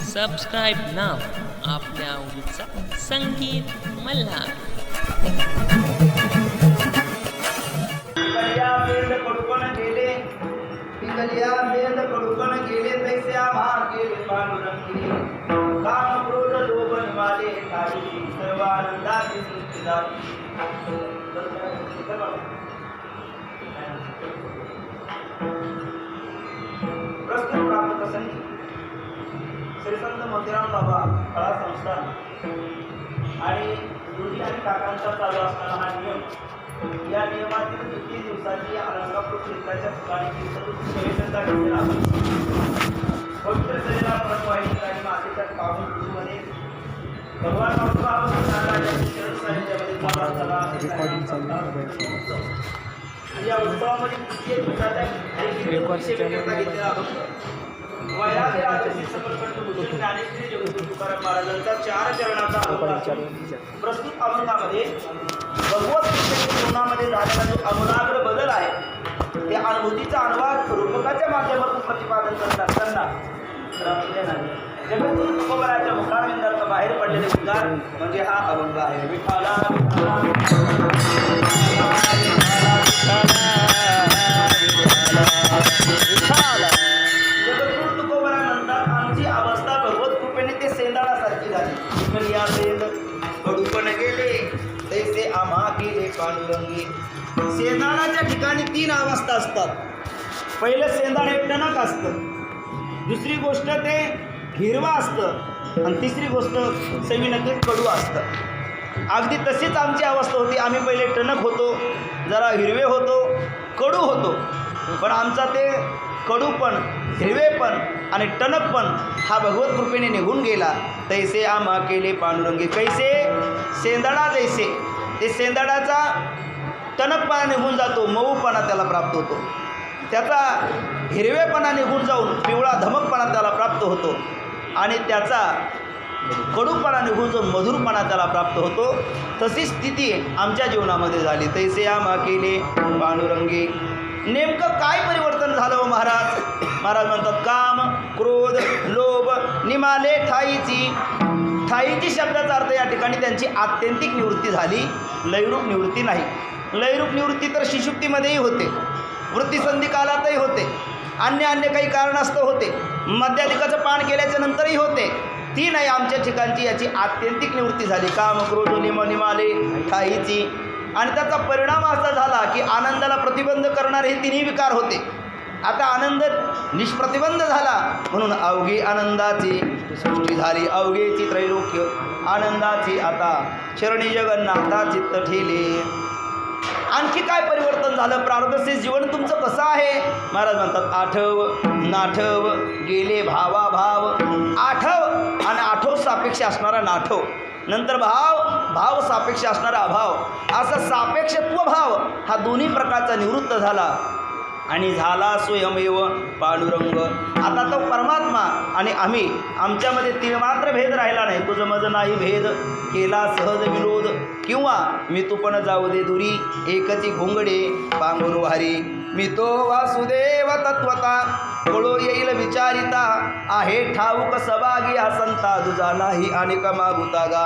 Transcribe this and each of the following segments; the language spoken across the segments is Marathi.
सबस्क्राईब नाव आपल्या आवडीचा संगीत मल्हार. कडूपण गेले तैसे आम्हा गेले पांडुरंगी काम क्रोध लोभ निवाले काही सर्व आनंदाची सृष्टी झाली. प्रस्तुत प्राप्त प्रसंगी श्री संत मोतीराम बाबा कला संस्थान आणि गुरुजी आणि काकांचा चालू असणारा हा नियम, या नियमातील 30 दिवसाची अलंकापूर क्षेत्राच्या ठिकाणी सोयीसुविधा घेतलेला पवित्र शरीरा परमवाहिनी आणि मातेच्या पावन ऋतूमध्ये भगवान या उत्सवामध्ये तृतीय दिवसाच्या महाराजांचा 4 चरणाचा प्रस्तुत अभंगामध्ये भगवत जीवनामध्ये झालेला जो आमूलाग्र बदल आहे त्या अनुभूतीचा अनुवाद रूपकाच्या माध्यमातून प्रतिपादन करत असताना जगद्गुरु तुकोबराच्या मुखारविंदातून बाहेर पडलेले उद्गार म्हणजे हा अभंग आहे. विठाला जगद्गुरु तुकोबरा म्हणतात, आमची अवस्था भगवत कृपेने ते सेंदाळासारखी झाली. या सेंद कडूपण गेले तैसे आम्हा गेले पांडुरंगी. सेंदाळाच्या ठिकाणी 3 अवस्था असतात. पहिलं सेंदाळ हे टणक असतं, दुसरी गोष्ट ते हिरवा असतं आणि तिसरी गोष्ट चवीनकीत कडू असतं. अगदी तशीच आमची अवस्था होती. आम्ही पहिले टणक होतो, जरा हिरवे होतो, कडू होतो. पण आमचा ते कडूपण, हिरवेपण आणि टणकपण हा भगवत कृपेने निघून गेला. तैसे आम्हा केले पांडुरंगी. कैसे सेंदाडा जैसे, ते सेंदाडाचा टणकपणा निघून जातो, मऊपणा त्याला प्राप्त होतो. त्याचा हिरवेपणा निघून जाऊन पिवळा धमकपणा त्याला प्राप्त होतो आणि त्याचा कडूपणा निघून जाऊन मधुरपणा त्याला प्राप्त होतो. तशी स्थिती आमच्या जीवनामध्ये झाली. तैसे आम्हा केले पांडुरंगी. नेमकं काय परिवर्तन झालं हो महाराज? महाराज म्हणतात, काम क्रोध लोभ निमाले ठाईची. ठाईची शब्दाचा अर्थ या ठिकाणी त्यांची आत्यंतिक निवृत्ती झाली, लयरूप निवृत्ती नाही. लयरूप निवृत्ती तर शिशुक्तीमध्येही होते, वृत्तीसंधी कालातही होते, अन्य काही कारणास्तव होते, मद्याधिकाचं पान केल्याच्या नंतरही होते. ती नाही, आमच्या ठिकाणची याची आत्यंतिक निवृत्ती झाली. काम क्रोध निमाले ठाईची. आणि त्याचा परिणाम असा झाला की आनंदाला प्रतिबंध करणारे हे 3ही विकार होते. आता आनंद निष्प्रतिबंध झाला म्हणून अवघी आनंदाची सृष्टी झाली. अवघेची त्रैलोक्य आनंदाची आता शरणी जगन्नाथा चित्त ठेले. आणखी काय परिवर्तन झालं? प्रारब्धचे जीवन तुमचं कसं आहे? महाराज म्हणतात, आठव नाठव गेले भावाभाव. आठव आणि आठव सापेक्ष असणारा नाठव, नंतर भाव सापेक्ष असणारा अभाव, असा सापेक्षत्व भाव हा दोन्ही प्रकारचा निवृत्त झाला आणि झाला स्वयमेव पांडुरंग. आता तो परमात्मा आणि आम्ही, आमच्यामध्ये तिळमात्र भेद राहिला नाही. तुझं माझं नाही भेद केला सहज विरोध, किंवा मी तू पण जाऊ दे दुरी एकची घोंगडे पांगुर वारी. मी तो वासुदेव तत्वता कळो येईल विचारिता आहे ठाऊक सभागी हा संता तुझा नाही अनेक मागुता गा.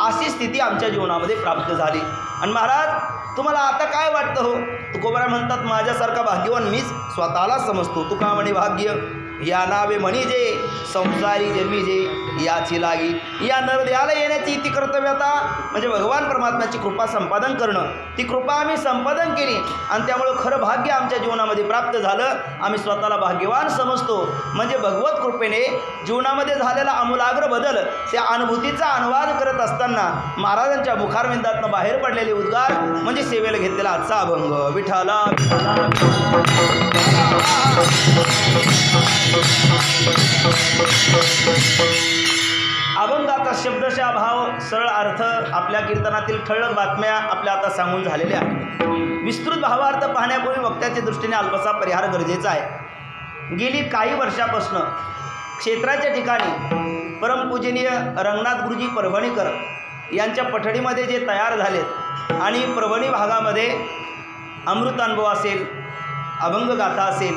अशी स्थिती आमच्या जीवनामध्ये प्राप्त झाली. आणि महाराज तुम्हाला आता काय वाटतं हो? तुकोबरा म्हणतात, माझ्यासारखा भाग्यवान मीच स्वतःला समजतो. तुका म्हणे भाग्य या नावे म्हणजे संसारी जन्मी जे याची लागी. या नरदेहाला येण्याची ती कर्तव्यता म्हणजे भगवान परमात्म्याची कृपा संपादन करणं. ती कृपा आम्ही संपादन केली आणि त्यामुळं खरं भाग्य आमच्या जीवनामध्ये प्राप्त झालं. आम्ही स्वतःला भाग्यवान समजतो. म्हणजे भगवत कृपेने जीवनामध्ये झालेला आमूलाग्र बदल, त्या अनुभूतीचा अनुवाद करत असताना महाराजांच्या मुखारविंदातनं बाहेर पडलेले उद्गार म्हणजे सेवेला घेतलेला आजचा अभंग. विठाला अभंगाचा शब्दशः भाव, सरळ अर्थ आपल्या कीर्तनातील ठळक बातम्या आपल्या आता सांगून झालेल्या आहेत. विस्तृत भावार्थ पाहण्यापूर्वी वक्त्याच्या दृष्टीने अल्पसा परिहार गरजेचा आहे. गेली काही वर्षापासून क्षेत्राच्या ठिकाणी परमपूजनीय रंगनाथ गुरुजी परभणीकर यांच्या पठडीमध्ये जे तयार झालेत आणि परभणी भागामध्ये अमृतानुभव असेल, अभंगगाथा असेल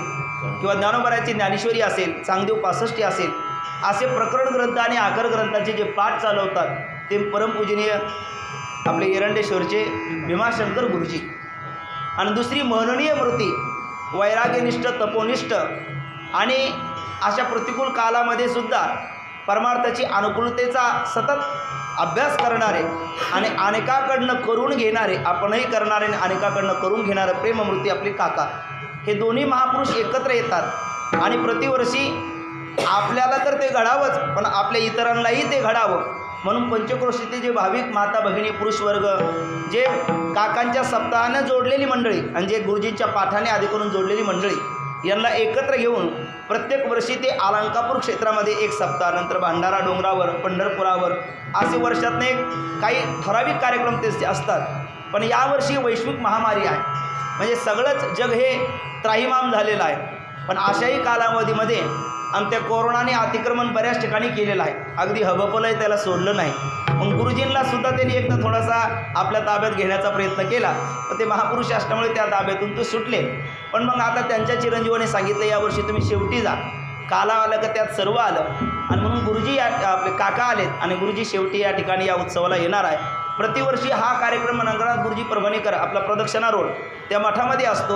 किंवा ज्ञानोबराची ज्ञानेश्वरी असेल, चांगदेव 65 असेल, असे प्रकरण ग्रंथ आणि आकर ग्रंथाचे जे पाठ चालवतात ते परमपूजनीय आपले एरंडेश्वरचे भीमाशंकर गुरुजी. आणि दुसरी महनीय मूर्ती वैराग्यनिष्ठ तपोनिष्ठ आणि अशा प्रतिकूल कालामध्ये सुद्धा परमार्थाची अनुकूलतेचा सतत अभ्यास करणारे आणि अनेकाकडनं करून घेणारे, आपणही करणारे आणि अनेकाकडनं करून घेणारे प्रेममूर्ती आपले काका. हे दोन्ही महापुरुष एकत्र येतात आणि प्रतिवर्षी आपल्याला तर ते घडावंच, पण आपल्या इतरांनाही ते घडावं म्हणून पंचक्रोशीचे जे भाविक माता भगिनी पुरुषवर्ग, जे काकांच्या सप्ताहानं जोडलेली मंडळी आणि जे गुरुजींच्या पाठाने आधी करून जोडलेली मंडळी, यांना एकत्र घेऊन प्रत्येक वर्षी ते अलंकापूर क्षेत्रामध्ये एक सप्ताह, नंतर भंडारा डोंगरावर, पंढरपुरावर असे वर्षातनं एक काही ठराविक कार्यक्रम ते असतात. पण यावर्षी वैश्विक महामारी आहे, म्हणजे सगळंच जग हे त्राहिमाम झालेलं आहे. पण अशाही कालावधीमध्ये आणि त्या कोरोनाने अतिक्रमण बऱ्याच ठिकाणी केलेलं आहे, अगदी हबपलंही त्याला सोडलं नाही. मग गुरुजींना सुद्धा त्यांनी एकदा थोडासा आपल्या ताब्यात घेण्याचा प्रयत्न केला, पण ते महापुरुष असल्यामुळे त्या ताब्यातून ते सुटले. पण मग आता त्यांच्या चिरंजीवाने सांगितलं यावर्षी तुम्ही शेवटी जा, काला आलं का त्यात सर्व आलं. आणि म्हणून गुरुजी आपले काका आलेत आणि गुरुजी शेवटी या ठिकाणी या उत्सवाला येणार आहे. प्रतिवर्षी हा कार्यक्रम नंगरात गुरुजी परभणीकर आपला प्रदक्षिणा रोड त्या मठामध्ये असतो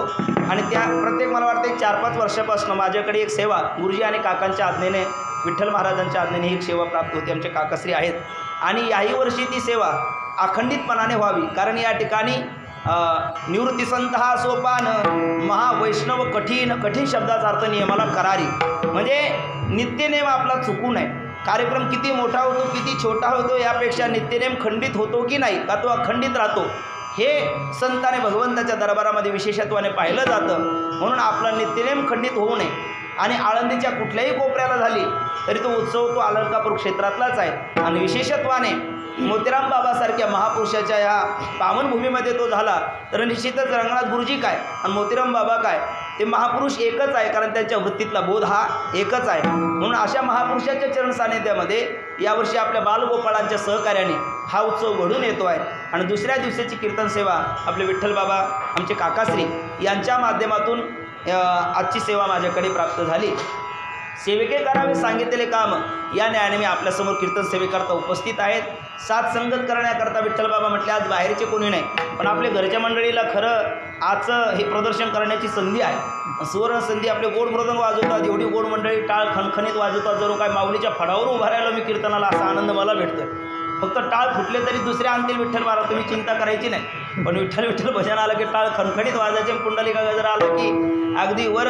आणि त्या प्रत्येक मला वाटतं 4-5 वर्षापासून माझ्याकडे एक सेवा गुरुजी आणि काकांच्या आज्ञेने, विठ्ठल महाराजांच्या आज्ञेने ही एक सेवा प्राप्त होते. आमचे काकाश्री आहेत आणि याही वर्षी ती सेवा अखंडितपणाने व्हावी, कारण या ठिकाणी निवृत्तीसंत हा सोपान महावैष्णव कठीण कठीण शब्दाचा अर्थ नियमाला करारी, म्हणजे नित्यनेम आपला चुकू नये. कार्यक्रम किती मोठा होतो किती छोटा होतो यापेक्षा नित्यनेम खंडित होतो की नाही, का तो अखंडित राहतो हे संताने भगवंताच्या दरबारामध्ये विशेषत्वाने पाहिलं जातं. म्हणून आपला नित्यनेम खंडित होऊ नये. आणि आळंदीच्या कुठल्याही कोपऱ्याला झाली तरी तो उत्सव तो अलंकापूर क्षेत्रातलाच आहे. आणि विशेषत्वाने मोतीराम बाबासारख्या महापुरुषाच्या या पावनभूमीमध्ये तो झाला तर निश्चितच रंगनाथ गुरुजी काय आणि मोतीराम बाबा काय ते महापुरुष एकच आहे, कारण त्यांच्या वृत्तीतला बोध हा एकच आहे. म्हणून अशा महापुरुषाच्या चरण सानिध्यामध्ये यावर्षी आपल्या बालगोपाळांच्या सहकार्याने हा उत्सव घडून येतो आहे. आणि दुसऱ्या दिवसाची कीर्तन सेवा आपले विठ्ठल बाबा आमचे काकाश्री यांच्या माध्यमातून आजची सेवा माझ्याकडे प्राप्त झाली. सेवेके करावे सांगितलेले काम या न्यायाने मी आपल्यासमोर कीर्तन सेवेकरता उपस्थित आहेत. साथ संगत करण्याकरता विठ्ठल बाबा म्हटले आज बाहेरचे कोणी नाही, पण आपल्या घरच्या मंडळीला खरं आजचं हे प्रदर्शन करण्याची संधी आहे, सुवर्ण संधी. आपले गोड मृदंग वाजवतात, एवढी गोड मंडळी टाळ खणखणीत वाजवतात, जरूर काय माऊलीच्या फडावर उभा राहिलो मी कीर्तनाला असा आनंद मला भेटतोय. फक्त टाळ फुटले तरी दुसरे आणतील विठ्ठल महाराज, तुम्ही चिंता करायची नाही. पण विठ्ठल विठ्ठल भजन आलं की टाळ खणखणीत वाजायचे, पुंडलिका गजर आलं की अगदी वर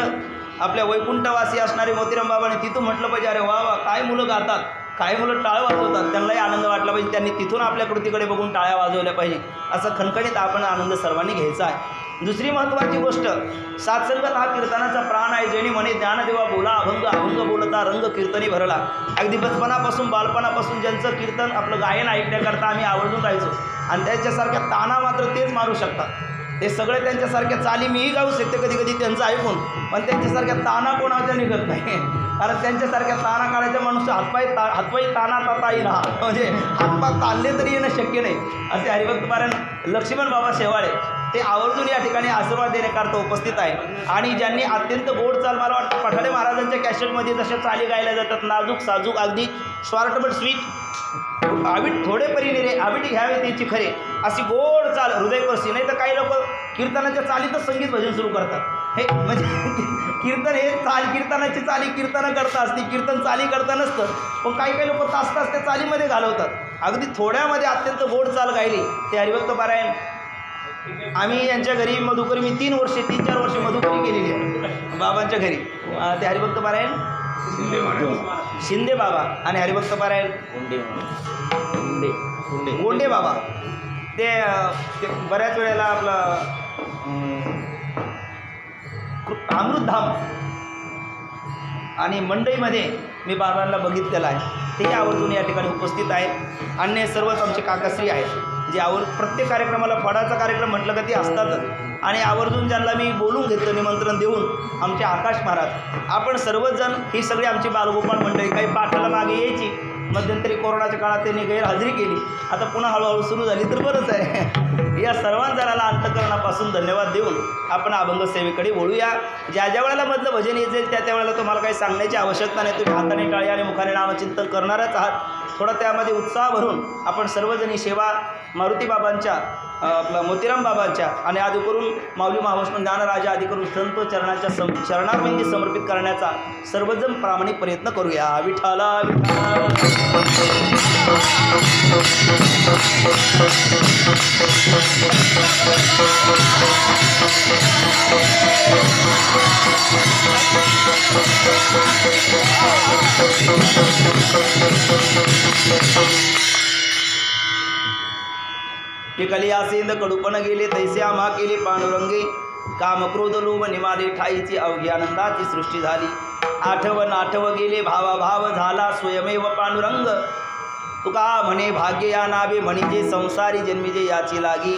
आपल्या वैकुंठवासी असणारे मोतीराम बाबांनी तिथून म्हटलं पाहिजे अरे वा वा काय मुलं गातात, काही मुलं टाळ वाजवतात, त्यांनाही आनंद वाटला पाहिजे, त्यांनी तिथून आपल्या कृतीकडे बघून टाळ्या वाजवल्या पाहिजे. असं खणखणीत आपण आनंद सर्वांनी घ्यायचा आहे. दुसरी महत्त्वाची गोष्ट, सात्संगत हा कीर्तनाचा प्राण आहे. जेणे म्हणे ज्ञानदेवा बोला अभंग, अभंग बोलता रंग कीर्तनी भरला. अगदी बचपनापासून बालपणापासून ज्यांचं कीर्तन आपलं गायन ऐकण्याकरता आम्ही आवडून राहायचो आणि त्यांच्यासारख्या ताना मात्र तेच मारू शकतात. ते सगळे त्यांच्यासारख्या चाली मीही गाऊ शकते कधी कधी त्यांचं ऐकून, पण त्यांच्यासारख्या ताना कोणाच्या निघत नाही. कारण त्यांच्यासारख्या ताना काढायचा माणूस हातपायी ताना ताता येईल, हा म्हणजे हातपाय ताणले तरी येणं शक्य नाही. असे हरिभक्त पारायण लक्ष्मण बाबा शेवाळे ते आवर्जून या ठिकाणी आशीर्वाद देण्याकरता उपस्थित आहे. आणि ज्यांनी अत्यंत गोड चाल, मला वाटतं पठाडे महाराजांच्या कॅसेटमध्ये जशा चाली गायल्या जातात, नाजूक साजूक अगदी स्वार्टबट स्वीट, आवीट थोडे परिनिरे आवीट घ्यावे त्याची खरे, अशी गोड चाल हृदयस्पर्शी. नाही तर काही लोक कीर्तनाच्या चालीतच संगीत भजन सुरू करतात. हे म्हणजे कीर्तन हे कीर्तनाची चाली कीर्तनं करता असते, कीर्तन चाली करता नसतं. पण काही लोक तास तास त्या चालीमध्ये घालवतात. अगदी थोड्यामध्ये अत्यंत गोड चाल गायली ते हरिभक्त पारायण. आम्ही यांच्या घरी मधुकरी, मी 3-4 वर्षे मधुकरी केलेली आहे बाबांच्या घरी. ते हरिभक्त पारायण शिंदे बाबा आणि हरिभक्त पारायण गोंडे बाबा. ते बऱ्याच वेळेला आपलं अमृतधाम आणि मंडईमध्ये मी बाबांना बघितलेलं आहे. ते आवर्जून या ठिकाणी उपस्थित आहेत. अन्य सर्वच आमचे काकाश्री आहेत जे प्रत्येक कार्यक्रमाला फळाचा कार्यक्रम म्हटलं का ते असतातच. आणि आवर्जून ज्यांना मी बोलून घेतलं निमंत्रण देऊन आमचे आकाश महाराज, आपण सर्वच जण ही सगळी आमची बालगोपाळ मंडळी, काही पाठाला मागे यायची, मध्यंतरी कोरोनाच्या काळात त्यांनी गैरहजेरी केली, आता पुन्हा हळूहळू सुरू झाली तर बरंच आहे. या सर्वांजणाला अंतकरणापासून धन्यवाद देऊन आपण अभंग सेवेकडे वळूया. ज्या ज्या वेळेला मधलं भजन येईल त्या वेळेला तुम्हाला काही सांगण्याची आवश्यकता नाही. तुम्ही हाताने टाळी आणि मुखाने नामचिंतन करणारच आहात. थोडा त्यामध्ये उत्साह भरून आपण सर्वजणी सेवा मारुती बाबांच्या आपला मोतीराम बाबांच्या आणि आदी करून माऊली महावैष्णव ज्ञानराजा आदी करून संत चरणाच्या चरणारविंदी समर्पित करण्याचा सर्वजण प्रामाणिक प्रयत्न करूया. विठ्ठला विठ्ठला. पिकली आसेंद कडूपण गेले तैसे आम्हा केले पांडुरंगे. काम क्रोध लोभ निमाले ठाईची अवघी आनंदाची सृष्टी झाली. आठव गेले भाव झाला स्वयमेव पांडुरंग. तुका म्हणे भाग्य या नावे म्हणजे संसारी जन्मीजे याची लागी.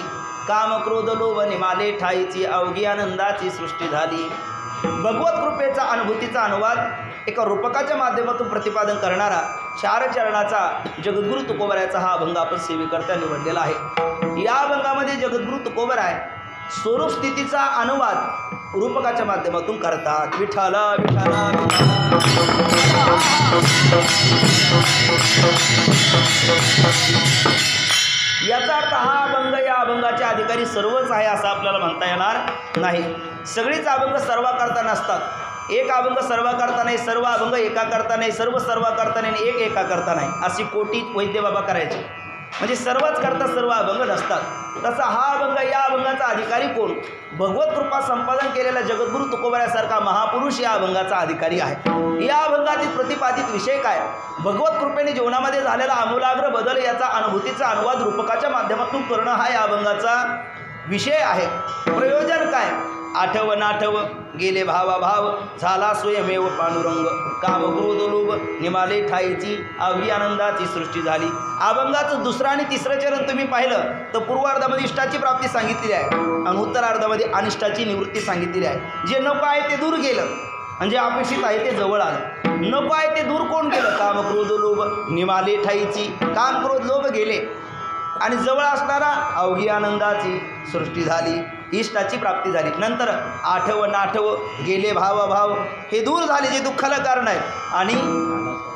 काम क्रोध लोभ निमाले ठाईची अवघी आनंदाची सृष्टी झाली. भगवत कृपेचा अनुभूतीचा अनुवाद एका रूपकाच्या माध्यमातून प्रतिपादन करणारा चार चरणाचा जगद्गुरु तुकोबरायाचा हा अभंग आपण सेवेकरता निवडलेला आहे. या अभंगामध्ये जगद्गुरु तुकोबराय स्वरूप स्थितीचा अनुवाद रूपकाच्या माध्यमातून करतात. विठ्ठला विठ्ठला याचा अर्थ हा अभंग या अभंगाचे अधिकारी सर्वच आहे असं आपल्याला म्हणता येणार नाही. सगळीच अभंग सर्व करता नसतात. एक अभंग सर्व करता नाही, सर्व अभंग एका करता नाही, सर्व करता नाही, एक एका करता नाही, अशी कोटी वैद्य बाबा करायचे. म्हणजे सर्वच करता सर्व अभंग नसतात. तसा हा अभंग या अभंगाचा अधिकारी कोण? भगवत कृपा संपादन केलेला जगद्गुरु तुकोबरायासारखा महापुरुष या अभंगाचा अधिकारी आहे. या अभंगातील प्रतिपादित विषय काय? भगवत कृपेने जीवनामध्ये झालेला आमूलाग्र बदल याचा अनुभूतीचा अनुवाद रूपकाच्या माध्यमातून करणं हा या अभंगाचा विषय आहे. प्रयोजन काय? आठव गेले भाव झाला स्वयमेव पांडुरंग. काम क्रोध लोभ निमाले ठाईची अवघी आनंदाची सृष्टी झाली. अभंगाचं दुसरं आणि तिसरं चरण तुम्ही पाहिलं तर पूर्वार्धामध्ये इष्टाची प्राप्ती सांगितलेली आहे आणि उत्तरार्धामध्ये अनिष्टाची निवृत्ती सांगितलेली आहे. जे नको आहे ते दूर गेलं आणि जे अपेक्षित आहे ते जवळ आलं. नको आहे ते दूर कोण गेलं? काम क्रोध लोभ निमाले ठाईची. काम क्रोध लोभ गेले आणि जवळ असणारा अवघी आनंदाची सृष्टी झाली, इष्टाची प्राप्ती झाली. नंतर आठव गेले भाव हे दूर झाले जे दुःखाला कारण आहे आणि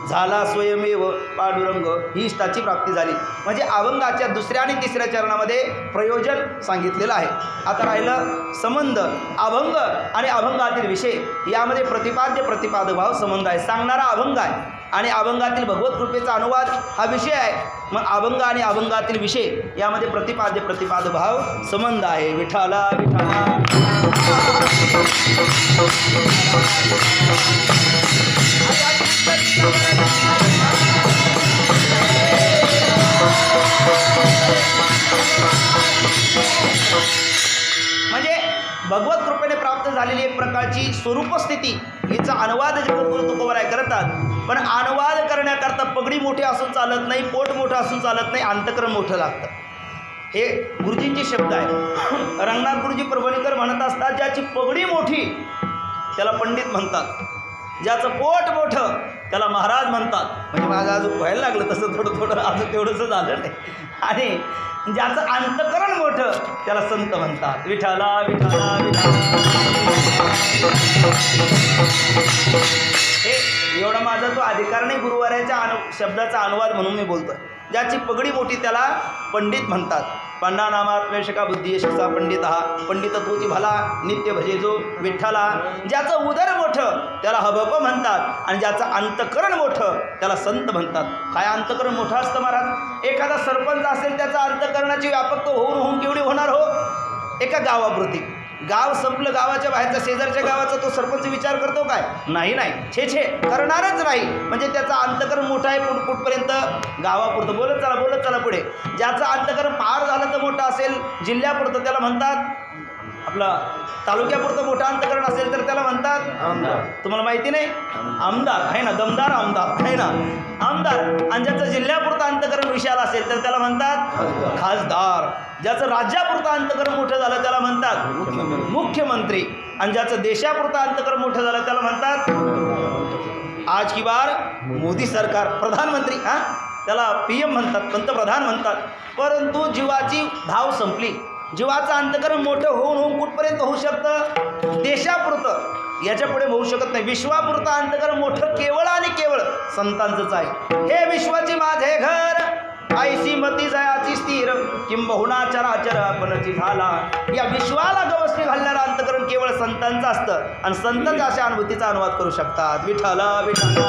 झाला स्वयमेव पांडुरंग ही इष्टाची प्राप्ती झाली. म्हणजे अभंगाच्या दुसऱ्या आणि तिसऱ्या चरणामध्ये प्रयोजन सांगितलेलं आहे. आता राहिलं संबंध. अभंग आणि अभंगातील विषय यामध्ये प्रतिपादक भाव संबंध आहे. सांगणारा अभंग आहे आणि अभंगातील भगवत कृपेचा अनुवाद हा विषय आहे. मग अभंग आणि अभंगातील विषय यामध्ये प्रतिपादक भाव संबंध आहे. विठ्ठला विठ्ठला. म्हणजे भगवत कृपेने प्राप्त झालेली एक प्रकारची स्वरूपस्थिती हिचा अनुवाद जगद्गुरु तुकोबराय करतात. पण अनुवाद करण्याकरता पगडी मोठी असून चालत नाही, पोट मोठं असून चालत नाही, अंतकरण मोठं लागतं. हे गुरुजींचे शब्द आहे. रंगनाथ गुरुजी परभणीकर म्हणत असतात, ज्याची पगडी मोठी त्याला पंडित म्हणतात, ज्याचं पोट मोठं त्याला महाराज म्हणतात. म्हणजे माझं अजून व्हायला लागलं तसं थोडं अजून तेवढंसं झालं नाही. आणि ज्याचं अंतकरण मोठं त्याला संत म्हणतात. विठ्ठला विठ्ठला विठ्ठला. हे एवढा माझा तो अधिकार नाही गुरुवाराच्या शब्दाचा अनुवाद म्हणून मी बोलतो. ज्याची पगडी मोठी त्याला पंडित म्हणतात. पन्ना नामात्मेशका बुद्धी यशसा पंडित हा. पंडितत्वची भला नित्य भजेजो विठ्ठला. ज्याचं उदर मोठं त्याला हबप म्हणतात आणि ज्याचं अंतकरण मोठं त्याला संत म्हणतात. काय अंतकरण मोठं असतं महाराज? एखादा सरपंच असेल त्याचा अंतकरणाची व्यापकता होऊन केवढी होणार हो? एका गावापुरती. गाव संपलं, गावाच्या बाहेरचा शेजारच्या गावाचा तो सरपंच विचार करतो काय? नाही छे करणारच नाही. म्हणजे त्याचा अंतकरण मोठं आहे कुठपर्यंत? गावापुरतं. बोलत चला पुढे. ज्याचं अंतकरण पार झालं तर मोठं असेल जिल्ह्यापुरतं त्याला म्हणतात, आपलं तालुक्यापुरतं मोठं अंतकरण असेल तर त्याला म्हणतात आमदार. तुम्हाला माहिती नाही? आमदार आहे ना, दमदार आमदार आहे ना, आमदार. आणि ज्याचं जिल्ह्यापुरतं अंतकरण विशाल असेल तर त्याला म्हणतात खासदार. ज्याचं राज्यापुरतं अंतकरण मोठं झालं त्याला म्हणतात मुख्यमंत्री. आणि ज्याचं देशापुरतं अंतकरण मोठं झालं त्याला म्हणतात आज की बार मोदी सरकार, प्रधानमंत्री. त्याला PM म्हणतात, पंतप्रधान म्हणतात. परंतु जीवाची धाव संपली, जीवाचं अंतकरण मोठं होऊन होऊन कुठपर्यंत होऊ शकतं? देशापुरतं, याच्या पुढे होऊ शकत नाही. विश्वापुरतं अंतकरण मोठं केवळ आणि केवळ संतांचंच आहे. हे विश्वाची माझे घर, ऐसी मती जयाची स्थिर, किंबहुना चराचर आपणची झाला. या विश्वाला गवसणी घालणारं अंतकरण केवळ संतांचं असतं आणि संतच अशा अनुभूतीचा अनुवाद करू शकतात. विठ्ठला विठ्ठला.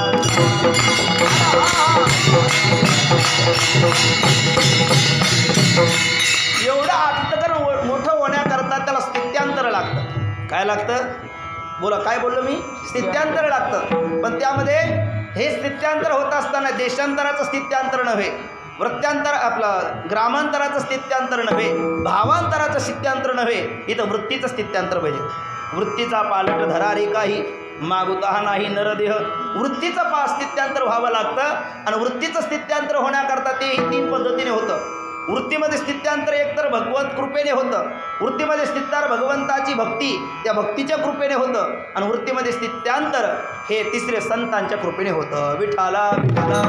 एवढं अंतकरण मोठं होण्याकरता त्याला स्थित्यांतर लागतं. काय लागतं? बोला, काय बोललो मी? स्थित्यांतर लागतं. पण त्यामध्ये हे स्थित्यांतर होत असताना देशांतराचं स्थित्यांतर नव्हे, वृत्यांतर आपलं ग्रामांतराचं स्थित्यांतर नव्हे, भावांतराचं स्थित्यांतर नव्हे, इथं वृत्तीचं स्थित्यांतर पाहिजे. वृत्तीचा पालट धरा रे काही, मागुता नाही नरदेह. वृत्तीचं स्थित्यांतर व्हावं लागतं आणि वृत्तीचं स्थित्यांतर होण्याकरता ते 3 पद्धतीने होतं. वृत्तीमध्ये स्थित्यांतर एकतर भगवत कृपेने होतं, वृत्तीमध्ये स्थित्यांतर भगवंताची भक्ती, त्या भक्तीच्या कृपेने होतं आणि वृत्तीमध्ये स्थित्यांतर हे तिसरे संतांच्या कृपेने होतं. विठ्ठला विठ्ठला.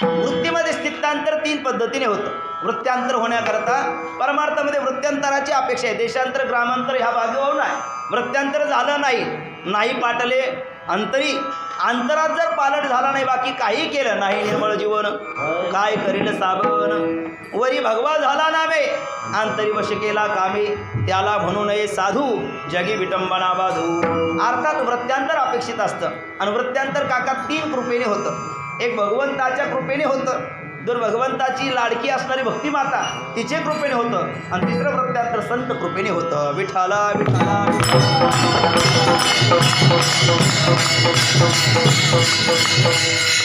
वृत्तीमध्ये स्थित्यांतर 3 पद्धतीने होतं. वृत्यांतर होण्याकरता परमार्थामध्ये वृत्यांतराची अपेक्षा आहे. देशांतर ग्रामांतर ह्या भागावर नाही. वृत्यांतर झालं नाही पाटले अंतरी. अंतरात जर पालट झाला नाही, बाकी काही केलं नाही, निर्मळ जीवन काय करील साबण. वरी भगवा झाला नामे, अंतरी वश केला कामे, त्याला म्हणू नये साधू, जगी विटंबना बाधू. अर्थात वृत्यांतर अपेक्षित असतं आणि वृत्यांतर काका 3 कृपेने होतं. एक भगवंताच्या कृपेने होतं, जर भगवंताची लाडकी असणारी भक्तिमाता तिचे कृपेने होतं आणि तिसरं वृत्यांतर संत कृपेने होतं. विठ्ठला विठ्ठला.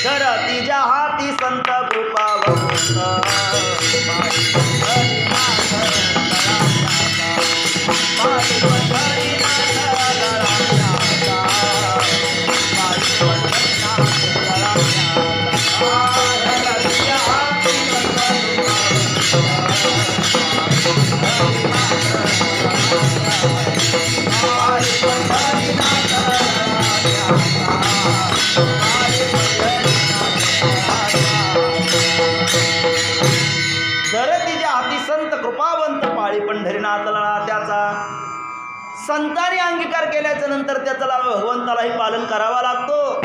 तर तिच्या हाती संत कृपा संतांनी अंगीकार केल्याच्या नंतर त्याचा भगवंतालाही पालन करावा लागतो.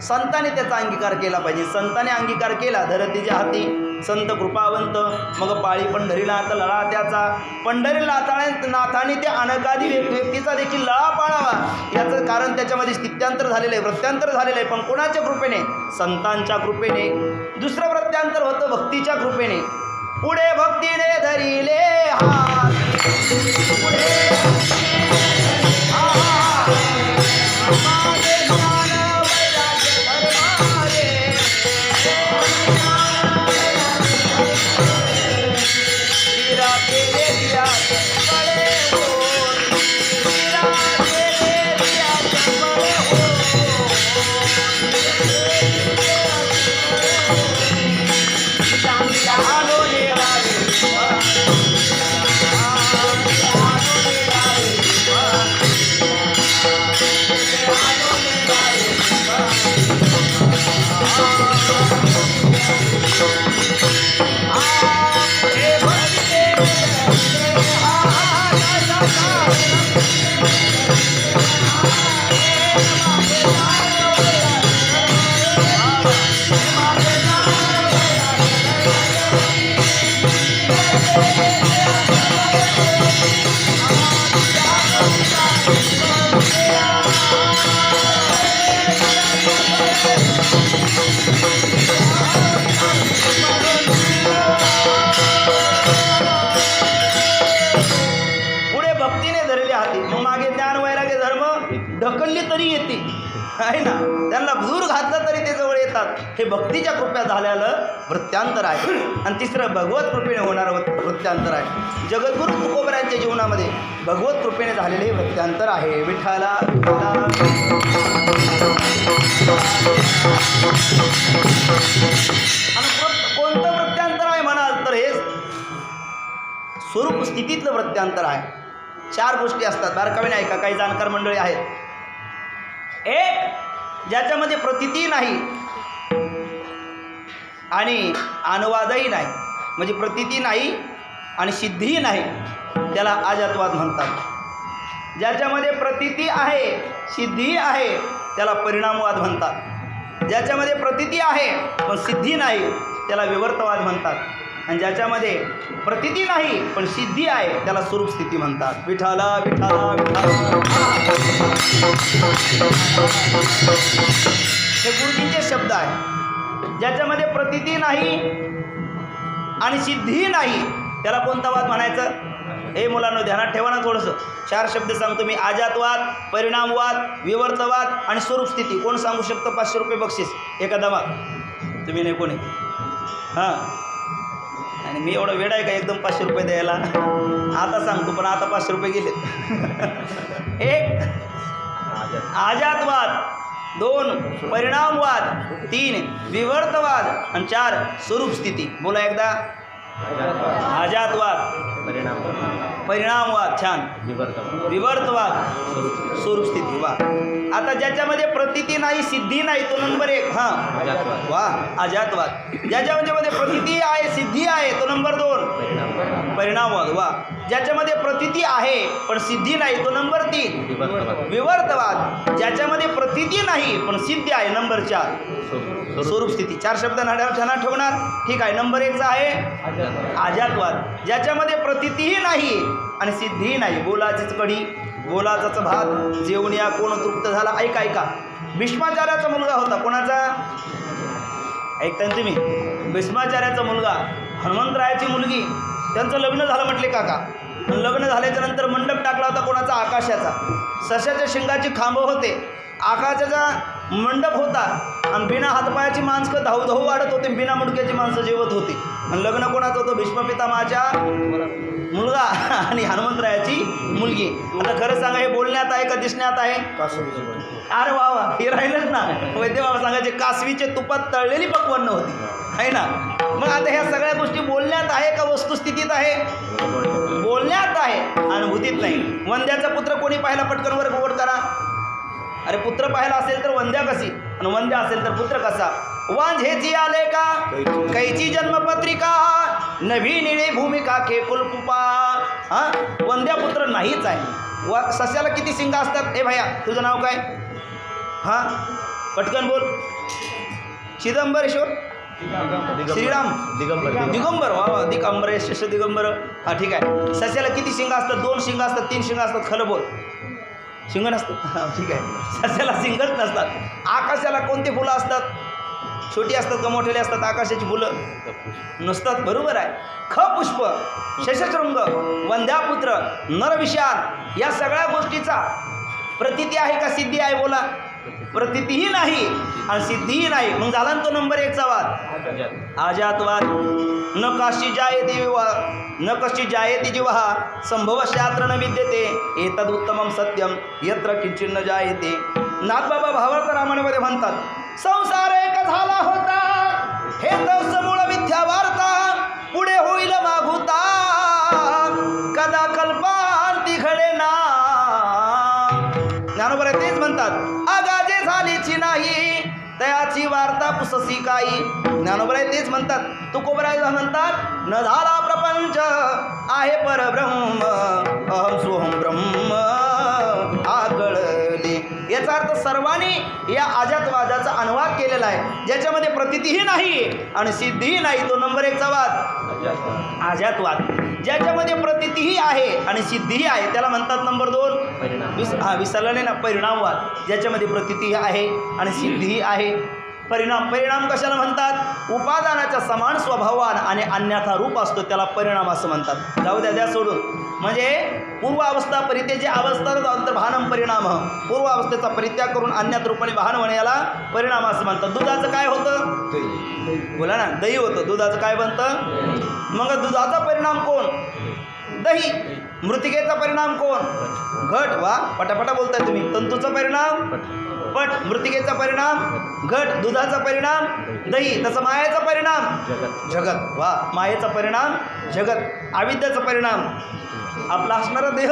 संतांनी त्याचा अंगीकार केला पाहिजे. संतांनी अंगीकार केला धरतीच्या हाती संत कृपावंत, मग पाळी पंढरीला आता लळा त्याचा. पंढरीला नाथाने त्या अनकादी व्यक्तीचा देखील लळा पाळावा. याचं कारण त्याच्यामध्ये स्थित्यांतर झालेलं आहे, वृत्यांतर झालेलं आहे. पण कोणाच्या कृपेने? संतांच्या कृपेने. दुसरं वृत्यांतर होतं भक्तीच्या कृपेने. पुढे भक्तीने धरिले हात, पुढे ढकलली तरी येते आहे ना, त्यांना दूर घातलं तरी ते जवळ येतात. हे भक्तीच्या कृपया झालेलं वृत्यांतर आहे. आणि तिसरं भगवत कृपेने होणारं वृत्यांतर आहे. जगद्गुरू तुकोबरायांच्या जीवनामध्ये भगवत कृपेने झालेले हे वृत्यांतर आहे. विठ्ठला आणि कोणतं प्रत्यांतर आहे म्हणाल तर हे स्वरूप स्थितीतलं प्रत्यांतर आहे. 4 गोष्टी असतात, बारकाईने ऐका, काही जाणकार मंडळी आहेत. एक, ज्याच्यामध्ये प्रतीती नाही आणि अनुवादही नाही, म्हणजे प्रतीती नाही आणि सिद्धीही नाही, त्याला अजातवाद म्हणतात. ज्याच्यामध्ये प्रतीती आहे, सिद्धी आहे, त्याला परिणामवाद म्हणतात. ज्याच्यामध्ये प्रतीती आहे पण सिद्धी नाही, त्याला विवर्तवाद म्हणतात. आणि ज्याच्यामध्ये प्रतीती नाही पण सिद्धी आहे, त्याला स्वरूप स्थिती म्हणतात. विठाला विठाला विठाला. हे गुरुजींचे शब्द आहे. ज्याच्यामध्ये प्रतीती नाही आणि सिद्धी नाही, त्याला कोणता वाद म्हणायचं? हे मुलांनो ध्यानात ठेवा ना थोडंसं. 4 शब्द सांगतो मी: अजातवाद, परिणामवाद, विवर्तवाद आणि स्वरूप स्थिती. कोण सांगू शकतं? 500 रुपये बक्षीस एका दमा. तुम्ही नाही कोणी? हां, आणि मी एवढं वेळ आहे का एकदम 500 रुपये द्यायला? आता सांगतो, पण आता 500 रुपये गेले. 1 अजातवाद, 2 परिणामवाद, 3 विवर्तवाद आणि 4 स्वरूप स्थिती. बोला एकदा: अजातवाद, परिणामवाद, छान, विवर्तवाद, स्वरूप स्थिती. वा. आता ज्याच्यामध्ये प्रतीती नाही, सिद्धी नाही, तो नंबर 1. हां, वा, अजातवाद. ज्याच्यामध्ये प्रतीती आहे, सिद्धी आहे, तो नंबर 2, परिणामवाद. वा. ज्याच्यामध्ये प्रतीती आहे पण सिद्धी नाही, तो नंबर 3, विवर्तवाद. ज्याच्यामध्ये प्रतीती नाही पण सिद्धी आहे, नंबर 4, स्वरूप स्थिती. 4 शब्द ध्यानात ठेवणार. ठीक आहे. नंबर 1चा आहे अजातवाद. ज्याच्यामध्ये प्रतीतीही नाही आणि सिद्धीही नाही. बोलाचीच कढी, बोलाचाच भात, जेवण्या कोण तृप्त झाला. ऐका ऐका, भीष्माचार्याचा मुलगा होता. कोणाचा? ऐकता ना तुम्ही? भीष्माचार्याचा मुलगा, हनुमंतरायाची मुलगी, त्यांचं लग्न झालं म्हटले काका. लग्न झाल्याच्या नंतर मंडप टाकला होता. कोणाचा? आकाशाचा. सशाच्या शिंगाची खांबं होते. आकाशाचा मंडप होता आणि बिना हातपायाची माणसं धाऊ धाऊ वाढत होते, बिना मुडक्याची माणसं जेवत होती. आणि लग्न कोणाचं होतं? भीष्मपितामहाच्या मुलगा आणि हनुमंतरायाची मुलगी. आता खरं सांगा, हे बोलण्यात आहे का दिसण्यात आहे? अरे वा वा, हे राहिलंच ना. वैद्य बाबा सांगायचे कासवीचे तुपात तळलेली पक्वान्न होती, आहे ना. मग आता ह्या सगळ्या गोष्टी बोलण्यात आहे का वस्तुस्थितीत आहे? बोलण्यात आहे, अनुभूतीत नाही. वंद्याचा पुत्र कोणी पाहिला? पटकन वर गोड करा. अरे पुत्र पाहिला असेल तर वंद्या कशी, आणि वंद्या असेल तर पुत्र कसा? वांझेची आले का कैची जन्मपत्रिका, नवी निळे भूमिका खेकुल पुपा. हां, वंद्या पुत्र नाहीच आहे. सस्याला किती शिंगा असतात? ए भैया, तुझं नाव काय? हां, पटकन बोल. चिदंबरेश्वर, श्रीराम, दिगंबर. वा वा, दिगंबरेश दिगंबर. हां, ठीक आहे. सस्याला किती शिंगा असतात? 2 शिंगा असतात, 3 शिंगा असतात? खरं बोल. शिंग नसतात. हां, ठीक आहे. सस्याला शिंगच नसतात. आकाशाला कोणती फुलं असतात? छोटी असतात का मोठेली असतात? आकाशाची फुलं नसतात. बरोबर आहे. खपुष्प, शशशृंग, वंध्यापुत्र, नरविशाल, या सगळ्या गोष्टीचा प्रतीती आहे का सिद्धी आहे? बोला. प्रतीतीही नाही आणि सिद्धीही नाही. मग झाला ना तो नंबर 1चा वाद, अजातवाद. न काशी जायते विवाह, न कशी जायते जीवा, संभव शास्त्र न विद्यते, एतद उत्तमम सत्यम यत्र किंचिन न जायते. नाथबाबा भावार्थ रामायणामध्ये म्हणतात, संसार एक झाला होता, हे तस मूळ विद्या वार्ता, पुढे होईल मागुता, कदा कल्पांती घडे ना. ज्ञानोबा तेच म्हणतात, आगाजे झालीची नाही, तयाची वार्ता पुससी काही. ज्ञानोबा तेच म्हणतात. तुकोबराय म्हणतात, न झाला प्रपंच आहे परब्रह्म, अहम सोहम ब्रह्म आगळले. याचा अर्थ सर्वांनी या अजातवादाचा अनुवाद केलेला आहे. ज्याच्यामध्ये प्रतीतीही नाही आणि सिद्धीही नाही, तो नंबर 1चा वाद अजातवाद. ज्याच्यामध्ये प्रतीतीही आहे आणि सिद्धीही आहे, त्याला म्हणतात नंबर 2 विसरला नाही ना, परिणामवाद. ज्याच्यामध्ये प्रतीतीही आहे आणि सिद्धीही आहे. परिणाम कशाला म्हणतात? उपादानाच्या समान स्वभावान आणि अन्यथा रूप असतो, त्याला परिणाम असं म्हणतात. जाऊ द्या सोडून. म्हणजे पूर्वावस्था परित्याजी अवस्था अंतर्भानम परिणाम. पूर्वावस्थेचा परित्याग करून अन्यात रूपाने वाहन होणे, याला परिणाम असं म्हणतात. दुधाचं काय होतं? बोला ना, दही होतं. दुधाचं काय बनतं? मग दुधाचा परिणाम कोण? दही. मृतिकेचा परिणाम कोण? घट. वा, पटापटा बोलताय तुम्ही. तंतूचा परिणाम पट मृतिकेचा परिणाम घट, दुधाचा परिणाम दही, तसं मायेचा परिणाम जगत. वा, मायेचा परिणाम जगत, अविद्याचा परिणाम आपला असणारा देह,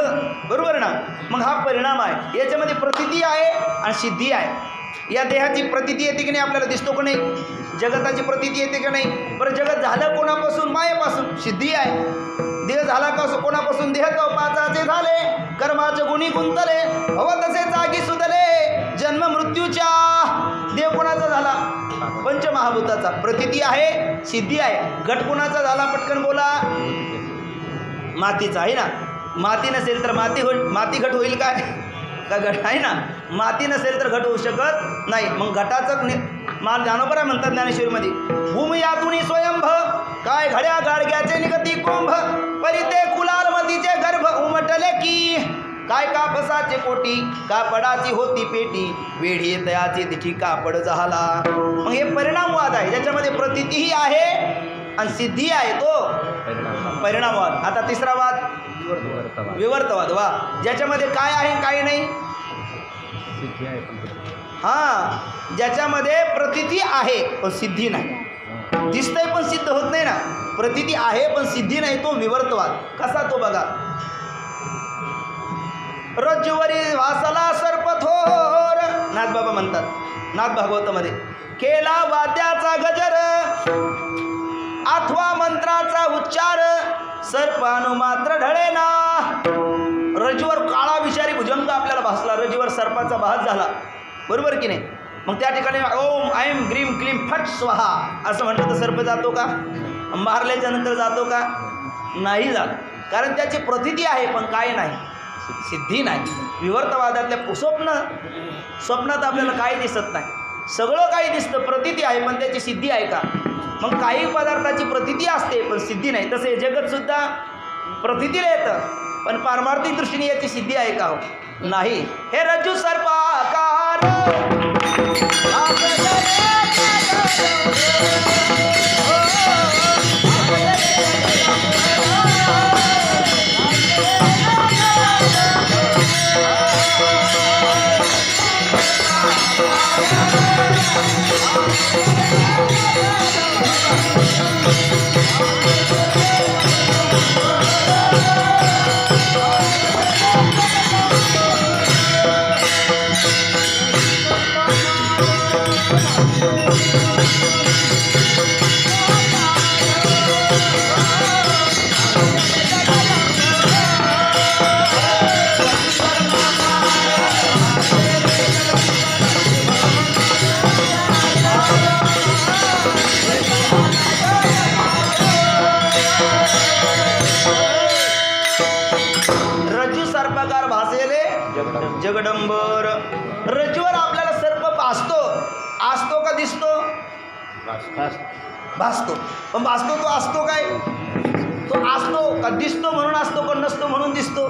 बरोबर ना. मग हा परिणाम आहे, याच्यामध्ये प्रतीती आहे आणि सिद्धी आहे. या देहाची प्रतीती येते की नाही, आपल्याला दिसतो का नाही. जगताची प्रतीती येते का नाही. बरं, जगत झालं कोणापासून, मायेपासून, सिद्धी आहे. देह झाला का कोणापासून, देह कपाचाचे झाले, कर्माचे गुणी गुंतले, हव तसे जागी सुदले, जन्म मृत्यूच्या. देह कोणाचा झाला, पंचमहाभूताचा, प्रतीती आहे, सिद्धी आहे. घट कोणाचा झाला, पटकन बोला. मातीचा आहे ना. माती नसेल तर माती होईल, माती घट होईल काय का, घट आहे ना. माती नसेल तर घट होऊ शकत नाही. मग घटाचं मान ज्ञानोबरा म्हणतात ज्ञानेश्वरीमध्ये, भूमी यातुनी स्वयंभ, काय घड्या गाडग्याचे निगती कुंभ, परिते कुलालमतीचे गर्भ उमटले की, काय कापसाचे कोटी, कापडाची होती पेटी, वेढी तयाची तिठी कापड झाला. मग हे परिणामवाद आहे, ज्याच्यामध्ये प्रतीतीही आहे आणि सिद्धी आहे, तो परिणामवाद. आता तिसरा वाद विवर्तवाद. वा, ज्याच्यामध्ये काय आहे काय नाही. हां, ज्याच्यामध्ये प्रतीती आहे पण सिद्धी नाही. दिसतंय पण सिद्ध होत नाही ना. प्रतीती आहे पण सिद्धी नाही, तो विवर्तवाद. कसा तो बघा. रज्जुवरी वासला सर्पथोर, नाथबाबा म्हणतात नाथ भागवतामध्ये, केला वाद्याचा गजर अथवा मंत्राचा उच्चार, सर्पानु मात्र ढळेना. रज्जूवर काळा विषारी भुजंग आपल्याला भासला, रज्जूवर सर्पाचा भास झाला, बरोबर की नाही. मग त्या ठिकाणी ओम ऐम ग्रीम क्लीम फट स्वाहा असं म्हटलं तर सर्प जातो का, मारल्याच्या नंतर जातो का, नाही जात. कारण त्याची प्रतीती आहे पण काय नाही, सिद्धी नाही. विवर्तवादातल्या स्वप्नात आपल्याला काही दिसत नाही, सगळं काही दिसतं, प्रतीती आहे पण त्याची सिद्धी आहे का. मग काही पदार्थाची प्रतीती असते पण सिद्धी नाही. तसे जगतसुद्धा प्रतीतीला येतं पण पारमार्थिक दृष्टीने याची सिद्धी आहे का, नाही. हे रज्जू सर्पाकार जगडंबर. रज्जूवर आपल्याला सर्प असतो का दिसतो, भासतो. पण भासतो तो असतो काय, तो असतो का दिसतो म्हणून असतो का नसतो म्हणून दिसतो.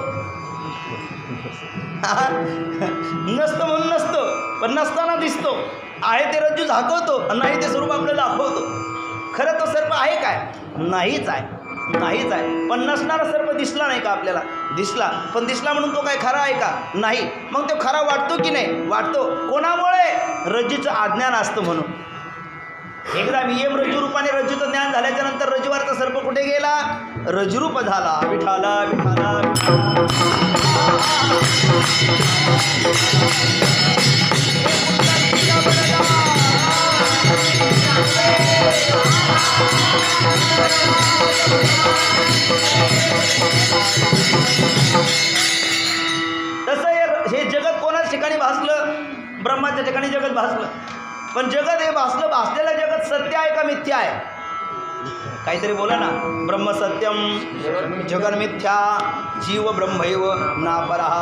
नसतो म्हणून नसतो पण नसताना दिसतो. आहे ते रज्जू झाकवतो आणि नाही ते स्वरूप आपल्याला दाखवतो. खरं तो सर्प आहे काय, नाहीच आहे, नाहीच आहे. पण नसणारा सर्प दिसला नाही का आपल्याला, दिसला. पण दिसला म्हणून तो काय खरा आहे का, नाही. मग तो खरा वाटतो की नाही, वाटतो. कोणामुळे, रज्जूचं अज्ञान असतं म्हणून. एकदा वियम रज्जू रूपाने रज्जूचं ज्ञान झाल्याच्या नंतर रज्जूवरचा सर्प कुठे गेला, रज्जूरूप झाला. विठाला विठाला तसं हे जगत कोणाच ठिकाणी भासलं, ब्रह्माच्या ठिकाणी जगत भासलं. पण जगत हे भासलेलं जगत सत्य आहे का मिथ्या आहे, काहीतरी बोला ना. ब्रह्म सत्यम जगन मिथ्या जीव ब्रह्मैव नापरः.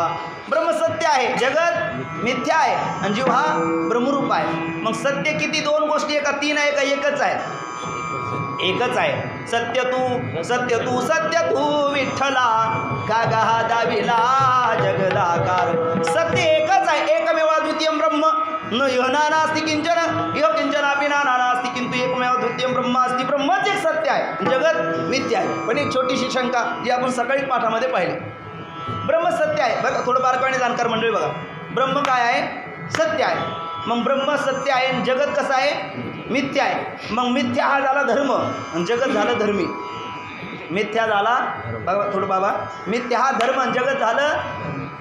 ब्रह्म सत्य आहे, जगत मिथ्या आहे आणि जीव हा ब्रह्मरूप आहे. मग सत्य किती, दोन गोष्टी आहे का तीन आहे का एकच आहे, एकच आहे. सत्य तू विठ्ठला का गहा दाविला जगदाकार. सत्य एकच आहे, एकमेवा द्वितीयम ब्रह्म न यहना नास्ति किंचन यह किंचनापि नाना नास्ति किंतु एकमेव द्वितीयम ब्रह्म अस्ति. ब्रह्मच एक सत्य आहे, जगत मिथ्या आहे. पण एक छोटीशी शंका जी आपण सकाळी पाठामध्ये पाहिली. ब्रह्म सत्य आहे बघा, थोडं बारकाईने जाणकार मंडळी बघा. ब्रह्म काय आहे, सत्य आहे. मग ब्रह्म सत्य आहे आणि जगत कसं आहे मिथ्या आहे. मग मिथ्या हा झाला धर्म आणि जगत झालं धर्मी. मिथ्या झाला बघा थोडं बाबा, मिथ्या हा धर्म आणि जगत झालं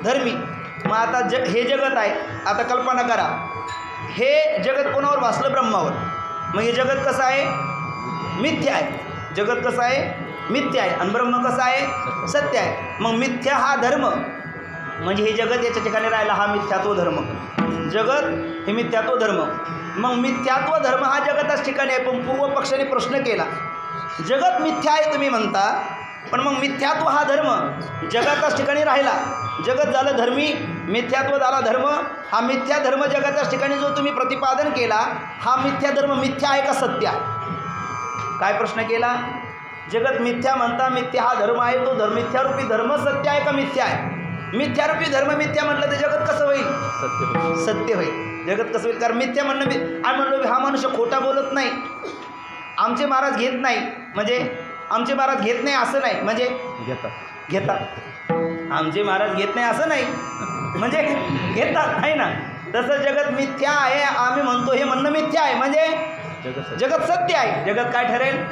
धर्मी. मग आता हे जगत आहे. आता कल्पना करा, हे जगत कोणावर भासलं ब्रह्मावर. मग हे जगत कसं आहे मिथ्या आहे. जगत कसं आहे मिथ्या आहे आणि ब्रह्म कसं आहे सत्य आहे. मग मिथ्या हा धर्म म्हणजे हे जगत याच्या ठिकाणी राहिला हा मिथ्यात्व धर्म. जगत हे मिथ्यात्व धर्म. मग मिथ्यात्व धर्म हा जगताच ठिकाणी आहे. पण पूर्व पक्षाने प्रश्न केला, जगत मिथ्या आहे तुम्ही म्हणता, पण मग मिथ्यात्व हा धर्म जगाच्याच ठिकाणी राहिला. जगत झालं धर्मी, मिथ्यात्व झाला धर्म. हा मिथ्या धर्म जगाच्याच ठिकाणी जो तुम्ही प्रतिपादन केला, हा मिथ्या धर्म मिथ्या आहे का सत्य आहे? काय प्रश्न केला? जगत मिथ्या म्हणता, मिथ्या हा धर्म आहे, तो धर्म मिथ्यारूपी धर्म सत्य आहे का मिथ्या आहे? मिथ्यारूपी धर्म मिथ्या म्हटलं तर जगत कसं होईल? सत्य होईल. जगत कसं होईल? कारण मिथ्या म्हणणं आम्ही म्हणलो हा मनुष्य खोटा बोलत नाही, आमचे महाराज घेत नाही, म्हणजे आमचे महाराज घेत नाही असं नाही, म्हणजे घेतात. आमचे महाराज घेत नाही असं नाही, म्हणजे घेतात आहे ना. तसं जगत मिथ्या आहे आम्ही म्हणतो, हे म्हणणं मिथ्या आहे म्हणजे जगत सत्य आहे. जगत काय ठरेल?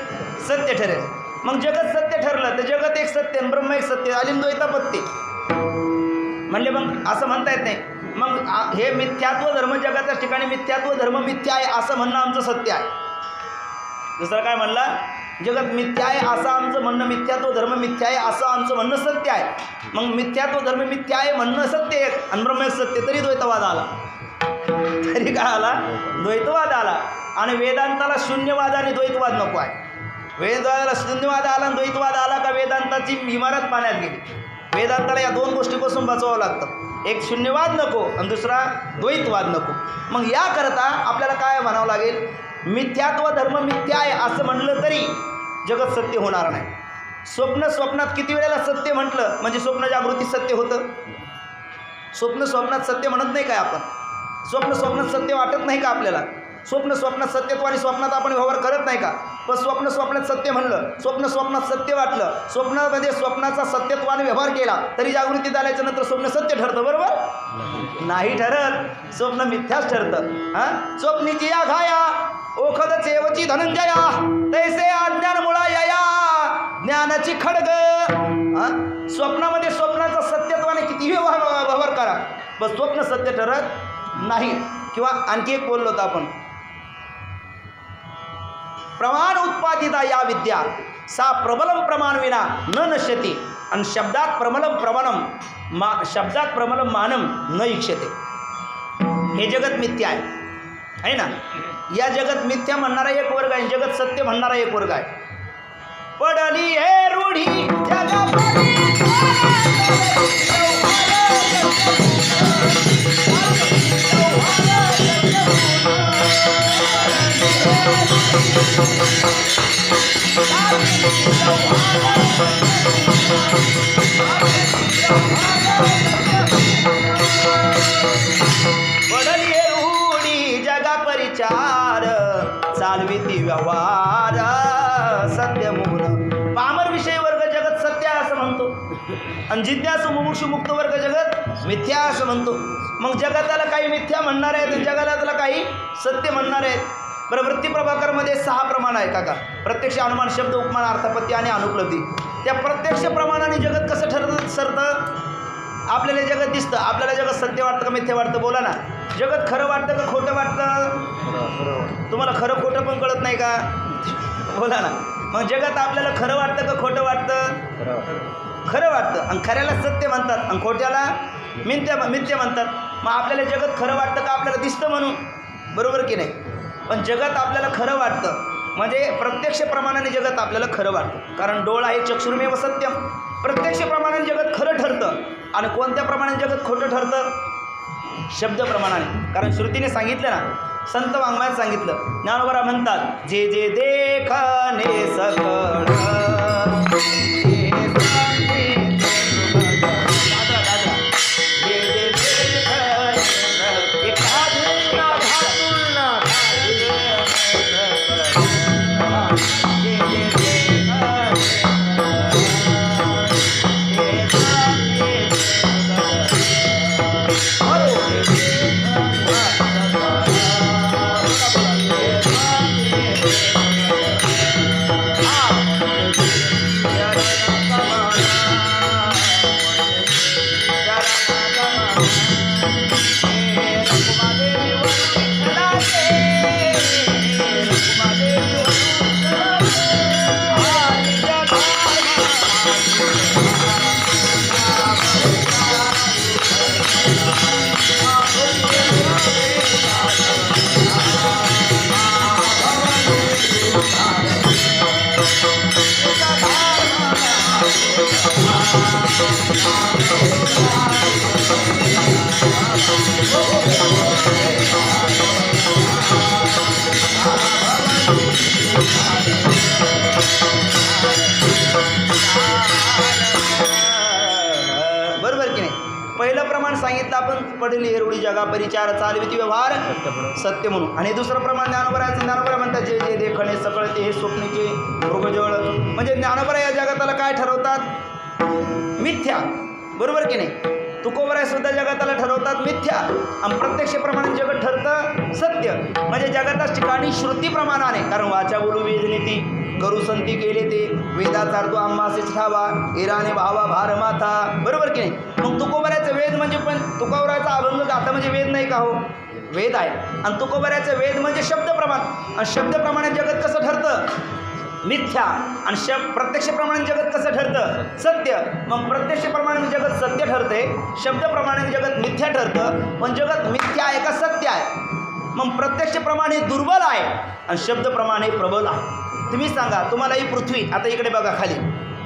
सत्य ठरेल. मग जगत सत्य ठरलं तर जगत एक सत्य आणि ब्रह्म एक सत्य, अलिंद्वैतापत्य म्हणले. मग असं म्हणता येत नाही. मग हे मिथ्यात्व धर्म जगाच्या ठिकाणी मिथ्यात्व धर्म मिथ्या आहे असं म्हणणं आमचं सत्य आहे. दुसरं काय म्हणला? जगत मिथ्या आहे असं आमचं म्हणणं, मिथ्यात्व धर्म मिथ्या आहे असं आमचं म्हणणं सत्य आहे. मग मिथ्यात्व धर्म मिथ्या आहे म्हणणं सत्य एक आणि ब्रह्म एक सत्य, तरी द्वैतवाद आला. तरी काय आला? द्वैतवाद आला. आणि वेदांताला शून्यवाद आणि द्वैतवाद नको आहे. वेदांताला शून्यवाद आला आणि द्वैतवाद आला का वेदांताची इमारत पाण्यात गेली. वेदांताला या दोन गोष्टीपासून बचावावं लागतं. एक शून्यवाद नको आणि दुसरा द्वैतवाद नको. मग याकरता आपल्याला काय म्हणावं लागेल? मिथ्यात्व धर्म मिथ्या आहे असं म्हणलं तरी जगत सत्य होणार नाही. स्वप्नात किती वेळेला सत्य म्हटलं म्हणजे स्वप्न जागृती सत्य होतं. स्वप्नात सत्य म्हणत नाही काय आपण? स्वप्नात सत्य वाटत नाही का आपल्याला? स्वप्नात सत्यत्व आणि स्वप्नात आपण व्यवहार करत नाही का? पण स्वप्नात सत्य म्हणलं, स्वप्नात सत्य वाटलं, स्वप्नामध्ये स्वप्नाचा सत्यत्वाने व्यवहार केला तरी जागृतीत आल्याच्या नंतर स्वप्न सत्य ठरतं, बरोबर? नाही ठरत. स्वप्न मिथ्याच ठरतं. हां, स्वप्नीची या घाया ओखद चेवची धनंजया, तैसे अज्ञान मुळा या ज्ञानाची खडग. हां, स्वप्नामध्ये स्वप्नाचा सत्यत्वाने कितीही व्यवहार करा, पण स्वप्न सत्य ठरत नाही. किंवा आणखी एक बोललो होतो आपण, प्रमाण उत्पादिता या विद्या सा प्रबलम प्रमाण विना न नश्यते. आणि शब्दात प्रबलम मानम न इच्छते. हे जगत मिथ्या आहे ना. या जगत मिथ्या म्हणणारा एक वर्ग आहे, जगत सत्य म्हणणारा एक वर्ग आहे. पडली हे रूढी पडली रूढी जगा परिचार, चालविती व्यवहार सत्य म्हणून. पामर विषय वर्ग जगत सत्य असं म्हणतो आणि जिज्ञासू मुमुक्षु मुक्त वर्ग जगत मिथ्या असं म्हणतो. मग जगताला काही मिथ्या म्हणणार आहेत आणि जगाला त्याला काही सत्य म्हणणार आहेत. प्रवृत्ती प्रभाकरमध्ये 6 प्रमाण आहे काका. प्रत्यक्ष, अनुमान, शब्द, उपमान, अर्थापत्ती आणि अनुपलब्धी. त्या प्रत्यक्ष प्रमाणाने जगत कसं सरतं? आपल्याला जगत दिसतं, आपल्याला जगत सत्य वाटतं का मिथ्या वाटतं? बोला ना. जगत खरं वाटतं का खोटं वाटतं? तुम्हाला खरं खोटं पण कळत नाही का? बोला ना. मग जगत आपल्याला खरं वाटतं का खोटं वाटतं? खरं वाटतं. आणि खऱ्याला सत्य म्हणतात आणि खोट्याला मिथ्या म्हणतात. मग आपल्याला जगत खरं वाटतं का आपल्याला दिसतं म्हणून? बरोबर की नाही? पण जगत आपल्याला खरं वाटतं म्हणजे प्रत्यक्ष प्रमाणाने जगत आपल्याला खरं वाटतं. कारण डोळा हे चक्षुर्मेव सत्यम. प्रत्यक्ष प्रमाणाने जगत खरं ठरतं. आणि कोणत्या प्रमाणाने जगत खोटं ठरतं? शब्द प्रमाणाने. कारण श्रुतीने सांगितलं ना, संत वाङ्मयात सांगितलं. ज्ञानोबा म्हणतात, जे जे देखणे सकळ बरोबर की नाही. पहिलं प्रमाण सांगितलं आपण पडली एरवडी जगा परिचार चालविती व्यवहार सत्य म्हणून. आणि दुसरं प्रमाण ज्ञानोबराचं म्हणतात जे जे देखणे सकळ ते हे स्वप्नीचे मृगजळ. म्हणजे ज्ञानोबरा या जगाताला काय ठरवतात? मिथ्या. बरोबर की नाही. तुकोबराय सुद्धा जगाताला ठरवतात मिथ्या. आणि प्रत्यक्ष प्रमाणे जगत ठरतं सत्य. म्हणजे जगाताच ठिकाणी श्रुती प्रमाणाने, कारण वाचा बोलू वेदनीती करू संती केले ते वेदाचा अर्थ आम्हासेच ठावा इराने भावा भार माथा. बरोबर की नाही. मग तुकोबऱ्याचं वेद म्हणजे पण तुकोबऱ्याचा अभंग गाथा म्हणजे वेद नाही का हो? वेद आहे. आणि तुकोबऱ्याचं वेद म्हणजे शब्दप्रमाण. आणि शब्दप्रमाणे जगत कसं ठरतं? मिथ्या. आणि प्रत्यक्ष प्रमाणे जगत कसं ठरतं? सत्य. मग प्रत्यक्ष प्रमाणे जगत सत्य ठरते, शब्दप्रमाणे जगत मिथ्या ठरतं. पण जगत मिथ्या आहे का सत्य आहे? मग प्रत्यक्ष प्रमाणे दुर्बल आहे आणि शब्दप्रमाणे प्रबल आहे. तुम्ही सांगा, तुम्हाला ही पृथ्वी आता इकडे बघा खाली,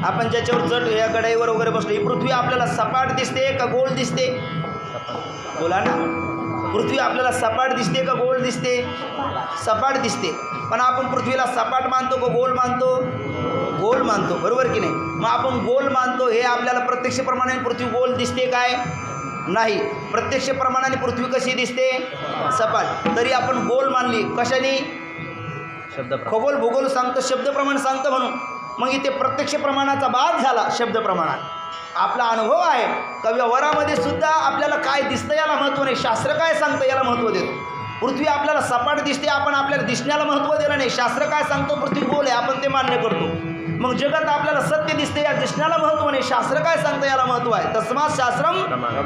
आपण ज्याच्यावर जट या गडाईवर वगैरे बसलो, ही पृथ्वी आपल्याला सपाट दिसते का गोल दिसते? बोला ना. पृथ्वी आपल्याला सपाट दिसते का गोल दिसते? सपाट दिसते. पण आपण पृथ्वीला सपाट मानतो का गोल मानतो? गोल मानतो. बरोबर की नाही. मग आपण गोल मानतो हे आपल्याला प्रत्यक्ष प्रमाणाने पृथ्वी गोल दिसते काय? नाही. प्रत्यक्ष प्रमाणाने पृथ्वी कशी दिसते? सपाट. तरी आपण गोल मानली कशाने? खगोल भूगोल सांगतो, शब्दप्रमाण सांगतं म्हणून. मग इथे प्रत्यक्ष प्रमाणाचा बाद झाला शब्दप्रमाणात. आपला अनुभव आहे का व्यवहारामध्ये सुद्धा आपल्याला काय दिसतं याला महत्त्व नाही, शास्त्र काय सांगतं याला महत्त्व देतो. पृथ्वी आपल्याला सपाट दिसते, आपण आपल्याला दिसण्याला महत्त्व दिलं नाही. शास्त्र काय सांगतो? पृथ्वी गोल आहे, आपण ते मान्य करतो. मग जगत आपल्याला सत्य दिसते, या दिसण्याला महत्त्व नाही. शास्त्र काय सांगतं याला महत्त्व आहे. तस्मात् शास्त्रम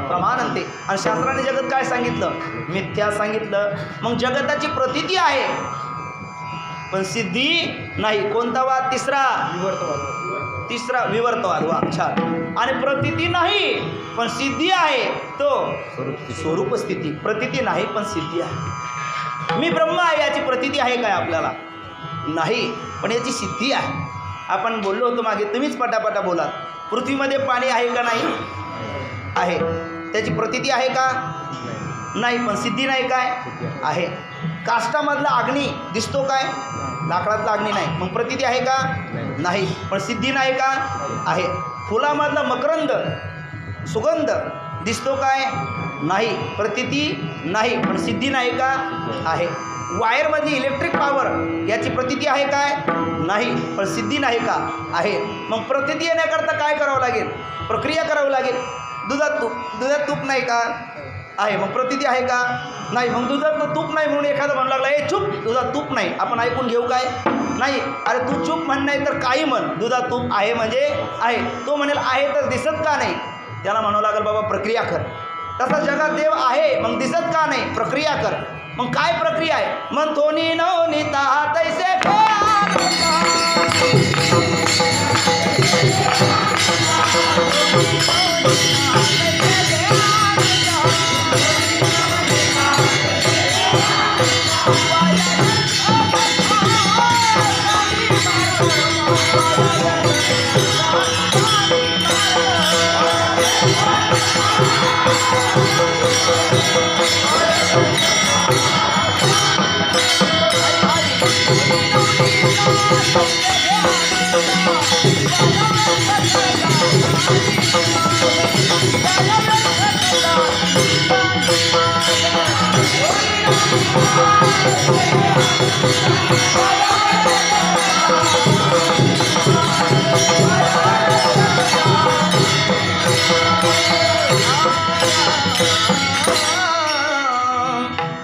प्रमाणन्ते. आणि शास्त्राने जगत काय सांगितलं? मिथ्या सांगितलं. मग जगताची प्रतीती आहे पण सिद्धी नाही. कोणता वाद? तिसरा विवर्तवाद. वा, छान. आणि प्रतीती नाही पण सिद्धी आहे, तो स्वरूप स्थिती. प्रतीती नाही पण सिद्धी आहे. मी ब्रह्म आहे याची प्रतीती आहे काय आपल्याला? नाही, पण याची सिद्धी आहे. आपण बोललो होतो मागे, तुम्हीच पटापटा बोला. पृथ्वीमध्ये पाणी आहे का? नाही आहे. त्याची प्रतीती आहे का? नाही, पण सिद्धी नाही काय? आहे. काष्टामधला अग्नी दिसतो काय? लाकडातला अग्नी नाही, मग प्रतीती आहे का? नाही, पण सिद्धी नाही का? आहे. फुलामधला मकरंद सुगंध दिसतो काय? नाही, प्रतीती नाही, पण सिद्धी नाही का? आहे. वायरमधली इलेक्ट्रिक पॉवर याची प्रतीती आहे काय? नाही, पण सिद्धी नाही का? आहे. मग प्रतीती येण्याकरता काय करावं लागेल? प्रक्रिया करावी लागेल. दुधात तूप नाही का? आहे. मग प्रतीती आहे का? नाही. मग दुधात तूप नाही म्हणून एखादा म्हणू लागला, ए चूप, दुधात तूप नाही. आपण ऐकून घेऊ काय? नाही. अरे तू चूप म्हण, नाही तर काही म्हण, दुधात तूप आहे म्हणजे आहे. तो म्हणेल आहे तर दिसत का नाही? त्याला म्हणावं लागेल बाबा प्रक्रिया कर. तसा जगात देव आहे, मग दिसत का नाही? प्रक्रिया कर. मग काय प्रक्रिया आहे? मन थोनी नवनीता तैसे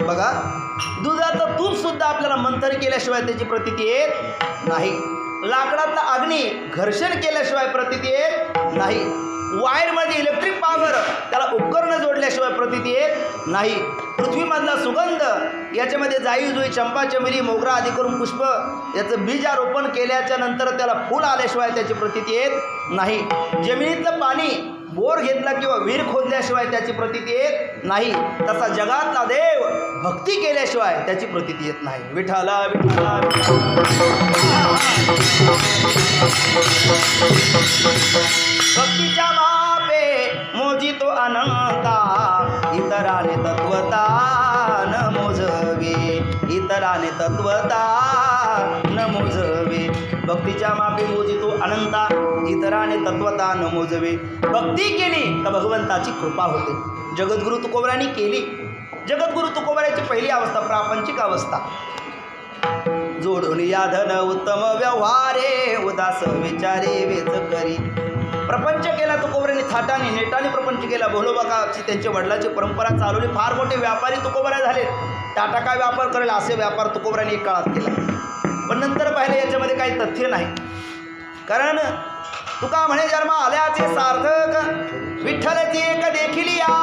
बघा, दुधाचं तूप सुद्धा आपल्याला मंथन केल्याशिवाय त्याची प्रतीती येत नाही. लाकडातला अग्नी घर्षण केल्याशिवाय प्रतीती येत नाही. वायरमध्ये इलेक्ट्रिक पॉवर त्याला उपकरणं जोडल्याशिवाय प्रतीती येत नाही. पृथ्वीमधला सुगंध याच्यामध्ये जाई जुई चंपा चमेली मोगरा आदी करून पुष्प याचं बीजारोपण केल्याच्या नंतर त्याला फूल आल्याशिवाय त्याची प्रतीती येत नाही. जमिनीतलं पाणी बोर घेतला किंवा विहीर खोदल्याशिवाय त्याची प्रतीती येत नाही. तसा जगातला देव भक्ती केल्याशिवाय त्याची प्रतीती येत नाही. विठ्ठला विठ्ठला भक्तीच्या मापे मोजितो अनंता इतराने तत्वता न मोजवे, इतराने तत्वता न मोजवे. भक्तीच्या मापे मोजितो अनंता, इतराने तत्वता न मोजवे. भक्ती केली का भगवंताची कृपा होते. जगद्गुरु तुकोबरांनी केली. जगद्गुरु तुकोबराची पहिली अवस्था प्रापंचिक अवस्था. जोडून याधन उत्तम व्यवहारे, उदास विचारे वेच करी. प्रपंच केला तुकोबरांनी थाटाने नेटाने प्रपंच केला. भोलोबाकाची त्यांच्या वडिलाची परंपरा चालवली. फार मोठे व्यापारी तुकोबरा झाले. टाटा काय व्यापार करेल असे व्यापार तुकोबरांनी एक काळात केला. पण नंतर पाहिले याच्यामध्ये काही तथ्य नाही. कारण तुका म्हणे जन्म आल्याचे सार्थक, विठ्ठलाची एक देखील या.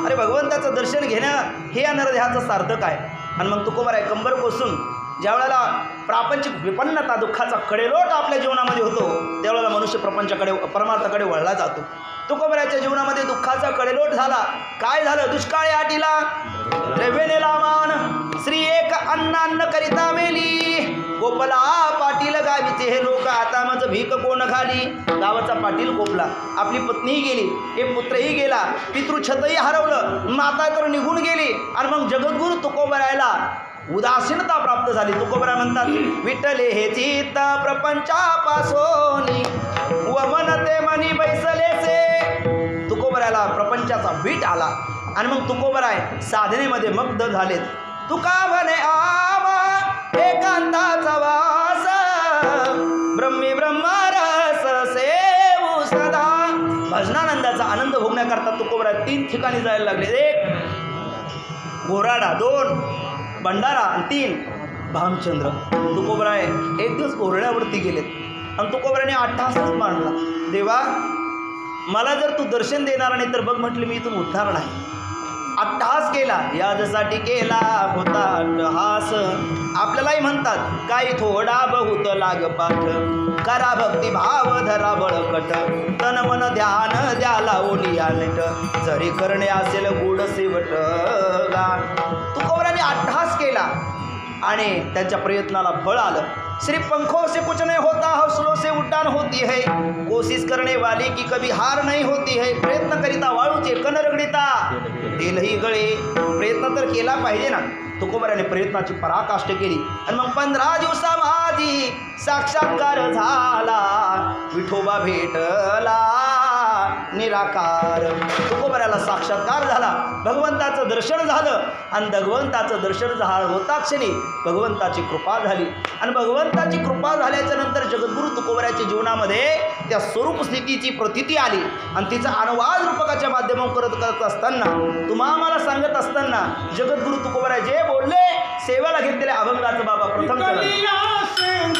अरे भगवंताचं दर्शन घेणं हे या नरदेहाचं सार्थक आहे. आणि मग तुकोबराय कंबर कोसून ज्या वेळेला प्रापंचिक विपन्नता दुःखाचा कडेलोट आपल्या जीवनामध्ये होतो त्यावेळेला मनुष्य प्रपंचाकडे परमार्थाकडे वळला जातो. तुकोबराच्या जीवनामध्ये दुःखाचा कडेलोट झाला. काय झालं. दुष्काळी आटीला रेवेनेला मान, श्री एक अन्नान्न करिता मेली. गोपला पाटील गावीचे हे लोक, आता मज भीक कोण घाली. गावाचा पाटील गोपला. आपली पत्नीही गेली, एक पुत्रही गेला, पितृछतही हरवलं, माता तर निघून गेली. आणि मग जगद्गुरु तुकोबरायला उदासीनता प्राप्त झाली. तुकोबरा म्हणतात विठ्ठले हे चित्त प्रपंचापासोनी, वमनते मनी बैसलेसे. तुकोबरायला प्रपंचाचा वीट आला. आणि मग तुकोबराय साधनेमध्ये मग्न झालेत. तुका म्हणे आवा एकांताचा वास, ब्रह्मी ब्रह्मरस सेवू सदा. भजनानंदाचा आनंद भोगण्याकरता तुकोबराय 3 ठिकाणी जायला लागले. 1 घोराडा, 2 भंडारा आणि 3 भामचंद्र. तुकोबराय एक दिवस घोरड्यावरती गेलेत आणि तुकोबराने 8 तासच मांडला. देवा मला जर तू दर्शन देणार नाही तर बघ म्हटले मी इथून उठणार नाही. अट्टहास केला. याजसाठी केला होता अट्टहास. आपल्यालाही म्हणतात काही थोडा बहुत लाग पाठ, करा भक्ती भाव धरा बळकट, तन मन ध्यान द्या लावून नेट, जरी करणे असेल गुड सेवट गा. तुकोबराने अट्टहास केला आणि त्यांच्या प्रयत्नाला फळ आलं. श्री पंखों से कुछ नहीं होता, हौसलों से उड्डाण होती है, कोशिश करने वाली की कभी हार नहीं होती है. प्रयत्न करिता वाळूचे कण रगडिता तेलही गळे. प्रयत्न तर केला पाहिजे ना. तुकोबराने प्रयत्नाची पराकाष्ठ केली. आणि मग 15 दिवसा माझी साक्षात्कार झाला, विठोबा भेटला निराकार. तुकोबराला साक्षात्कार झाला, भगवंताचं दर्शन झालं. आणि भगवंताचं दर्शन होता क्षणी भगवंताची कृपा झाली. आणि भगवंताची कृपा झाल्याच्या नंतर जगद्गुरु तुकोबराच्या जीवनामध्ये त्या स्वरूप स्थितीची प्रतीती आली. आणि तिचा अनुवाद रूपकाच्या माध्यमातून करत असताना तुम्हा मला सांगत असताना जगद्गुरु तुकोबराय जे बोलले सेवेला घेतलेल्या अभंगाचं बाबा प्रथम पिकलिया सेंद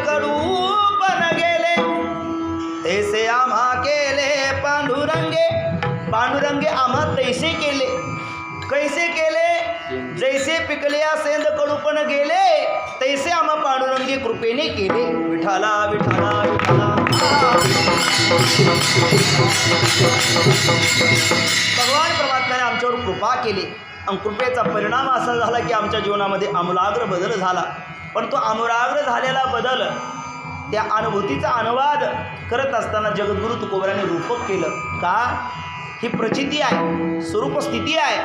कडू पण गेले. पांडुरंगे आम्हा तैसे केले. कैसे केले? जैसे पिकल्या सेंद कडूपण गेले तैसे आम्हा पांडुरंगे कृपेने केले. विठाला विठाला विठाला. भगवान परमात्म्याने आमच्यावर कृपा केली आणि कृपेचा परिणाम असा झाला की आमच्या जीवनामध्ये आमूलाग्र बदल झाला. पण तो आमूलाग्र झालेला बदल त्या अनुभूतीचा अनुवाद करत असताना जगद्गुरु तुकोबराने रूपक केलं. का? ही प्रचिती आहे, स्वरूप स्थिती आहे,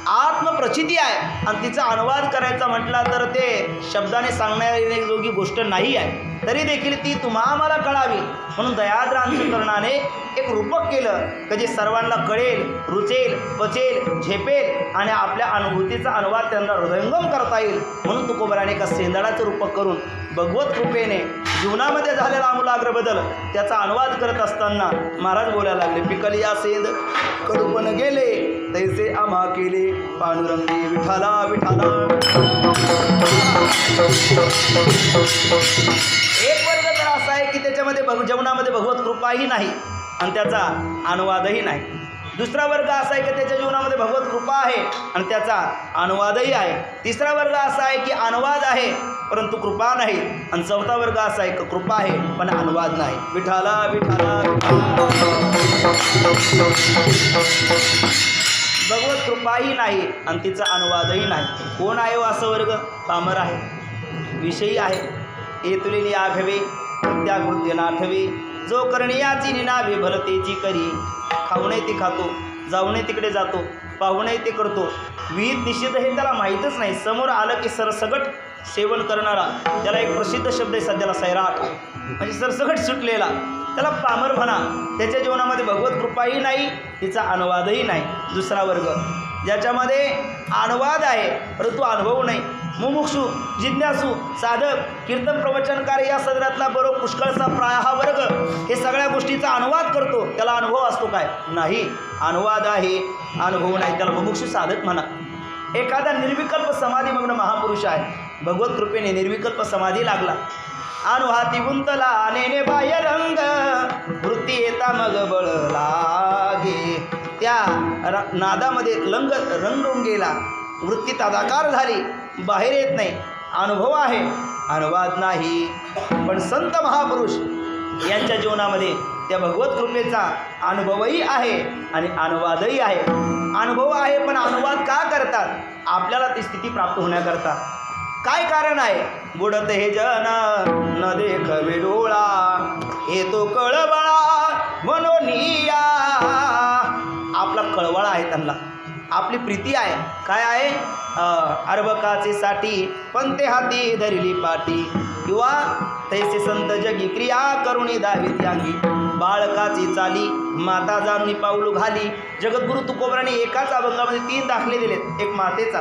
आत्मप्रचिती आहे आणि तिचा अनुवाद करायचा म्हटला तर ते शब्दाने सांगण्याजोगी गोष्ट नाही आहे. तरी देखील ती तुम्हा आम्हाला कळावी म्हणून दयाद्र अंतःकरणाने एक रूपक केलं की जे सर्वांना कळेल, रुचेल, पचेल, झेपेल आणि आपल्या अनुभूतीचा अनुवाद त्यांना हृदयंगम करता येईल. म्हणून तुकोबराने एका सेंदाळाचं रूपक करून भगवत कृपेने जीवनामध्ये झालेला आमूलाग्र बदल त्याचा अनुवाद करत असताना महाराज बोलायला लागले. पिकलिया सेंद कडूपण गेले तैसे आम्हा केले पांडुरंगे विठाला विठाला. एक वर्ग तर असा आहे की त्याच्यामध्ये जीवनामध्ये भगवत कृपाही नाही आणि त्याचा अनुवादही नाही. दुसरा वर्ग असा आहे की त्याच्या जीवनामध्ये भगवत कृपा आहे आणि त्याचा अनुवादही आहे. तिसरा वर्ग असा आहे की अनुवाद आहे परंतु कृपा नाही. आणि चौथा वर्ग असा आहे की कृपा आहे पण अनुवाद नाही. विठाला विठाला भगवत कृपाही नाही आणि तिचा अनुवादही नाही. कोण आहे असा वर्ग? पामर आहे, विषयी आहे. येतुलेली आघवे त्या कृत्य नाठवे जो करण्याची निनावे भलतेची करी. खाऊणे ते खातो, जाऊणे तिकडे जातो, पाहुणे ते करतो, विहित निषिद्ध हे त्याला माहीतच नाही. समोर आलं की सरसगट सेवन करणारा त्याला एक प्रसिद्ध शब्द आहे सध्याला सैराट, म्हणजे सरसगट सुटलेला त्याला पामर म्हणा. त्याच्या जीवनामध्ये भगवत कृपाही नाही, तिचा अनुवादही नाही. दुसरा वर्ग ज्याच्यामध्ये अनुवाद आहे परंतु अनुभव नाही. मुमुक्षु, जिज्ञासू, साधक, कीर्तन प्रवचनकार या सदरातला बरोबर पुष्कळचा प्राय हा वर्ग हे सगळ्या गोष्टीचा अनुवाद करतो. त्याला अनुभव असतो काय? नाही. अनुवाद आहे, अनुभव नाही. त्याला मुमुक्षु साधक म्हणा. एखादा निर्विकल्प समाधीमग्न महापुरुष आहे, भगवत कृपेने निर्विकल्प समाधी लागला. अनुहाती गुंतला नेने बाह्य रंग वृत्ती येता मग बळ लागे. त्या नादामध्ये रंगून गेला, वृत्ती तदाकार झाली, बाहेर येत नाही. अनुभव आहे, अनुवाद नाही. पण संत महापुरुष यांच्या जीवनामध्ये त्या भगवत कृपेचा अनुभवही आहे आणि अनुवादही आहे. अनुभव आहे पण अनुवाद का करतात? आपल्याला ती स्थिती प्राप्त होण्याकरता. काय कारण आहे? बुडत हे जन न देखवे डोळा येतो कळवळा मनोनिया. आपला कळवळा आहे त्यांना, आपली प्रीती आहे. काय आहे? अर्भकाचे साठी पंते हाती धरिली पाटी किंवा तैसे संत जगी क्रिया करुणी दावी त्यांगी. बाळकाची चाली माता जाणून पाऊल घाली. जगद्गुरु तुकोबराने एकाच अभंगामध्ये 3 दाखले दिलेत. एक मातेचा,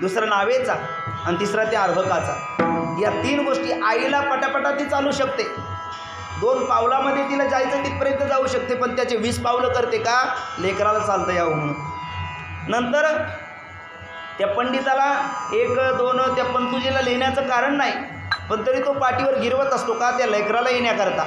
दुसरा नावेचा आणि तिसरा त्या अर्भकाचा. या 3 गोष्टी आईला पटापटा ती चालू शकते. 2 पावलामध्ये तिला जायचं तिथपर्यंत जाऊ शकते पण त्याचे 20 पावलं करते का? लेकराला चालतं यावं म्हणून. नंतर त्या पंडिताला 1-2 त्या पंतुजीला लिहिण्याचं कारण नाही पण तरी तो पाठीवर गिरवत असतो का? त्या लेकराला येण्याकरता.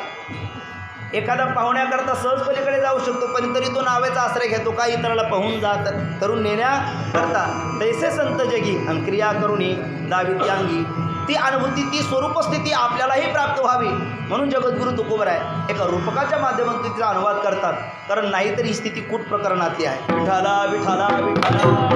एखादा पाहुण्याकरता सहज पलीकडे जाऊ शकतो पण तरी तो नावेचा आश्रय घेतो का? इतराला पाहून जात करून नेण्याकरता. तैसे संत जगी आणि क्रिया करुणी दावी त्यांगी. ती अनुभूती, ती स्वरूपस्थिती आपल्यालाही प्राप्त व्हावी म्हणून जगद्गुरु तुकोबर आहे एका रूपकाच्या माध्यमातून तिचा अनुवाद करतात. कारण नाहीतर ही स्थिती कूट प्रकरणातली आहे. विठाला विठाला विठाला.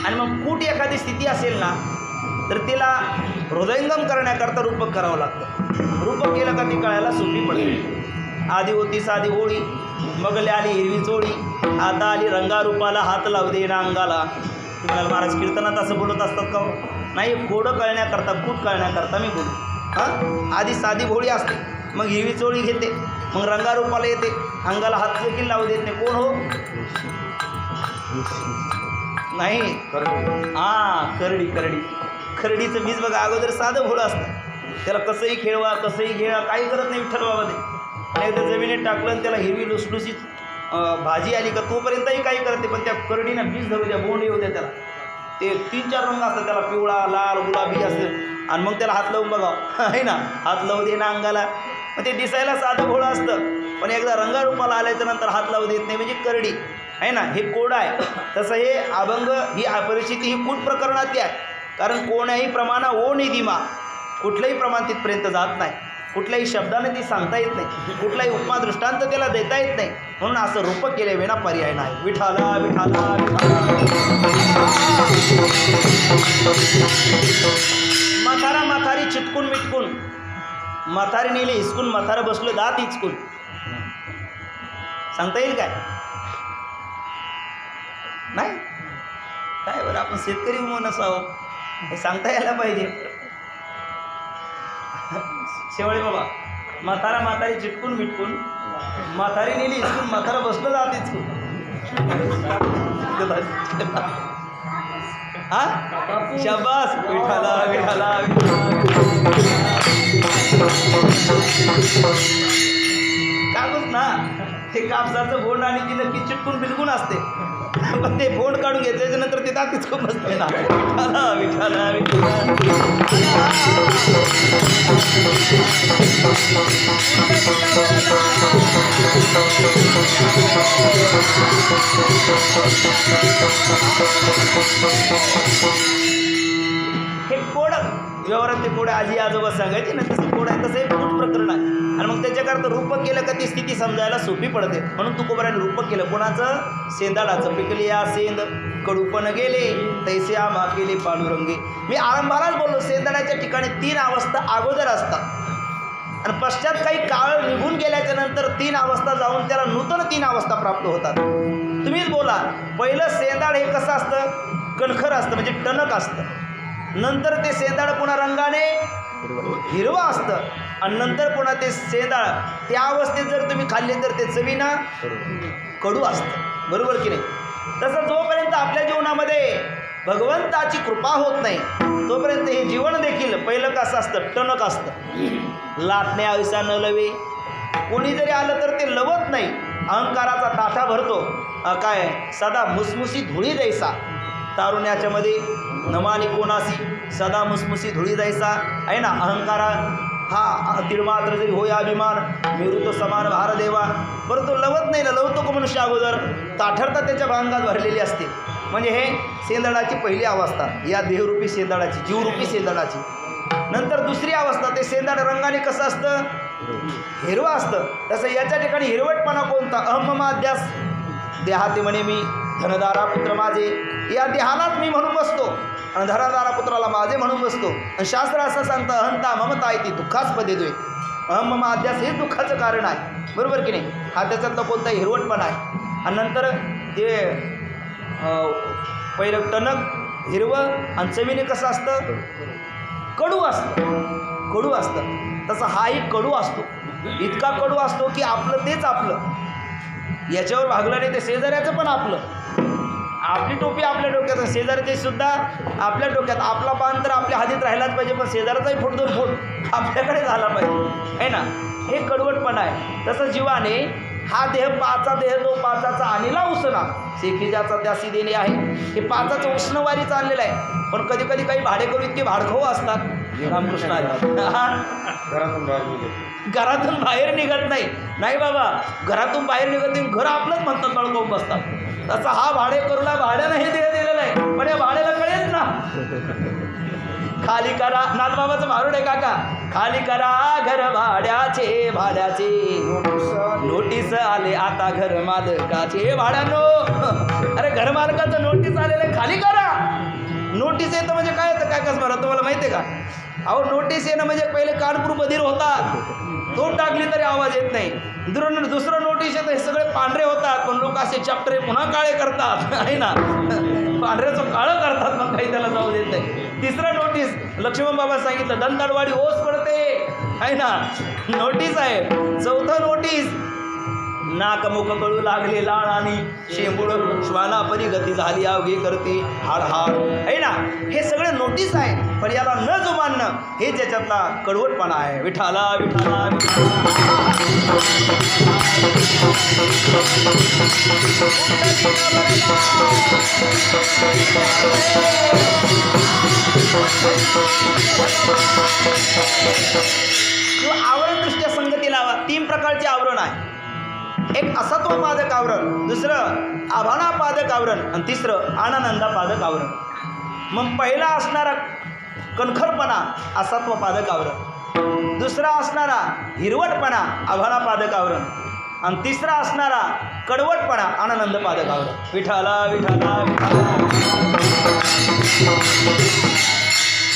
आणि मग कूट एखादी स्थिती असेल ना तर तिला हृदयंगम करण्याकरता रूपक करावं लागतं. रूपक केलं का ती कळायला सोपी पडते. आधी होती साधी होळी, मगले आली हिरवी चोळी, आता आली रंगारूपाला हात लावू दे ना अंगाला. तुम्हाला महाराज कीर्तनात असं बोलत असतात का? नाही, खोडं कळण्याकरता, कूट कळण्याकरता मी बोलू. हां, आधी साधी होळी असते, मग हिरवी चोळी घेते, मग रंगारूपाला येते, अंगाला हात देखील लावू देत नाही. कोण हो? नाही, हां, करडी. खरडीचं बीज बघा, अगोदर साधं भोळं असतं, त्याला कसंही खेळवा, कसंही खेळा, काही करत नाही विठ्ठल बाबा ते. एकदा जमिनीत टाकलं आणि त्याला हिरवी लुसलुसीत भाजी आली का तोपर्यंतही काही करते, पण त्या करडीनं बीज धरू द्या, बोंड येऊ द्या त्याला. ते 3-4 रंग असतात त्याला, पिवळा, लाल, गुलाबी असतं. आणि मग त्याला हात लावून बघावं आहे ना, हात लावू दे ना अंगाला. मग ते दिसायला साधं भोळं असतं, पण एकदा रंगारूपाला आल्याच्या नंतर हात लावू देत नाही, म्हणजे करडी आहे ना, हे कोड आहे. तसं हे अभंग ही परिस्थिती ही कूट प्रकरणातली आहे. कारण कोण्याही प्रमाणा ओ निधिमा, कुठलंही प्रमाण तिथपर्यंत जात नाही, कुठल्याही शब्दाने ती सांगता येत नाही, कुठलाही उपमा दृष्टांत त्याला देता येत नाही. म्हणून असं रूपक केले विना पर्याय नाही. विठाला विठाला म्हातारा म्हातारी चिटकून मिटकून, म्हातारी नेली हिसकून, म्हातारं बसलं दात हिचकून. सांगता येईल काय? नाही काय बरं, आपण शेतकरी म्हणून असावं, हे सांगता यायला पाहिजे. शेवळे बाबा, म्हातारा म्हातारी चिटकून मिटकून, म्हातारी नेली हिसकून, म्हातारा बसलं जात हिचकून. हा शाबास, विठाला विठाला. कापूस ना, ते कापसाचं बोंड आणि ती नक्की चिटकून बिलकून असते, पण ते बोंड काढून घेतल्याच्या नंतर ते दातीच खूप बसते ना. विठाला विठाला हे कोड व्यवहारात, ते कोड आजी आजोबा सांगायचे ना, तसं कोड आहे, तसं हे कूट प्रकरण आहे. आणि मग त्याच्याकरता रूपक केलं का ती स्थिती समजायला सोपी पडते. म्हणून तुकोबाराने रूपक केलं. कोणाचं? सेंदाडाचं. पिकली या सेंद कडूपण गेले, तैसे आम्हा केले पांडुरंगे. मी आरंभालाच बोललो, सेंदाडाच्या ठिकाणी 3 अवस्था अगोदर असतात आणि पश्चात काही काळ निघून गेल्याच्या नंतर 3 अवस्था जाऊन त्याला नूतन 3 अवस्था प्राप्त होतात. तुम्हीच बोला, पहिलं सेंदाड हे कसं असतं? कणखर असतं, म्हणजे टणक असतं. नंतर ते सेंदाड पुन्हा रंगाने हिरवं असतं आणि नंतर पुन्हा ते सेंदाळ त्या अवस्थेत जर तुम्ही खाल्ले तर ते चवीनं कडू असतं. बरोबर की नाही? तसं जोपर्यंत आपल्या जीवनामध्ये भगवंताची कृपा होत नाही तोपर्यंत हे जीवन देखील पहिलं कसं असतं? टणक असतं. लाटणे आयुष्या न लवे. कोणी जरी आलं तर ते लवत नाही. अहंकाराचा ताठा भरतो. काय सदा मुसमुसी धुळी जैसा. तारुण्याच्या मध्ये नमानी कोणासी सदा मुसमुसी धुळी जायचा आहे ना. अहंकारा हा तिळमात्र जरी होय अभिमान, मेरू तो समान भार देवा. बरं तो लवत नाही ना, लवतो का मनुष्य अगोदर? ताठरता त्याच्या भांगात भरलेली असते. म्हणजे हे सेंदडाची पहिली अवस्था, या देहरूपी सेंदडाची, जीवरूपी सेंदडाची. नंतर दुसरी अवस्था, ते सेंदाड रंगाने कसं असतं? हिरवं असतं. तसं याच्या ठिकाणी हिरवटपणा कोणता? अहममाध्यास. देहाते म्हणे मी, धनदारा पुत्र माझे. या देहालाच मी म्हणून बसतो आणि धनदारा पुत्राला माझे म्हणून बसतो. आणि शास्त्र असं सांगतं, अहंता ममता आहे ती दुःखास्पद येतोय. अहममाध्यास हे दुःखाचं कारण आहे. बरोबर की नाही? हा त्याच्यातला कोणता हिरवटपणा आहे. आणि नंतर ते पहिलं टणक हिरवं आणि चवीने कसं असतं? कडू असतं. कडू असतं. तसं हाही कडू असतो. इतका कडू असतो की आपलं तेच आपलं, याच्यावर भागलं नाही ते शेजाऱ्याचं पण आपलं. आपली टोपी आपल्या डोक्यात, शेजाऱ्याची सुद्धा आपल्या डोक्यात. आपला बाण तर आपल्या हातीत राहिलाच पाहिजे, पण शेजाऱ्याचाही फूट 2 फूट आपल्याकडे झाला पाहिजे आहे ना. हे कडवटपणा आहे. तसं जीवाने हा देह पाचा देह जो पाचाचा आणला उसना शेखिजाचा त्यासी देणे आहे. हे पाचाचं उष्णवारी चाललेलं आहे. पण कधी कधी काही भाडेकरू इतके भाडखाऊ असतात. रामकृष्ण घरातून बाहेर निघत नाही बाबा, घरातून बाहेर निघत नाही, घर आपलंच म्हणतात, बळकावून बसतात. तसा हा भाडेकरूला भाड्यानं हे देह दिलेलं आहे, पण या भाड्याला कळेल ना. खाली करा, नाथबाबाचं भारूड आहे काका. खाली करा घर भाड्याचे, भाड्याचे नोटीस आले आता घर मालकाचे. हे भाड्यानो, अरे घर मालकाचं नोटीस आलेलं आहे, खाली करा. नोटीस येतं म्हणजे काय येतं काय कसं बरं तुम्हाला माहिती आहे का? अहो नोटीस येणं म्हणजे पहिले कानपूर बधीर होता, तो टाकली तरी आवाज येत नाही. दुसरं नोटीस येतं, हे सगळे पांढरे होतात, पण लोक असे चॅप्टरे पुन्हा काळे करतात आहे ना. पांढऱ्याचं काळं करतात, मग काही त्याला जाऊ देत नाही. तिसरं नोटीस, लक्ष्मण बाबा सांगितलं, दंताडवाडी ओस पडते आहे ना, नोटीस आहे. चौथं नोटीस, नाक मुख कळू लागले लाळ आणि शेंबूड श्वानापरी गती झाली अवघी करते हाड हाड आहे ना. हे सगळं नोटीस आहे, पण याला न जुमानणं हेच याच्यातला कडवटपणा आहे. विठाला विठाला किंवा आवरण दृष्ट्या संगती लावा. 3 प्रकारचे आवरण आहे. एक असत्वपादक आवरण, दुसरं आभाणापादक आवरण आणि तिसरं आनंदापादक आवरण. मग पहिला असणारा कणखरपणा असत्वपादक आवरण, दुसरा असणारा हिरवटपणा आभाणापादक आवरण आणि तिसरा असणारा कडवटपणा आनंदपादक आवरण. विठाला विठाला विठाला.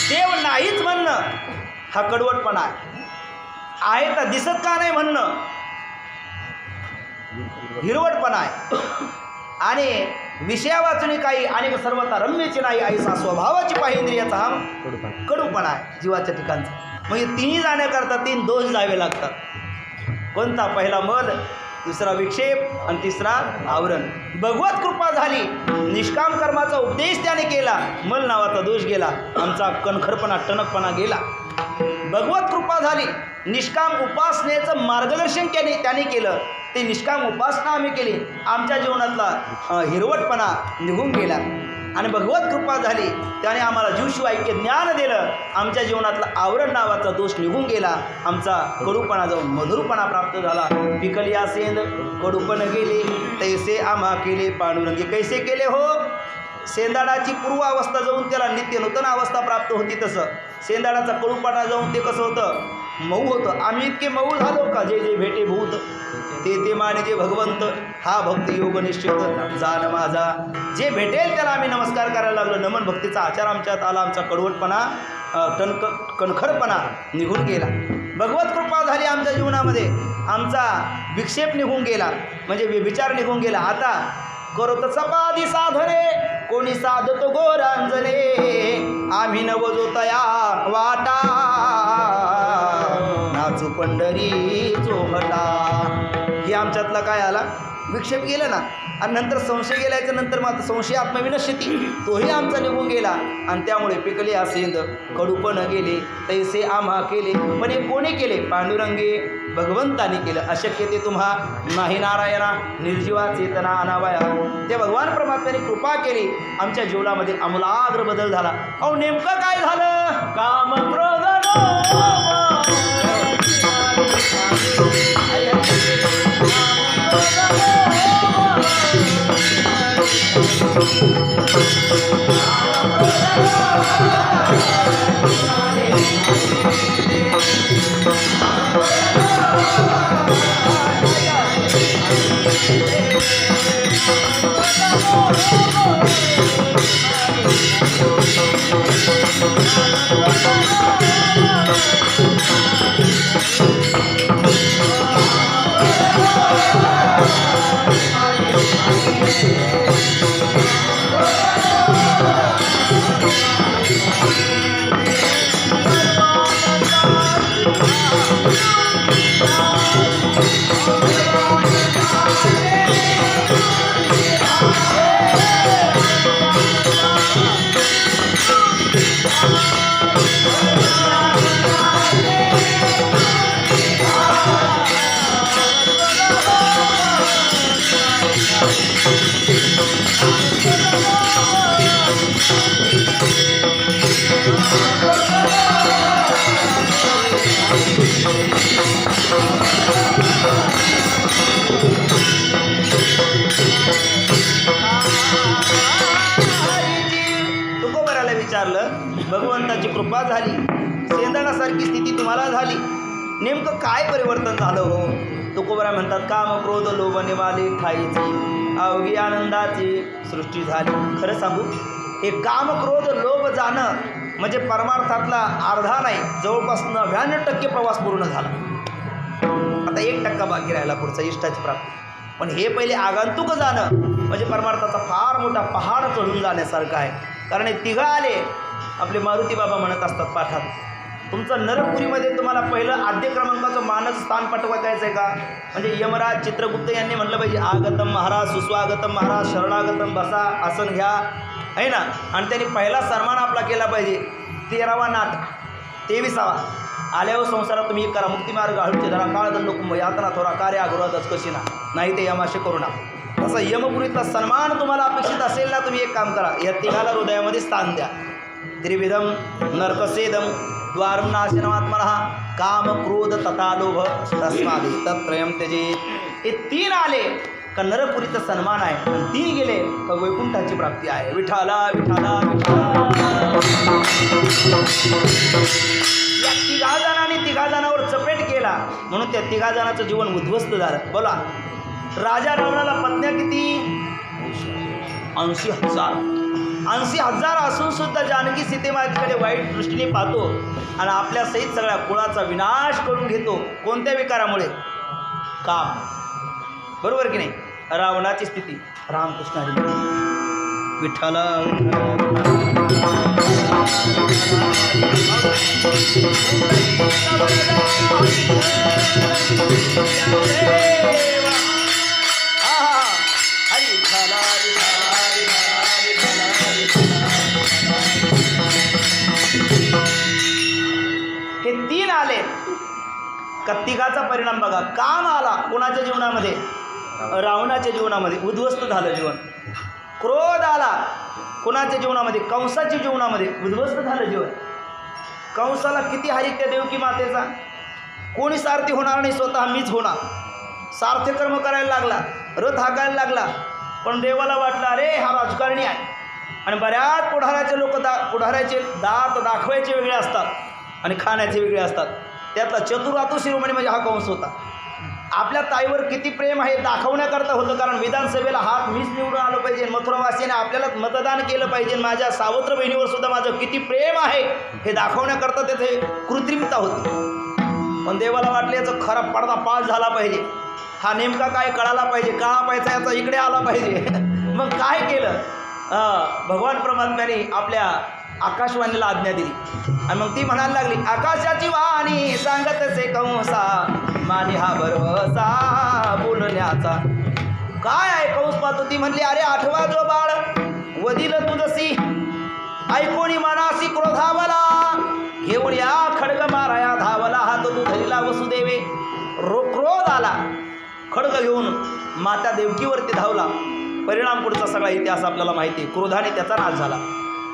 देव नाहीच म्हणणं हा कडवटपणा आहे तर दिसत का नाही म्हणणं हिरवटपणा आहे. आणि विषया वाचून काही आणि सर्वता रम्यची नाही ऐसा स्वभावाची पाहिंद्रियाचा हा कडूपणा आहे जीवाच्या ठिकाणचा. मग हे तिन्ही जाण्याकरता 3 दोष जावे लागतात. कोणता? पहिला मल, दुसरा विक्षेप आणि तिसरा आवरण. भगवत कृपा झाली, निष्काम कर्माचा उपदेश त्याने केला, मल नावाचा दोष गेला, आमचा कणखरपणा टणकपणा गेला. भगवत कृपा झाली, निष्काम उपासनेचं मार्गदर्शन त्याने केलं, ते निष्काम उपासना आम्ही केली, आमच्या जीवनातला हिरवटपणा निघून गेला. आणि भगवत कृपा झाली, त्याने आम्हाला जीवशिवाय ज्ञान दिलं, आमच्या जीवनातला आवरण नावाचा दोष निघून गेला, आमचा कडूपणा जाऊन मधुरपणा प्राप्त झाला. पिकलिया सेंद कडूपण गेले, तैसे आम्हा केले पांडुरंगी. कैसे केले हो? सेंदाडाची पूर्व अवस्था जाऊन त्याला नित्य नूतन अवस्था प्राप्त होती, तसं सेंदाडाचा कडूपणा जाऊन ते कसं होतं? मऊ होतं. आम्ही इतके मऊ झालो का? जे जे भेटे भूत ते माने जे भगवंत, हा भक्ती योग निश्चित जाण माझा. जे भेटेल त्याला आम्ही नमस्कार करायला लागलो. नमन भक्तीचा आचार आमच्यात आला, आमचा कडवटपणा कणखरपणा निघून गेला. भगवत कृपा झाली आमच्या जीवनामध्ये, आमचा विक्षेप निघून गेला, म्हणजे व्यभिचार निघून गेला. आता करोत सपादी साधने, कोणी साधतो गोरांजने, आम्ही नवजो तया वाटा, नाचू पंढरी चोहटा. हे आमच्यातला काय आला? विक्षेप गेला ना. आणि नंतर संशय गेल्याच्या नंतर मात्र संशय आत्मविनश्यती, तोही आमचा निघून गेला. आणि त्यामुळे पिकले असेंद कडूपण गेले, तैसे आम्हा केले. पण हे कोणी केले? पांडुरंगे भगवंताने केलं. अशक्य ते तुम्हा नाही नारायणा, निर्जीवा चेतना अनावया. ते भगवान परमात्म्याने कृपा केली, आमच्या जीवनामध्ये आमूलाग्र बदल झाला. अहो नेमकं काय झालं? काम क्रोध भगवंताची कृपा झाली, सेंदणासारखी स्थिती तुम्हाला झाली. नेमकं काय परिवर्तन झालं हो? तुकोबरा म्हणतात, काम क्रोध लोभ निवाले ठाईची, अवघी आनंदाची सृष्टी झाली. खरं सांगू, हे काम क्रोध लोभ जाणं म्हणजे परमार्थातला अर्धा नाही, जवळपास 99% प्रवास पूर्ण झाला. आता 1% बाकी राहिला पुढचा इष्टाची प्राप्ती. पण हे पहिले आगंतुक जाणं म्हणजे परमार्थाचा फार मोठा पहाड चढून जाण्यासारखं आहे. कारण हे तिघं आले, आपले मारुती बाबा म्हणत असतात पाठात, तुमचं नरपुरीमध्ये तुम्हाला पहिलं आद्य क्रमांकाचं मानस स्थान पटवत यायचं आहे का? म्हणजे यमराज चित्रगुप्त यांनी म्हटलं पाहिजे आगतम महाराज, सुस्वागतम महाराज, शरणागतम बसा, आसन घ्या, आहे ना. आणि त्यांनी पहिला सन्मान आपला केला पाहिजे. 13वा नाट, 23वा आल्यावर संसारात तुम्ही एक करा, मुक्तिमार्ग हळूचे धरा, काळदंड कुंभ यातना थोरा, कार्य अग्रवादच कशी ना, नाही ते यमाशे करू ना. तसा यमपुरीचा सन्मान तुम्हाला अपेक्षित असेल ना, तुम्ही एक काम करा, या तिघाला हृदयामध्ये स्थान द्या. त्रिविधम नरकसेदम द्वारम नाशनमात्मनः काम क्रोध तथा लोभ तस्मादि तत्रयम त्यजेत. हे 3 आले का नरपुरीचा सन्मान आहे, आणि 3 गेले का वैकुंठाची प्राप्ती आहे. विठाला विठाला विठाला. या 3 जणांनी 3 जणांवर चपेट केला, म्हणून त्या 3 जणांचं जीवन उद्ध्वस्त झालं. बोला, राजा रावणाला पत्न्या किती? 80,000. 80,000 असून सुद्धा जानकी सीतेमातेकडे वाईट दृष्टीने पाहतो आणि आपल्या सहित सगळ्या कुळाचा विनाश करून घेतो. कोणत्या विकारामुळे? काम. बरोबर की नाही? रावणाची स्थिती. रामकृष्ण हरी विठ्ठला हे 3 आले का तिघाचा परिणाम बघा. काम आला कोणाच्या जीवनामध्ये? रावणाच्या जीवनामध्ये उद्ध्वस्त झालं जीवन. क्रोध आला कोणाच्या जीवनामध्ये? कंसाच्या जीवनामध्ये उद्ध्वस्त झालं जीवन. कंसाला किती हारी त्या देवकी मातेचा, कोणी सारथी होणार नाही, स्वतः मीच होणार. सार्थकर्म करायला लागला, रथ हाकायला लागला. पण देवाला वाटलं अरे हा राजकारणी आहे, आणि बऱ्याच पुढाऱ्याचे लोक पुढाऱ्याचे दात दाखवायचे वेगळे असतात आणि खाण्याचे वेगळे असतात. त्यातला चतुरातू शिरोमणी म्हणजे हा कंस होता. आपल्या ताईवर किती प्रेम आहे दाखवण्याकरता होतं, कारण विधानसभेला हात मीच निवडून आलो पाहिजे, मथुरावासीने आपल्याला मतदान केलं पाहिजे, माझ्या सावत्र बहिणीवर सुद्धा माझं किती प्रेम आहे हे दाखवण्याकरता तेथे कृत्रिमता होती. पण देवाला वाटलं याचं खरा पडदा पास झाला पाहिजे, हा नेमका काय कळाला पाहिजे, काळा पैसा याचा इकडे आला पाहिजे. मग काय केलं? भगवान परमात्म्याने आपल्या आकाशवाणीला आज्ञा दिली, आणि मग ती म्हणायला लागली आकाशाची वाणी सांगत से कंसा मानी हा भरवसा बोलण्याचा. काय आहे कंस पाहतो? ती म्हणली अरे आठवा जो बाळ वदिल तुझसी ऐकोणी मनासी क्रोधावला, घेऊन या खडग माराया धावला, हात तू धरिला वसुदेवे. क्रोध आला, खडग घेऊन माता देवकीवरती धावला. परिणाम पुढचा सगळा इतिहास आपल्याला माहिती आहे. क्रोधाने त्याचा नाश झाला.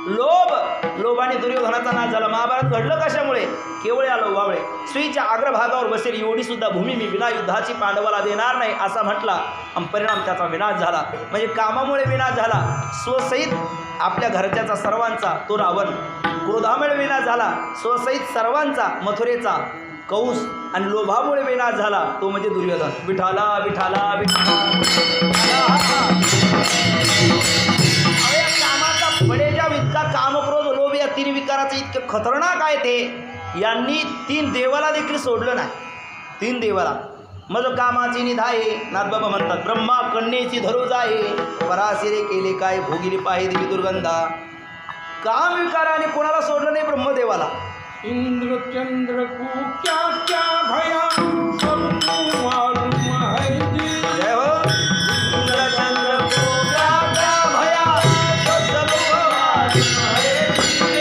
लोभाने दुर्योधनाचा नाश झाला. महाभारत घडलं कशामुळे? केवळ या लोभामुळे. स्त्रीच्या अग्रभागावर बसेल एवढी सुद्धा भूमी मी विना युद्धाची पांडवाला देणार नाही असा म्हटला, आणि परिणाम त्याचा विनाश झाला. म्हणजे कामामुळे विनाश झाला स्वसहित आपल्या घरच्याचा सर्वांचा तो रावण, क्रोधामुळे विनाश झाला स्वसहित सर्वांचा मथुरेचा कंस, आणि लोभामुळे विनाश झाला तो म्हणजे दुर्योधन. विठाला विठाला विठाला. कामाचा बडेजाव इतका कामक्रोध लोभ या 3 विकाराचं इतकं खतरनाक आहे ते, यांनी 3 देवाला देखील सोडलं नाही. 3 देवाला मज कामाची निधाये नाथबाबा म्हणतात, ब्रह्मा कन्येची धरू जाये, पराशिरे केले काय भोगिली पाहे देवी दुर्गंधा. काम विकाराने कोणाला सोडलं नाही? ब्रह्मदेवाला. इंद्र चंद्र को क्या क्या भया सबको मालूम है जी. जय हो. इंद्र चंद्र को क्या क्या भया सबको मालूम है जी.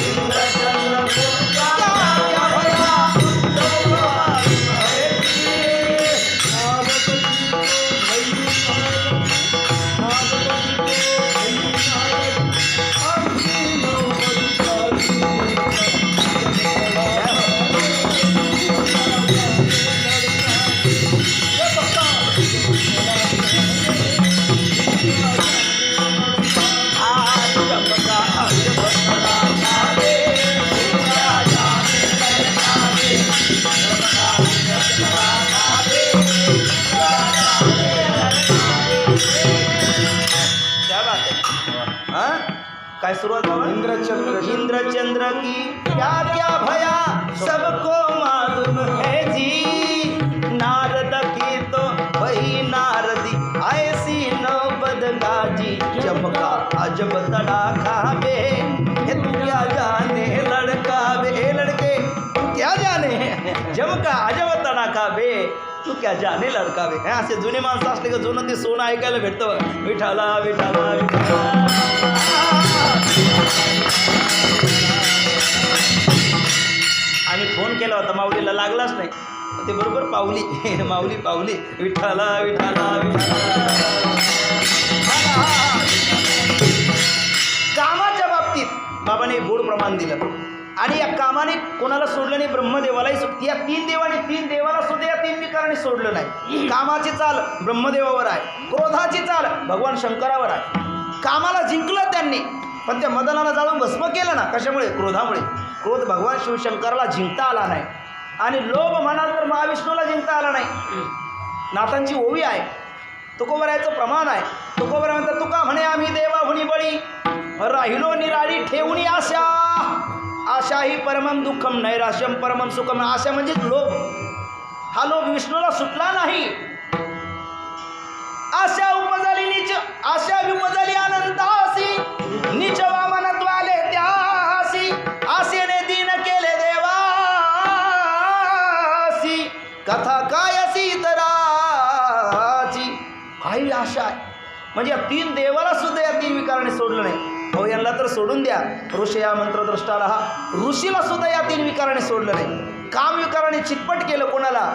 इंद्र चंद्र को क्या क्या भया सबको मालूम है जी. काय सुरुवात? इंद्रचंद्र की क्या क्या भया सबको मालूम है जी. नारद की तो वही नारदी ऐसी नौबत जी चमका अजब तड़ाका बे, ये तू क्या जाने लड़का बे, ए लड़के तू क्या जाने, चमका अजब तड़ाका बे, तू क्या जाने लड़का बे. हे असे जुने माणसं असले का जुनं ते सोनं ऐकायला भेटतं बघा. विठाला विठाला विठाला. आम्ही फोन केला होता, माऊलीला लागलाच नाही. ते बरोबर पावली माऊली पावली. विठाला विठाला विठाला. कामाच्या बाबतीत बाबाने गोड प्रमाण दिलं आणि या कामाने कोणाला सोडलं नाही. ब्रह्मदेवालाही या तीन देवाला सुद्धा या तीन विकाराने सोडलं नाही. कामाची चाल ब्रह्मदेवावर आहे, क्रोधाची चाल भगवान शंकरावर आहे. कामाला जिंकलं त्यांनी, पण त्या मदनाला जाळून भस्म केलं ना. कशामुळे? क्रोधामुळे. क्रोध भगवान शिवशंकराला जिंकता आला नाही आणि लोभ म्हणाल तर महाविष्णूला जिंकता आला नाही. नाथांची ओवी आहे, तुकोबरायचं प्रमाण आहे. तुकोबरा म्हणतात, तुका म्हणे आम्ही देवा हुनी बळी, राहिलो निराळी ठेवून आशा, आशा ही परमम दुःखम नैराश्यम परमम सुखम. आशा म्हणजेच लोभ. हा लोभ विष्णूला सुटला नाही. आशा उपजली नीच, आशा उपजली आनंदासी, नीच वामनत्वाले त्यासी, आशेने दीन केले देवासी, कथा काय सीतराची. काही आशा आहे म्हणजे या तीन देवाला सुद्धा या तीन विकाराने सोडलं नाही. हो यांना तर सोडून द्या, ऋषी या मंत्रद्रष्टाला, हा ऋषीला सुद्धा या तीन विकाराने सोडलं नाही. काम विकाराने चितपट केलं कोणाला?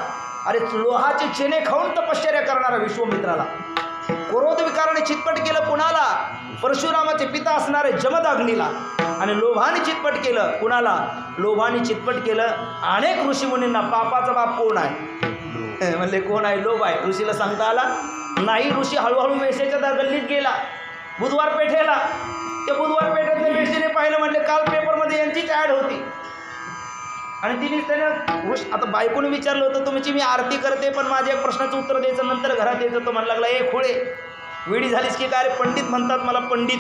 अरे लोहाचे चेने खाऊन तपश्चर्या करणारा विश्वामित्राला. क्रोध विकाराने चितपट केलं कुणाला? परशुरामाचे पिता असणारे जमदग्नीला. आणि लोभाने चितपट केलं कुणाला? लोभाने चितपट केलं अनेक ऋषीमुनींना. पापाचा बाप कोण आहे? म्हणले कोण आहे? लोभ आहे. ऋषीला सांगता आला नाही. ऋषी हळूहळू वेश्याच्या गल्लीत गेला, बुधवार पेठेला. त्या बुधवार पेठेतल्या वेश्येने पाहिलं, म्हणले काल पेपरमध्ये यांचीच ॲड होती. आणि तिने त्यानं आता बायकोने विचारलं होतं, तुमची मी आरती करते पण माझ्या एक प्रश्नाचं उत्तर द्यायचं, नंतर घरात यायचं. तो म्हणू लागला, ए खोळे वेडी झालीस की काय रे? पंडित म्हणतात मला. पंडित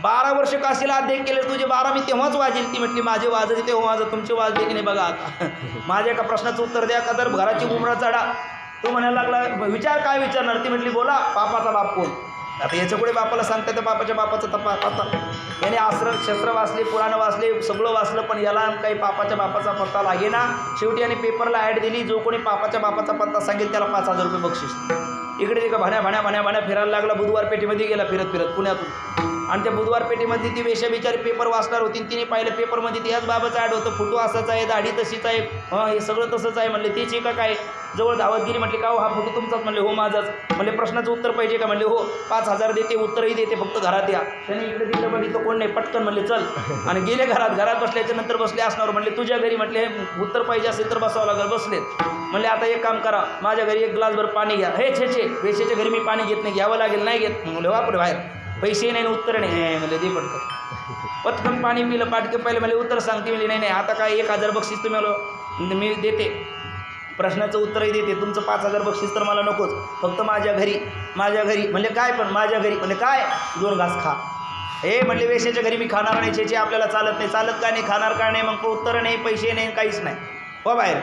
12 वर्ष काशीला अध्ययन केले तुझे 12 मी तेव्हाच वाजेल. ती म्हटली माझे वाजते तेव्हा वाजत, तुमचे वाजले की नाही बघा आता. माझ्या एका प्रश्नाचं उत्तर द्या, का तर घराची उमरा चढा. तो म्हणायला लागला, विचार काय विचारणार? ती म्हटली बोला, पापाचा बाप कोण? आता याच्या पुढे बापाला सांगता त्या बापाच्या बापाचा आता याने शस्त्र वाचले, पुराणं वाचले, सगळं वाचलं, पण याला काही पापाच्या बापाचा पत्ता लागे ना. शेवटी याने पेपरला ॲड दिली, जो कोणी पापाच्या बापाचा पत्ता सांगेल त्याला 5,000 रुपये बक्षीस. इकडे तिकडे भाण्या फिरायला लागला. बुधवार पेठेमध्ये गेला फिरत पुण्यातून. आणि त्या बुधवार पेठेमध्ये ती वेश्या बिचारी पेपर वाचणार होती. तिने पाहिलं पेपरमध्ये त्याच बाबाचं ॲड होतं. फोटो असाच आहे, दाढी तशीच आहे, हां हे सगळं तसंच आहे. म्हणले तेच का काय? जवळ धावत गेली. म्हटले का हो हा फोटो तुमचाच? म्हणले हो माझाच. म्हणले प्रश्नाचं उत्तर पाहिजे का? म्हणले हो. 5,000 देते, उत्तरही देते, फक्त घरात या. त्याने इकडे तिकडे बघितलं, कोण नाही. पटकन म्हणले चल. आणि गेले घरात बसल्याच्या नंतर बसले असणार. म्हणले तुझ्या घरी? म्हटले उत्तर पाहिजे असेल तर बसावं लागेल. बसलेत. म्हणले आता एक काम करा, माझ्या घरी 1 ग्लासभर पाणी घ्या. हे छे वेश्याच्या घरी मी पाणी घेत नाही, घ्यावं लागेल. नाही घेत. म्हणले वापरे बाहेर पैसे नाही, उत्तर नाही. म्हणले दे पटकन पाणी पिलं. पाटके पहिले म्हणले उत्तर सांगते. म्हणले नाही आता काय 1,000 बक्षीस तुम्ही मी देते, प्रश्नाचं उत्तरही देते, तुमचं 5,000 बक्षीस तर मला नकोच, फक्त माझ्या घरी. म्हणले काय? पण माझ्या घरी. म्हणले काय? 2 घास खा. हे म्हणले वेश्याच्या घरी मी खाणार नाही. छेचे आपल्याला चालत नाही. चालत काय नाही? खाणार काय नाही? मग उत्तर नाही, पैसे नाही, काहीच नाही. हो बाहेर.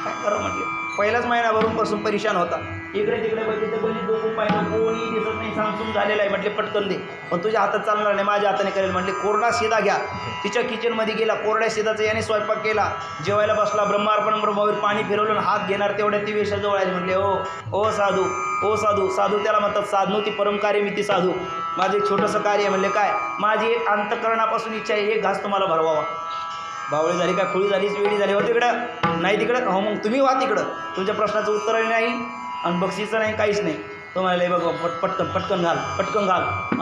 काय करा म्हटले. पहिलाच महिनाभरूनपासून परेशान होता. इकडे तिकडे बघितलं, गल्लीत डोकून पाहिलं, कोणी दिसत नाही, सांगसून झालेलं आहे. म्हटले पटकन दे, पण तुझ्या हातात चालणार नाही, माझ्या हाताने करेल. म्हटले कोरडा शिदा घ्या. तिच्या किचनमध्ये गेला, कोरड्या शिदाचा याने स्वयंपाक केला. जेवायला बसला, ब्रह्मार्पण ब्रह्मावीर पाणी फिरवलं, हात घेणार तेवढ्या ती वेश्याजवळ आली. म्हटले ओ साधू, ओ साधू. साधू त्याला म्हणतात साधू, ती परमकार्य मी ती साधू. माझं एक छोटंसं कार्य आहे. म्हणले काय? माझी एक अंतकरणापासून इच्छा आहे, 1 घास तुम्हाला भरवावा. बावळी झाली का? खुळी झालीच, वेळी झाली हो तिकडं? नाही तिकडं? हो मग तुम्ही व्हा तिकडं. तुमच्या प्रश्नाचं उत्तरही नाही आणि बक्षीसचं नाही, काहीच नाही. तो म्हणाले बघ पटकन घाल.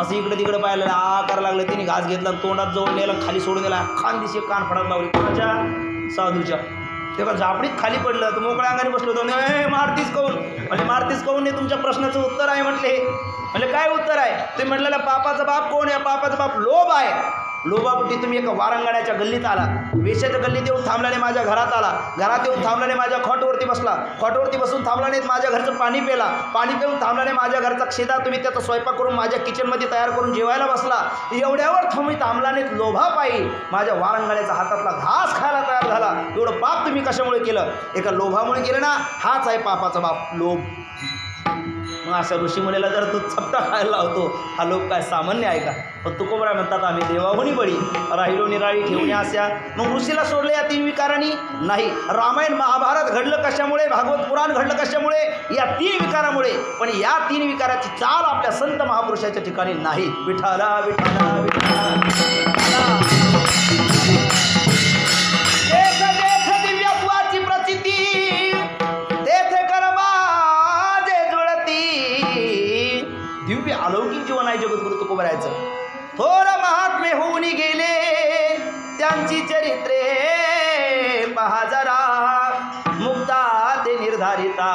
असं इकडे तिकडे पाहायला करायला लागलं. तिने घास घेतला, तोंडात जवळ नेला, खाली सोडून दिला. खान दिशी कान फडात लावली. कोणाच्या? साधूच्या. तेव्हा झापडीत खाली पडलं. तर मोकळ्या अंगाने बसलो होतो. मारतीस काऊन? म्हणजे मारतीस काऊन नाही? तुमच्या प्रश्नाचं उत्तर आहे. म्हटले काय उत्तर आहे? तुम्ही म्हटलेला पापाचा बाप कोण? या पापाचा बाप लोभ आहे. लोभापोटी तुम्ही एका वारंगणाच्या गल्लीत आला. वेश्याच्या गल्लीत येऊन थांबला नाही, माझ्या घरात आला. घरात येऊन थांबला नाही, माझ्या खॉटवरती बसला. खॉटवरती बसून थांबला नाहीत, माझ्या घरचं पाणी पिला. पाणी पिऊन थांबला नाही, माझ्या घरचा खेदा तुम्ही त्याचा स्वयंपाक करून माझ्या किचनमध्ये तयार करून जेवायला बसला. एवढ्यावर तुम्ही थांबला नाहीत, लोभापायी माझ्या वारंगणाच्या हातातला घास खायला तयार झाला. एवढं पाप तुम्ही कशामुळे केलं? एका लोभामुळे केलं ना. हाच आहे पापाचा बाप, लोभ. मग अशा ऋषीमुनीला जर तू चपटा खायला लावतो, हा लोक काय सामान्य आहे का? पण तुकोबरा म्हणतात आम्ही देवाहुनी बळी राहिलो निराळी ठेवण्या अशा. मग ऋषीला सोडले या 3 विकारांनी? नाही. रामायण महाभारत घडलं कशामुळे? भागवत पुराण घडलं कशामुळे? या 3 विकारामुळे. पण या 3 विकाराची चाल आपल्या संत महापुरुषाच्या ठिकाणी नाही. विठाला विठाला विठाला देख देख दिव्यत्वाची प्रचिती, तेथ कर्माजे जुळती. दिव्य अलौकिक जीवन आहे जगद्गुरु तुकोबरायचं. थोर महात्मे होऊन गेले त्यांची चरित्रे पहा जरा. मुक्ता ते निर्धारिता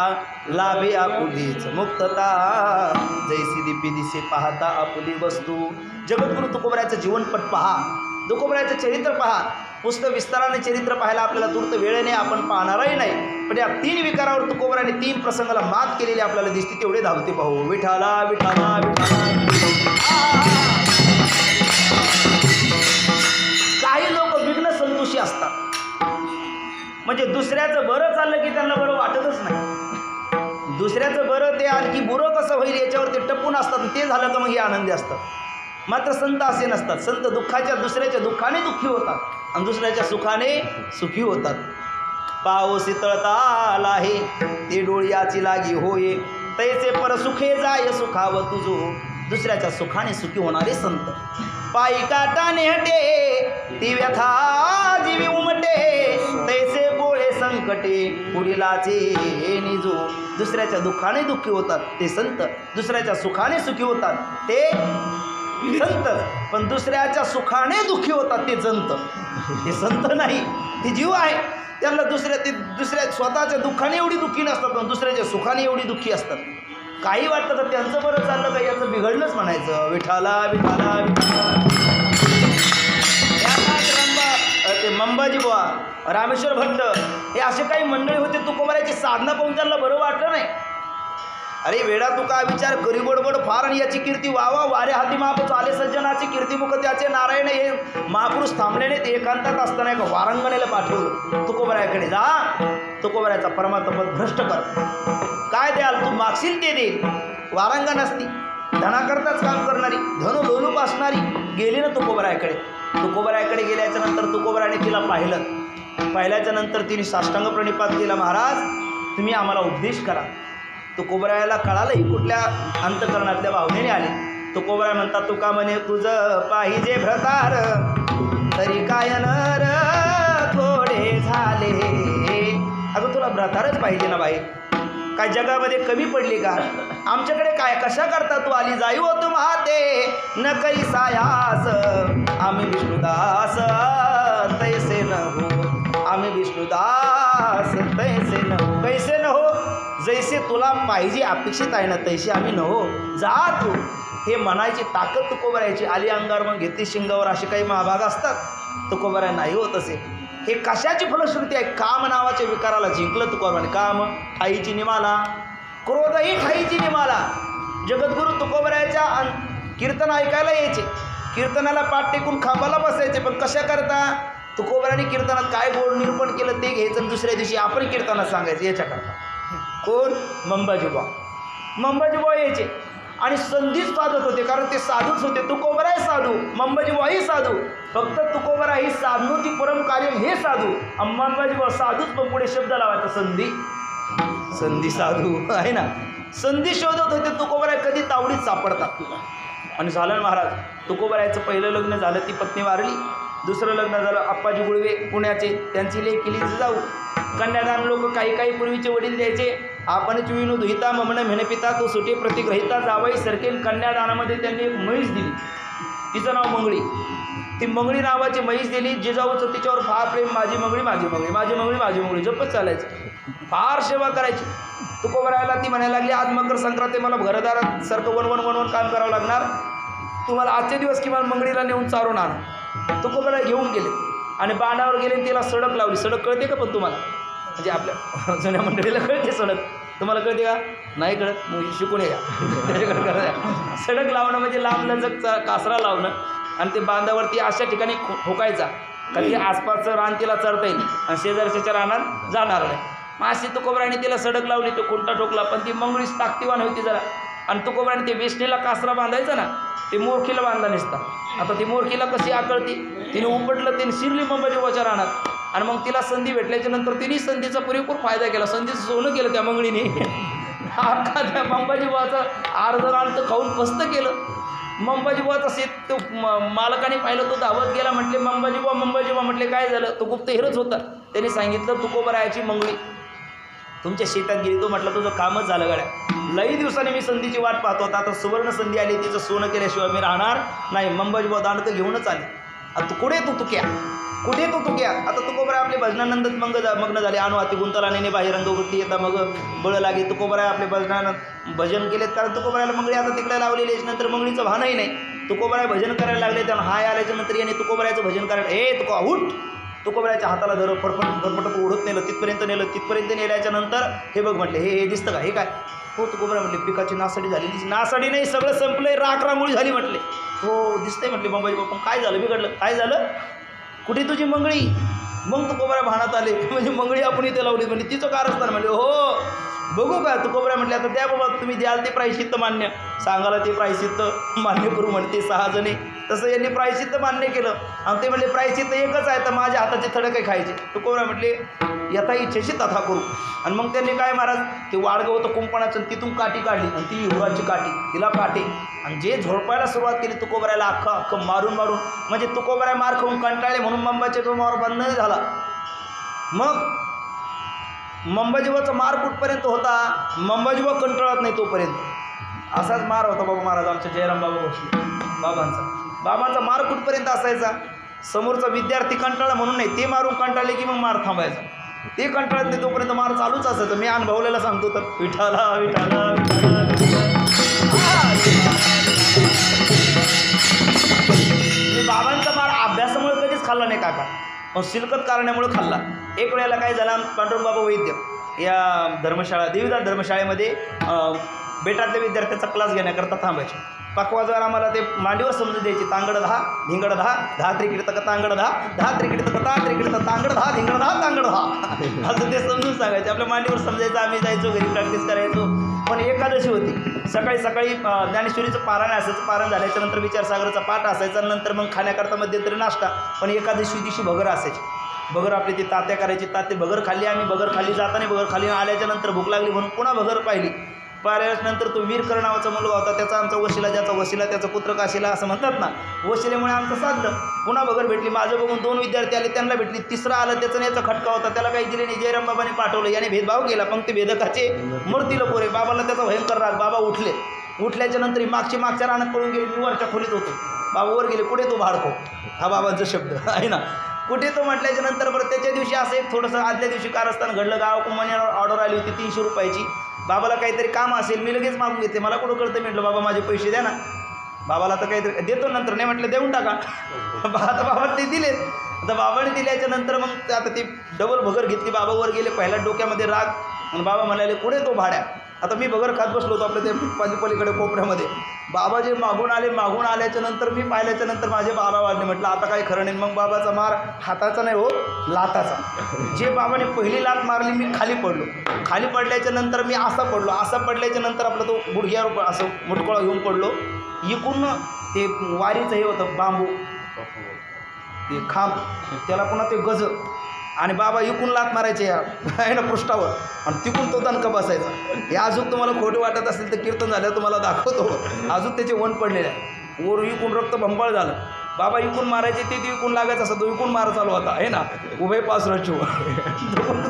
लाभे आपुलीच मुक्तता. जैसी दिपी दिसे पाहता आपुली वस्तू. जगद्गुरु तुकोबरायचं जीवनपट पहा, तुकोबरायचं चरित्र पहा. पुस्तक विस्ताराने चरित्र पाहायला आपल्याला तुर्त वेळ नाही, आपण पाहणारही नाही. पण या 3 विकारावर तुकोबराने 3 प्रसंगाला मात केलेली आपल्याला दिसते. तेवढे धावते पाहू. विठाला विठाला विठाला. काही लोक विघ्न संतोषी असतात, म्हणजे दुसऱ्याचं बरं चाललं की त्यांना बरं वाटतच नाही. दुसऱ्याचं बरं ते आणखी बुरं कसं होईल याच्यावर ते टपून असतात. ते झालं का मग हे आनंदी असतात. मात्र संत असे नसतात. संत दुसऱ्याच्या दुःखाने दुःखी होतात आणि दुसऱ्याच्या सुखाने सुखी होतात. पाऊस तळता आहे ते डोळ्याची लागी होय, तैसे पर सुखे जाय सुखाव तुझो. दुसऱ्याच्या सुखाने सुखी होणारे संत. पायी काटाने हटे ती व्यथा जीवी उमटे, तैसे गोळे संकटे पुढीलाचे निजो. दुसऱ्याच्या दुःखाने दुःखी होतात ते संत, दुसऱ्याच्या सुखाने सुखी होतात ते संत. पण दुसऱ्याच्या सुखाने दुःखी होतात ते जंत. ते संत नाही, ते जीव आहे. त्यांना दुसऱ्या स्वतःच्या दुःखाने एवढी दुःखी नसतात, पण दुसऱ्याच्या सुखाने एवढी दुःखी असतात. काही वाटतं तर त्यांचं बरं चाललं का याचं बिघडलंच म्हणायचं. विठाला विठाला विठाला. ते मंबाजी बुवा, रामेश्वर भट्ट हे असे काही मंडळी होते. तुकोबरायची साधना पाहून त्यांना बरं वाटलं नाही. अरे वेडा तू का विचार करी बडबड फार आणि याची कीर्ती वावा. वारे हाती महापुरुष आले सज्जनाची कीर्तिमुख त्याचे. नारायण हे महापुरुष थांबलेले ते एकांतात असताना एका वारंगणेला पाठवलं. तुकोबरायाकडे जा, तुकोबरायाचा परमात्मा भ्रष्ट कर. काय द्याल तू मागशील ते देईल. वारंगण असती, धनाकरताच काम करणारी, धन लोलूप असणारी गेली ना तुकोबरायाकडे. तुकोबरायाकडे गेल्याच्या नंतर तुकोबरायाने तिला पाहिलं. पाहिल्याच्या नंतर तिने साष्टांग प्रणिपात केला. महाराज तुम्ही आम्हाला उपदेश करा. तुकोबरायाला कळालं ही कुठल्या अंतकरणातल्या भावनेने आले. तुकोबराय म्हणतात तुका म्हणे तुझं पाहिजे भ्रतार, तरी काय नर थोडे झाले. अगं तुला भ्रतारच पाहिजे ना बाई, काय जगामध्ये कमी पडली का? आमच्याकडे काय कशा करता तू आली. जाई हो तू महाते न कै सायास, आम्ही विष्णुदास तैसे न हो. आम्ही विष्णुदास तैसे न हो. कैसे न हो? जैसे तुला पाहिजे अपेक्षित आहे ना तैसे आम्ही न हो. जा तू. हे म्हणायची ताकद तुकोबरायची. आली अंगावर मग घेतली शिंगावर, असे काही महाभाग असतात. तुकोबराय नाही होत असे. हे कशाची फलश्रुती आहे? काम नावाच्या विकाराला जिंकलं तुकोबराने. काम ठाईची निमाला, क्रोधही ठाईची निमाला. जगद्गुरु तुकोबरायाच्या कीर्तन ऐकायला यायचे, कीर्तनाला पाठ टेकून खांबाला बसायचे. पण कशा करता? तुकोबराने कीर्तनात काय गोड निरूपण केलं ते घ्यायचं आणि दुसऱ्या दिवशी आपण कीर्तनात सांगायचं. याच्याकरता कोण? मंबाजीबुवा. मंबाजीबुवा यायचे आणि संधीच साधत होते, कारण ते साधूच होते. तुकोबराय साधू, मंबाजीबुवाही साधू. फक्त तुकोबरा ही साधनोती परम कार्य हे साधू. मंबाजीबुवा साधूच, पण पुढे शब्द लावायचा संधी. संधी साधू आहे ना. संधी शोधत होते तुकोबराय. कधी तावडीत सापडतात. आणि झालं महाराज. तुकोबरायचं पहिलं लग्न झालं, ती पत्नी वारली. दुसरं लग्न झालं अप्पाजी गुळवे पुण्याचे, त्यांची लेक केली जाऊ. कन्यादान लोक काही पूर्वीचे वडील द्यायचे. आपणच विनू दुहिता ममन मेहनपिता तो सुटे प्रतिग्रहिता जावई सरकेल. कन्यादानामध्ये त्यांनी एक म्हैस दिली, तिचं नाव मंगळी. ती मंगळी नावाची म्हैस दिली. जिजाऊचं तिच्यावर फार प्रेम. माझी मंगळी माझी मंगळी माझी मंगळी माझी मंगळी जपत चालायचं. फार सेवा करायची. तुकोबरायाला ती म्हणायला लागली आज मकर संक्रांती, मला घरदारात सारखं वन काम करावं लागणार. तुम्हाला आजचे दिवस किमान मंगळीला नेऊन चारून आणा. तुकोबराय घेऊन गेले आणि बाणावर गेले आणि तिला सडक लावली. सडक कळते का पण तुम्हाला? म्हणजे आपल्या जुन्या मंडळीला कळते सडक. तुम्हाला कळते का? नाही कळत, मग शिकून या. सडक लावणं म्हणजे लांब लचकचा कासरा लावणं आणि ते बांधावरती अशा ठिकाणी ठोकायचा का ती आसपासचं रान तिला चरता येईल आणि शेजारच्या रानात जाणार नाही. माशी तुकोबराने तिला सडक लावली, तो खुंटा ठोकला, पण ती मंगळीच ताकदीवान होती जरा. आणि तुकोबराने ते वेष्णीला कासरा बांधायचा ना, ते मोरखीला बांधला नसता. आता ती मोरखीला कशी आकळती, तिने उपटलं, तिने शिरली अंबाजीबाच्या रानात. आणि मग तिला संधी भेटल्याच्या नंतर तिने संधीचा पुरेपूर फायदा केला, संधीचं सोनं केलं त्या मंगळीने. अख्खा त्या अंबाजीबाचं अर्ध रान तर खाऊन फस्त केलं. अंबाजीबाचा शेत तो मालकाने पाहिलं, तो धावत गेला, म्हटले अंबाजीबा म्हटले काय झालं. तो गुप्त हिरच होता. त्याने सांगितलं तुकोबरायाची मंगळी तुमच्या शेतात गेली. तो म्हटलं तुझं कामच झालं गड्या, लई दिवसाने मी संधीची वाट पाहतो होता, आता सुवर्ण संधी आली, तिचं सोनं केल्याशिवाय मी राहणार नाही. अंबाजीबा दांड तर घेऊनच आले. आता तू कुठे तू तुक्या, कुठे तू तुक्या. आता तुकोबराय आपले भजनानंदात मग्न झाले. आणू अति गुंतलाने बाहेर रंगवृत्ती येता मग बळ लागे. तुकोबराय आपले भजन केलेत, कारण तुकोबरायला मंगळी आता तिकडे लावलेली आहे. नंतर मंगळीचं भानही नाही. तुकोबराय भजन करायला लागले, त्यानं हाय आल्याच्या नंतर याने तुकोबरायचं भजन करायला, हे तुका उठ. तुकोबरायच्या हाताला धर, फटफट ओढत नेलं, तिथपर्यंत नेल्याच्या नंतर हे बघ म्हटले, हे दिसतं का, हे काय. हो तुकोबराय म्हटले, पिकाची नासाडी झाली. नासाडी नाही, सगळं संपलंय, राख रांगोळी झाली म्हटले. हो दिसतंय म्हटले. अंबाजी बापा काय झालं, बिघडलं, काय झालं, कुठे तुझी मंगळी. मग तुकोबराय भानात आले, म्हणजे मंगळी आपण इथे लावली, म्हणजे तिचं कारस्थान. म्हणले हो बघू का. तुकोबराय म्हटले, आता द्या बाबा, तुम्ही द्याल ते प्रायश्चित्त मान्य, सांगायला ते प्रायश्चित्त मान्य करू म्हणते 6 जणे. तसं यांनी प्रायश्चित्त मान्य केलं. आणि ते म्हणले प्रायश्चित्त एकच आहे, तर माझ्या हाताचे थडे काही खायचे. तुकोबराय म्हटले यथा इच्छेशी तथा करू. आणि मग त्यांनी काय महाराज, ते वाडगं होतं कुंपणाचं, तिथून काठी काढली, आणि ती हिवराची काठी, तिला काटे, आणि जे झोडपायला सुरुवात केली तुकोबरायला अख्खं मारून म्हणजे तुकोबराय मार खाऊन कंटाळले म्हणून मंबाच्या तो मार बंद झाला. मग मंबाजीबाचा मार कुठपर्यंत होता, मंबाजीबा कंटाळत नाही तोपर्यंत. असाच मार होता बाबा महाराज आमच्या जयराम बाबा भोसले बाबांचा मार कुठपर्यंत असायचा. समोरचा विद्यार्थी कंटाळा म्हणून नाही, ते मारून कंटाळले की मग मार थांबायचा. ते कंटाळत नाही तोपर्यंत मार चालूच असायचं. मी अनुभवलेला सांगतो तर विठाला विठाला मी बाबांचा मार अभ्यासामुळे कधीच खाल्ला नाही काका, पण शिलकत कारणामुळे खाल्ला. एक वेळेला काय झाला, पांडुरंग बाबा वैद्य या धर्मशाळा देवीदार धर्मशाळेमध्ये बेटातल्या विद्यार्थ्यांचा क्लास घेण्याकरता थांबायचे. पाकवाजवार आम्हाला ते मांडीवर समजून द्यायची, तांगड 10 धिंगड 10 10 त्रिकीड तक तांगड 10 10 त्रिकीड तक त्रिकीड तांगड 10 धिंगड 10 तांगड 10 असं ते समजून सांगायचे. आपल्या मांडीवर समजायचं, आम्ही जायचो घरी प्रॅक्टिस करायचो. पण एकादशी होती, सकाळी ज्ञानेश्वरीचं पारायण असायचं. पारायण झाल्याच्या नंतर विचारसागराचा पाठ असायचा. नंतर मग खाण्याकरता मध्यंतरी नाश्ता. पण एकादशी दिवशी भगर असायची. भगर आपली ती तात्या करायची. तात्या भगर खाल्ली. आम्ही भगर खाल्ली, जाताना भगर खाल्ली. आल्याच्या नंतर भूक लागली म्हणून पुन्हा भगर पाहिली. पाहिल्यानंतर तो वीरकर नावाचा मुलगा होता, त्याचा आमचा वशिला, ज्याचा वशिला त्याचा पुत्र काशीला असं म्हणतात ना, वशिल्यामुळे आमचं साधलं. पुन्हा भगर भेटली. माझं बघून 2 विद्यार्थी आले, त्यांना भेटली. तिसरा आलं, त्याचा याचा खटका होता, त्याला काही दिले नाही. जयराम बाबांनी पाठवलं, याने भेदभाव केला. पण ते भेदकाचे मूर्तीला पोरे. बाबाला त्याचा भयंकर राग. बाबा उठल्याच्या नंतर मागच्या रानात पळून गेले. मी वरच्या खोलीत होतो. बाबा वर गेले, कुठे तो भाडको, हा बाबांचा शब्द आहे ना, कुठे तो म्हटल्याच्या नंतर बरं त्याच्या दिवशी असं एक थोडंसं आदल्या दिवशी कारस्थान घडलं. गावाकुमाने ऑर्डर आली होती 300 रुपयाची. बाबाला काहीतरी काम असेल, मी लगेच मागून घेते. मला कुठं कळतं, म्हटलं बाबा माझे पैसे द्या ना. बाबाला तर काहीतरी देतो नंतर, नाही म्हटलं देऊन टाका. आता बाबा ते दिले. आता बाबाने दिल्याच्या नंतर मग आता ती डबल भगर घेतली. बाबा वर गेले. पहिल्या डोक्यामध्ये राग. आणि बाबा म्हणाले कुठे तो भाड्या. आता मी भगर खात बसलो होतो आपल्या ते पलीकडे कोपऱ्यामध्ये. बाबा जे मागून आल्याच्या नंतर मी पाहिल्याच्या नंतर माझे 12 वाजले. म्हटलं आता काही खरं नाही. मग बाबाचा मार हाताचा नाही हो, लाताचा. जे बाबाने पहिली लात मारली, मी खाली पडलो. खाली पडल्याच्या नंतर मी असा पडल्याच्या नंतर आपला तो गुडघ्यावर असं मुटकोळा घेऊन पडलो. इकून ते वारीचं हे होतं बांबू, ते खांब, त्याला पुन्हा ते गज. आणि बाबा इकून लात मारायचे आहे ना पृष्ठावर, आणि तिकून तो दणका बसायचा. हे अजून तुम्हाला खोटं वाटत असेल तर कीर्तन झालं तुम्हाला दाखवतो. अजून त्याचे वन पडलेले आहे. वर इकून रक्त भंबाळ झालं. बाबा इकून मारायचे, ते इकून लागायचं असं. तो इकून मार चालू होता आहे ना, उभे पास रचू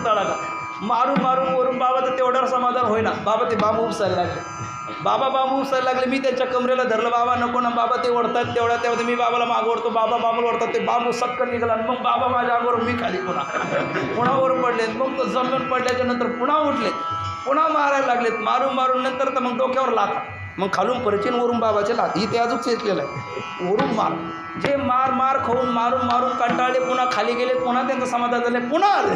तळाला मारून वरून. बाबाचं तेवढ्यावर समाधान होईना. बाबा ते बांबू उपसायला लागले. मी त्यांच्या कमरेला धरलं. बाबा नको ना, बाबा ते ओढतात तेवढ्या मी बाबाला मागं ओढतो. बाबा बाबाला ओढतात. ते बांबू सटकन निघाला. मग बाबा माझ्या अंगावर, मी खाली पुन्हा वर पडले. मग तो जमीन पडल्याच्या नंतर पुन्हा उठले, पुन्हा मारायला लागलेत. मारून नंतर तर मग डोक्यावर लाथा. मग खालून परचीन वरून बाबाचे लाथ. इथे अजून चेतलेलं आहे. वरून मार. जे मार खाऊन मारून कंटाळले. पुन्हा खाली गेले. पुन्हा त्यांचं समाधान झालं. पुन्हा आले.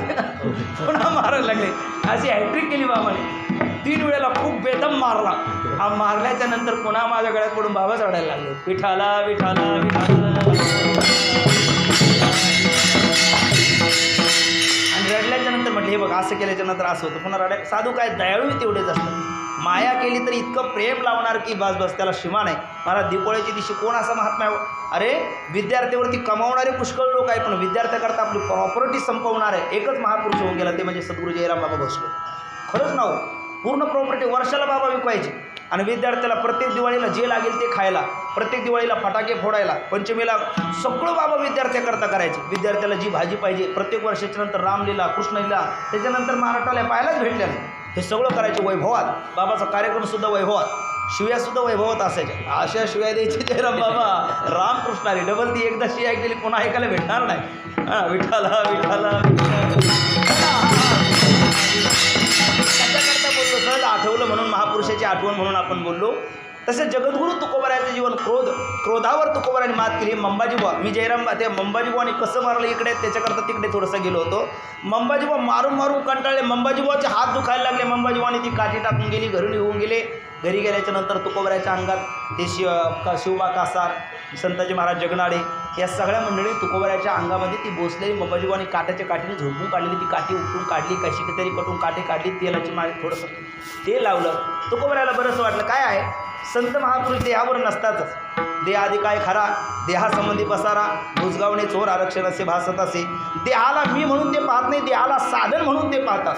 पुन्हा मारायला लागले. अशी हॅट्रिक केली बाबाने. 3 वेळेला खूप बेदम मारला. हा मारल्याच्या नंतर पुन्हा माझ्या गळ्यात पडून बाबा चढायला लागले. विठाला विठाला विठाला. आणि रडल्याच्या नंतर म्हटले हे बघ असं केल्याच्या नंतर असं होतं. पुन्हा रडाय साधू काय दयाळू तेवढेच असतं. माया केली तर इतकं प्रेम लावणार की बस बस त्याला सीमा नाही. मला दीपोळीच्या दिवशी कोण असा महात्मा आहे? अरे विद्यार्थ्यावरती कमावणारे पुष्कळ लोक आहे, पण विद्यार्थ्याकरता आपली प्रॉपर्टी संपवणार आहे एकच महापुरुष होऊन गेला, ते म्हणजे सद्गुरू जयराम बाबा भोसले. खरंच नाव पूर्ण प्रॉपर्टी वर्षाला बाबा विकवायची आणि विद्यार्थ्याला प्रत्येक दिवाळीला जे लागेल ते खायला, प्रत्येक दिवाळीला फटाके फोडायला, पंचमीला सगळं बाबा विद्यार्थ्याकरता करायचे. विद्यार्थ्याला जी भाजी पाहिजे प्रत्येक वर्षाच्या नंतर रामलीला कृष्णलीला त्याच्यानंतर महाराष्ट्राला पाहायलाच भेटल्या नाही. हे सगळं करायचे वैभवात. बाबाचा कार्यक्रमसुद्धा वैभवात, शिव्यासुद्धा वैभवात असायच्या. अशा शिव्या द्यायची जयराम बाबा रामकृष्ण आले. डबल ती एकदा शिव्या ऐकलेली पुन्हा ऐकायला भेटणार नाही. हां विठाला विठाला त्याच्याकरता बोललो, सहज आठवलं म्हणून महापुरुषाची आठवण म्हणून आपण बोललो. तसेच जगद्गुरू तुकोबारायाचं जीवन क्रोधावर तुकोबाराने मात केली. मंबाजीबुवा मी जयराम ते मंबाजीबुवाने कसं मारलं इकडे त्याच्याकरता तिकडे थोडंसं गेलो होतो. मंबाजीबुवा मारून मारून कंटाळले. मंबाजीबुवाचे हात दुखायला लागले. मंबाजीबुवाने ती काठी टाकून गेली, घरी निघून गेले. घरी गेल्याच्या नंतर तुकोबारायाच्या अंगात ते शिवबा कासार, संताजी महाराज जगनाडे या सगळ्या मंडळी तुकोबारायाच्या अंगामध्ये ती बोसलेली मंबाजीबुवाने काट्याच्या काठीने झोपून काढलेली. ती काठी उपटून काढली, कशी तरी कटून काठी काढली, तेलाची मागे थोडंसं ते लावलं. तुकोबारायाला बरंच वाटलं. काय आहे संत महापुरुष देहावर नसतातच. देह आधी काय खरा, देहासंबंधी पसारा, बुजगावणे चोर आरक्षण असे भासत असे. देहाला मी म्हणून ते पाहत नाही, देहाला साधन म्हणून ते पाहतात.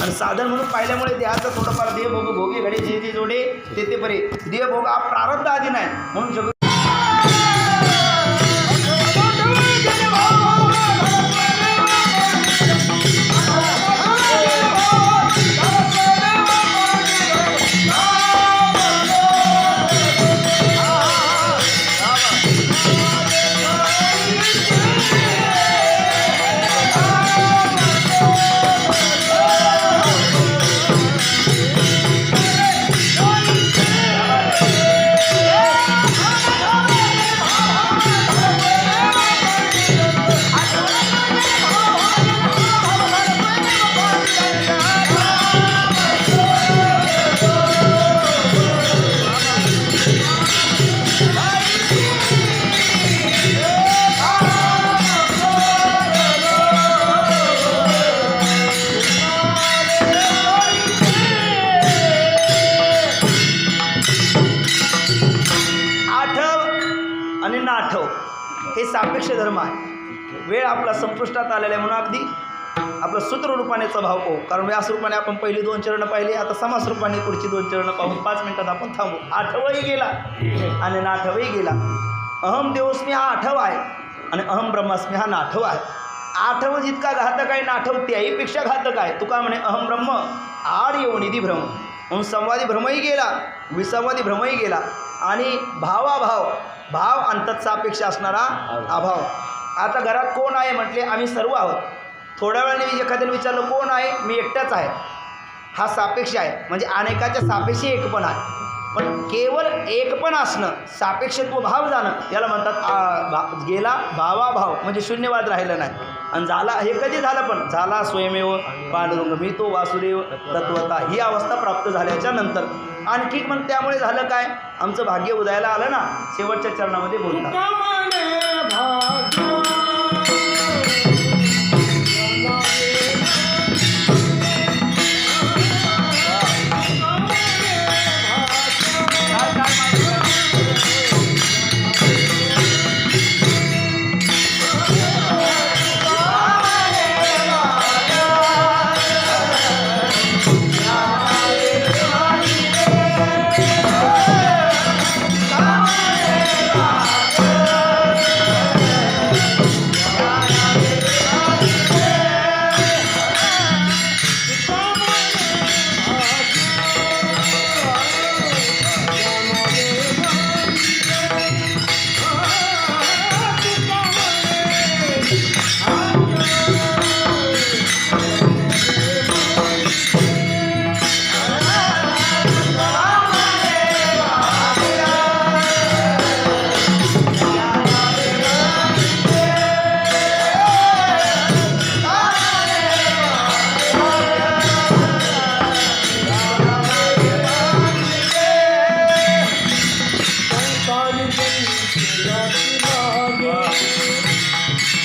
आणि साधन म्हणून पाहिल्यामुळे देहाचं थोडंफार देह भोग भोगे घडे जे जे जोडे ते ते बरे. देह भोग हा प्रारब्ध आधी नाही म्हणून जग आणि नाठव हे सापेक्ष धर्म आहे. वेळ आपला संपुष्टात आलेला आहे म्हणून अगदी आपलं सूत्र रूपानेचा भाव पाहू. कारण व्यास रूपाने आपण पहिली 2 चरणं पाहिली, आता समास रूपाने पुढची 2 चरणं पाहून 5 मिनिटात आपण थांबू. आठवही गेला आणि नाठवही गेला. अहम देवस्मी हा आठव आहे आणि अहम ब्रह्मास्मी हा नाठव आहे. आठव जितका घातक आहे नाठव त्याहीपेक्षा घातक आहे. तुका म्हणे अहम ब्रह्म आड येऊ निधी भ्रम म्हणून संवादी भ्रमही गेला, विसंवादी भ्रमही गेला आणि भावाभाव भाव अंतत सापेक्ष असणारा अभाव. आता घरात कोण आहे म्हटले आम्ही सर्व आहोत. थोड्या वेळाने एखाद्याने विचारलं कोण आहे, मी एकटाच आहे. हा सापेक्ष आहे म्हणजे अनेकाच्या सापेक्षी एकपण आहे. पण केवळ एकपण असणं सापेक्षत्व भाव जाणं याला म्हणतात गेला भावाभाव म्हणजे शून्यवाद राहिला नाही. आणि झाला हे कधी झालं पण झाला स्वयमेव पांडुरंग मी तो वासुदेव तत्वता ही अवस्था प्राप्त झाल्याच्या नंतर. आणखी मग त्यामुळे झालं काय आमचं भाग्य उदयाला आलं ना. शेवटच्या चरणामध्ये बोलतात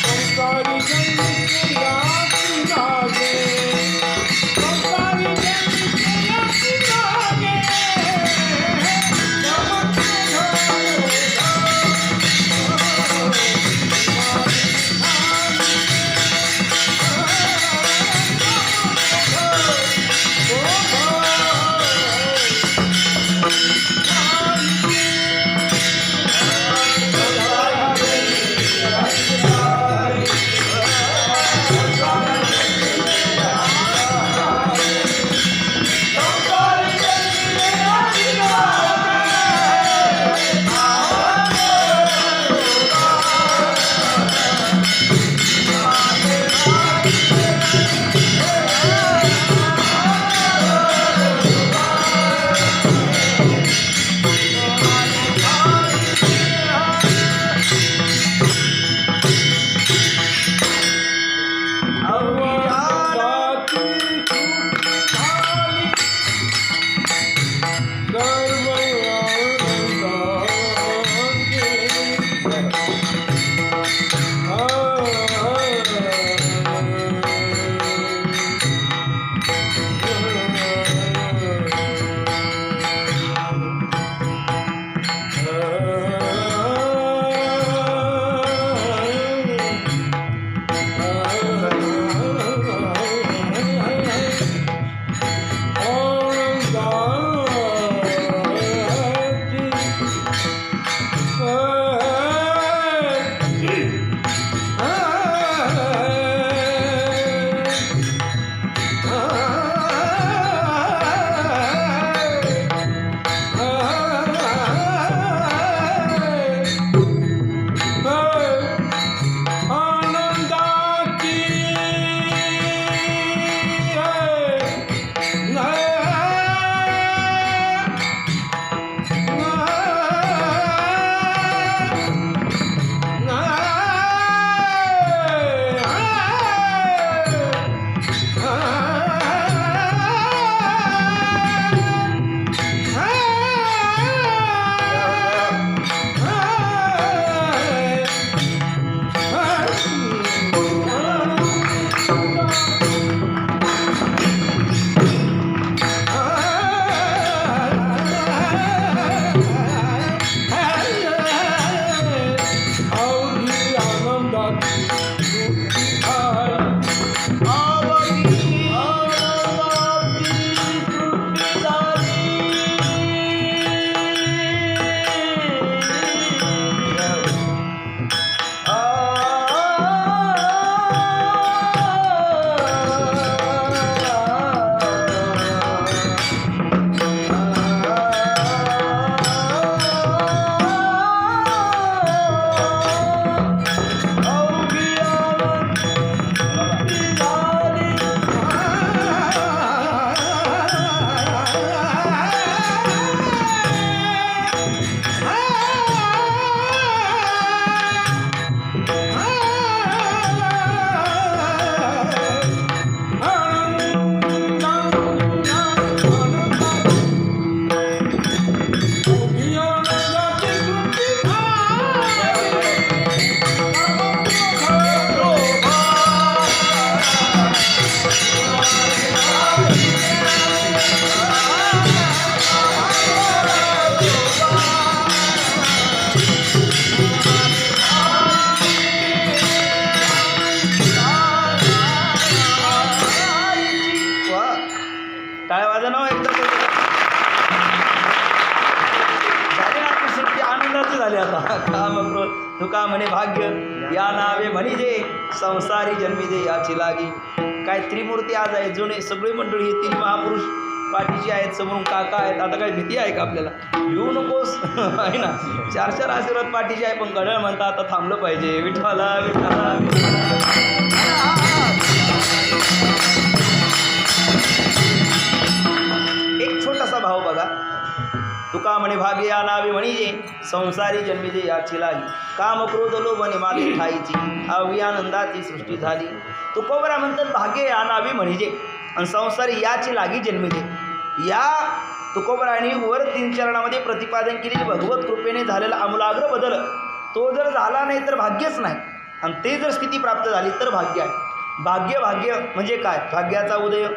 संसारी जन की रात लागे काम क्रोध तुका म्हणे भाग्य या नावे म्हणजे संसारी जन्मिजे याची लागी. काय त्रिमूर्ती आज आहे जुने सगळी मंडळी हे तीन महापुरुष पाठीशी आहेत, समोरून काका आहेत. आता काय भीती आहे का आपल्याला? येऊ नकोस आहे ना. चार चार आशीर्वाद पाठीशी आहे, पण घड्याळ म्हणता आता थांबलं पाहिजे. विठ्ठला विठ्ठला एक छोटासा भाव बघा. तुका म्हणे भाग्य या नावे म्हणजे संसारी जन्मिजे याची लागी. काम क्रोध लोभ माते ठाईची अव्यानंदाची सृष्टी झाली. तुकोबरा म्हणतात भाग्य या नावे म्हणजे आणि संसारी याची लागी जन्मिजे. या तुकोबराने वर 3 चरणामध्ये प्रतिपादन केलेली भगवत कृपेने झालेला आमूलाग्र बदल तो जर झाला नाही तर भाग्यच नाही, आणि ते जर स्थिती प्राप्त झाली तर भाग्य आहे. भाग्य भाग्य म्हणजे काय? भाग्याचा उदय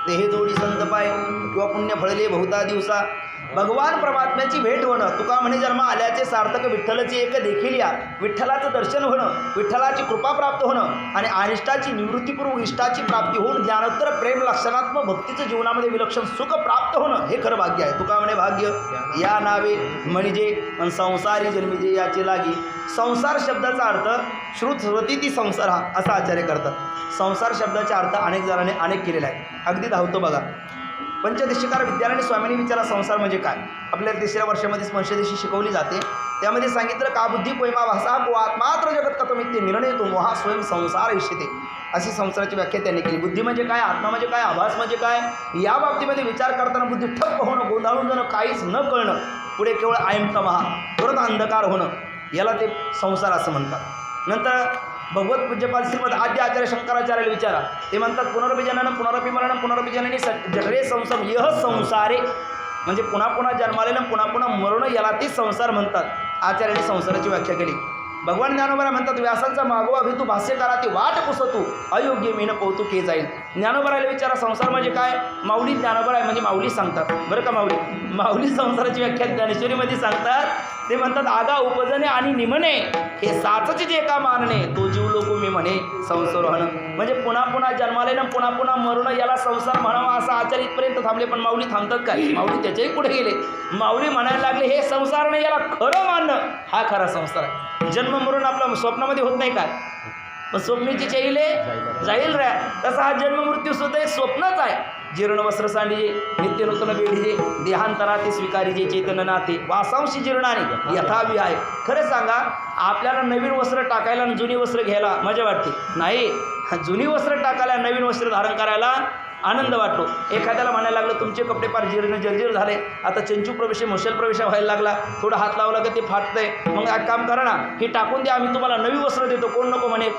देहे जोडी संत पाय किंवा पुण्य फळले बहुता दिवसा. भगवान परमात्म्याची भेट होणं. तुका म्हणे जन्म आल्याचे सार्थक विठ्ठलचे एक देखील या. विठ्ठलाचं दर्शन होणं, विठ्ठलाची कृपा प्राप्त होणं आणि अनिष्टाची निवृत्तीपूर्वक इष्टाची प्राप्ती होऊन ज्ञानोत्तर प्रेम लक्षणात्मक भक्तीचं जीवनामध्ये विलक्षण सुख प्राप्त होणं हे खरं भाग्य आहे. तुका म्हणे भाग्य या नावे म्हणजे आणि संसारी जन्मिजे याची लागी. संसार शब्दाचा अर्थ श्रुत ती संसार हा असा आचार्य करतात. संसार शब्दाचा अर्थ अनेक जणांनी अनेक केलेला आहे. अगदी धावतो बघा. पंचदेशिकार विद्यारायणी स्वामींनी विचारा संसार म्हणजे काय. आपल्या 3ऱ्या वर्षामध्ये पंचदेशी शिकवली जाते. त्यामध्ये सांगितलं का बुद्धी कोयमा भाषा को आत्मात्र जगत कथमित्य निर्णय तो मोहा स्वयं संसार इष्यते. अशी संसाराची व्याख्या त्यांनी केली. बुद्धी म्हणजे काय, आत्मा म्हणजे काय, आभास म्हणजे काय, या बाबतीमध्ये विचार करताना बुद्धी ठप्प होणं, गोंधळून जाणं, काहीच न कळणं, पुढे केवळ आयम तमहा परत अंधकार होणं, याला ते संसार असं म्हणतात. नंतर भगवत पूज्यपाद श्रीमद आद्य आचार्य शंकराचार्याला विचारा. ते म्हणतात पुनरपि जननं पुनरपि मरणं पुनरपि जननी जठरे संसार यह संसारे. म्हणजे पुन्हा पुन्हा जन्मालेलं पुन्हा पुन्हा मरणं याला ते संसार म्हणतात. आचार्याने संसाराची व्याख्या केली. भगवान ज्ञानोबा म्हणतात व्यासांचा मागोवा भेतू भाष्यकारा ती वाट पुसतू अयोग्य मीनं कौतुके जाईल. ज्ञानोबराला विचारा संसार म्हणजे काय. माऊली ज्ञानोबा आहे म्हणजे माऊली सांगतात बरं का. माऊली संसाराची व्याख्या ज्ञानेश्वरीमध्ये सांगतात. ते म्हणतात आगा उपजणे आणि निमणे हे साचच जे का मानणे तो जीव लोक मी म्हणे संसार होणं. म्हणजे पुन्हा पुन्हा जन्माले ना पुन्हा पुन्हा मरणं याला संसार म्हणावा असं आचार्य इथपर्यंत थांबले. पण माऊली थांबतात काय? माऊली त्याच्याही पुढे गेले. माऊली म्हणायला लागले हे संसार नाही, याला खरं मानणं हा खरा संसार आहे. जन्म मरण आपल्या स्वप्नामध्ये होत नाही काय. पण स्वप्नीची चैले जाईल रे. तसा हा जन्म मृत्यू सुद्धा एक स्वप्नच आहे. जीर्ण वस्त्र सांडीजे नित्य नूतन बेढीजे देहांतरा ते स्वीकारीजे चेतन नाते वासांशी जीर्णाने यथावी आहे. खरं सांगा आपल्याला नवीन वस्त्र टाकायला आणि जुनी वस्त्र घ्यायला मजा वाटते नाही. जुनी वस्त्र टाकायला नवीन वस्त्र धारण करायला आनंद वाटतो. एखाद्याला म्हणायला लागलं तुमचे कपडे फार जीर्ण जर्जर झाले, आता चंचू प्रवेश मोशल प्रवेश व्हायला लागला, थोडं हात लावला का ते फाटतंय, मग एक काम करा ना हे टाकून द्या, आम्ही तुम्हाला नवी वस्त्र देतो. कोण नको म्हणे?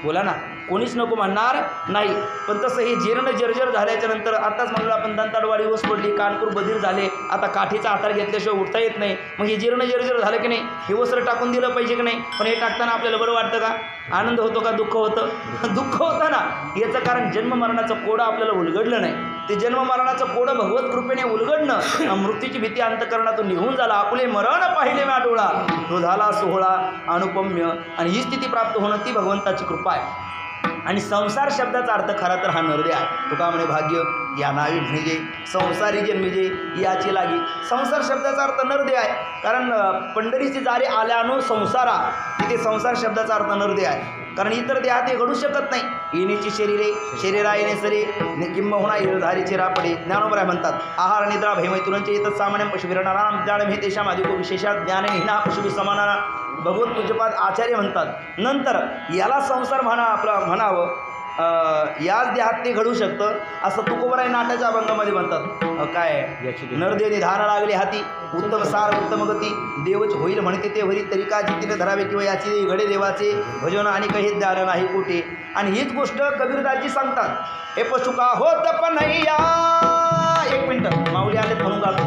बोला ना, कोणीच नको म्हणणार नाही. पण तसं हे जीर्ण जर्जर झाल्याच्या नंतर आताच म्हणलं आपण दंताडवाडी ओस पडली, कानपूर बधीर झाले, आता काठीचा आधार घेतल्याशिवाय उठता येत नाही. मग हे जीर्ण जर्जर झालं की नाही, हे वस्त्र टाकून दिलं पाहिजे की नाही. पण हे टाकताना आपल्याला बरं वाटतं का? आनंद होतो का? दुःख होतं? दुःख होतं ना. याचं कारण जन्म मरणाचं कोडं आपल्याला उलगडलं नाही. ते जन्म मरणाचं कोडं भगवत कृपेने उलगडणं, मृत्यूची भीती अंतकरणातून निघून झाला. आपले मरण पाहिले म्या डोळा तो झाला सोहळा अनुपम्य. आणि ही स्थिती प्राप्त होणं ती भगवंताची कृपा आहे. आणि संसार शब्दाचा अर्थ खरा तर हा नरदे आहे. तुका म्हणे भाग्य या नावी म्हणजे संसारी जन्मिजे याची लागी. संसार शब्दाचा अर्थ नरदे आहे. कारण पंढरीची जारी आल्यानो संसारा, तिथे संसार शब्दाचा अर्थ नरदे आहे. कारण इतर देहात हे घडू शकत नाही. येण्याची शरीरे शरीरा येणे सरे किंबहुना इरधारीचे रापडे. ज्ञानोबराय म्हणतात आहार निद्रा भयमैथुनांचे येतच सामान्य पशुविरणाराम ज्ञानम हे तेषाम अधिको विशेषा ज्ञाने हिना पशुभी समाना. भगवत पूज्यपाद आचार्य म्हणतात नंतर याला संसार म्हणावं याच देहात ते घडू शकतं असं तुकोबराय नाट्याच्या अभंगामध्ये म्हणतात. काय नरदे निधान लागले हाती उत्तम सार उत्तम गती देवच होईल म्हणते ते हरी तरी का जितीने धरावे किंवा याची घडे देवाचे भजन आणि काही ज्ञान नाही कुठे. आणि हीच गोष्ट कबीरदासजी सांगतात. हे पशुका होत पण नाही या. एक मिनटं माऊली आले म्हणून गातो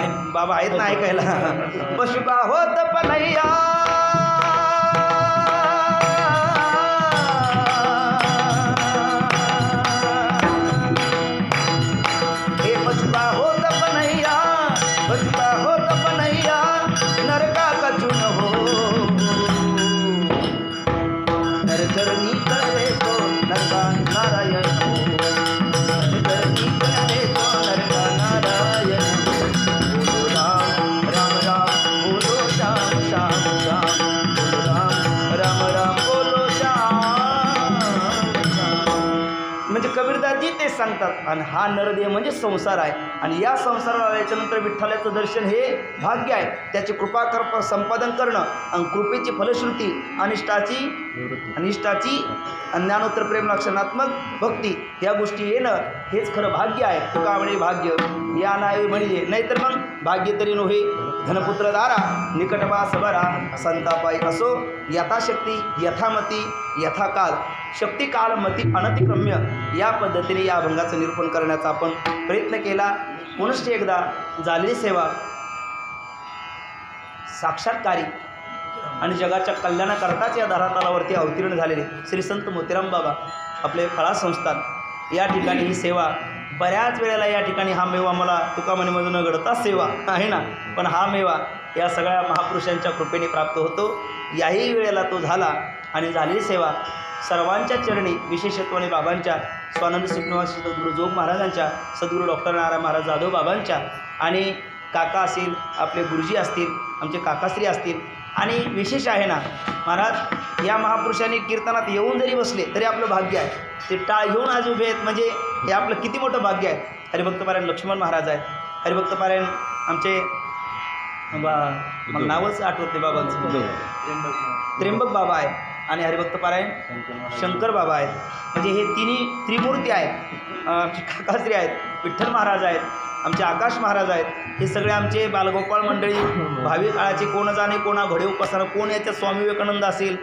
आणि बाबा आहेत ना ऐकायला. पशुका होत पण नाही या तेच सांगतात. आणि हा नरदेह म्हणजे संसार आहे. आणि या संसाराला आल्याच्या नंतर विठ्ठलाचं दर्शन हे भाग्य आहे. त्याची कृपा संपादन करणं आणि कृपेची फलश्रुती अनिष्टाची ज्ञानोत्तर प्रेम लक्षणात्मक भक्ती या गोष्टी येणं हेच खरं भाग्य आहे. तुका म्हणे भाग्य या नाही म्हणजे, नाहीतर मग भाग्य तरी नव्हे धनपुत्र दारा निकटवास बरा संतापाई असो यथाशक्ती यथामती यथाकाल शक्ती काल मती अनतिक्रम्य या पद्धतीने या अभंगाचं निरूपण करण्याचा आपण प्रयत्न केला. पुनश्च एकदा झालेली सेवा साक्षात्कारी आणि जगाच्या कल्याणाकरताच या धरातलावरती अवतीर्ण झालेले श्री संत मोतीराम बाबा आपले फळा संस्थान या ठिकाणी ही सेवा बऱ्याच वेळेला या ठिकाणी हा मेवा मला तुकामणीमधून घडता सेवा आहे ना, पण हा मेवा या सगळ्या महापुरुषांच्या कृपेने प्राप्त होतो. याही वेळेला तो झाला आणि झालेली सेवा सर्वांच्या चरणी विशेषत्वाने बाबांच्या स्वानंद सुखनिवासी सद्गुरू जोग महाराजांच्या सद्गुरू डॉक्टर नारायण महाराज जाधव बाबांच्या आणि काका असतील आपले गुरुजी असतील आमचे काकाश्री असतील. आणि विशेष आहे ना महाराज या महापुरुषांनी कीर्तनात येऊन जरी बसले तरी आपलं भाग्य आहे. ते टाळ घेऊन आज उभे आहेत म्हणजे हे आपलं किती मोठं भाग्य आहे. हरिभक्तपारायण लक्ष्मण महाराज आहेत. हरिभक्तपारायण आमचे मला नावच आठवत नाही बाबांचं त्र्यंबक बाबा आहेत. आणि हरिभक्तपारायण शंकर बाबा आहेत. म्हणजे हे तिन्ही त्रिमूर्ती आहेत. आमचे काकाश्री आहेत, विठ्ठल महाराज आहेत, आमचे आकाश महाराज आहेत. हे सगळे आमचे बालगोपाळ मंडळी भावी काळाचे कोण जाणे कोणा घडे उपासना, कोण याच्यात स्वामी विवेकानंद असेल,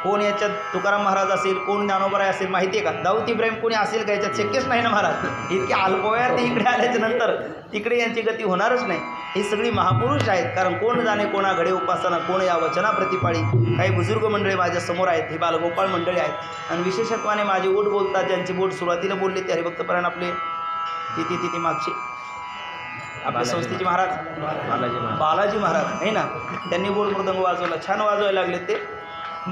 कोण याच्यात तुकाराम महाराज असेल, कोण ज्ञानोबराय असेल, माहिती आहे का दाऊद इब्राहिम कोणी असेल का याच्यात शक्यच नाही ना महाराज. इतके अल्पवयात इकडे आल्याच्या नंतर तिकडे यांची गती होणारच नाही. ही सगळी महापुरुष आहेत. कारण कोण जाणे कोणा घडे उपासना, कोण या वचना प्रतिपाळी. काही बुजुर्ग मंडळी माझ्या समोर आहेत, हे बालगोपाळ मंडळी आहेत. आणि विशेषत्वाने माझे बोट बोलतात, ज्यांची बोट सुरुवातीला बोलले ते हरिभक्तपरायण आपले तिथे मागचे आपल्या संस्थेचे महाराज बालाजी महाराज आहे ना, त्यांनी गोड मृदंग वाजवला, छान वाजवायला लागले. ते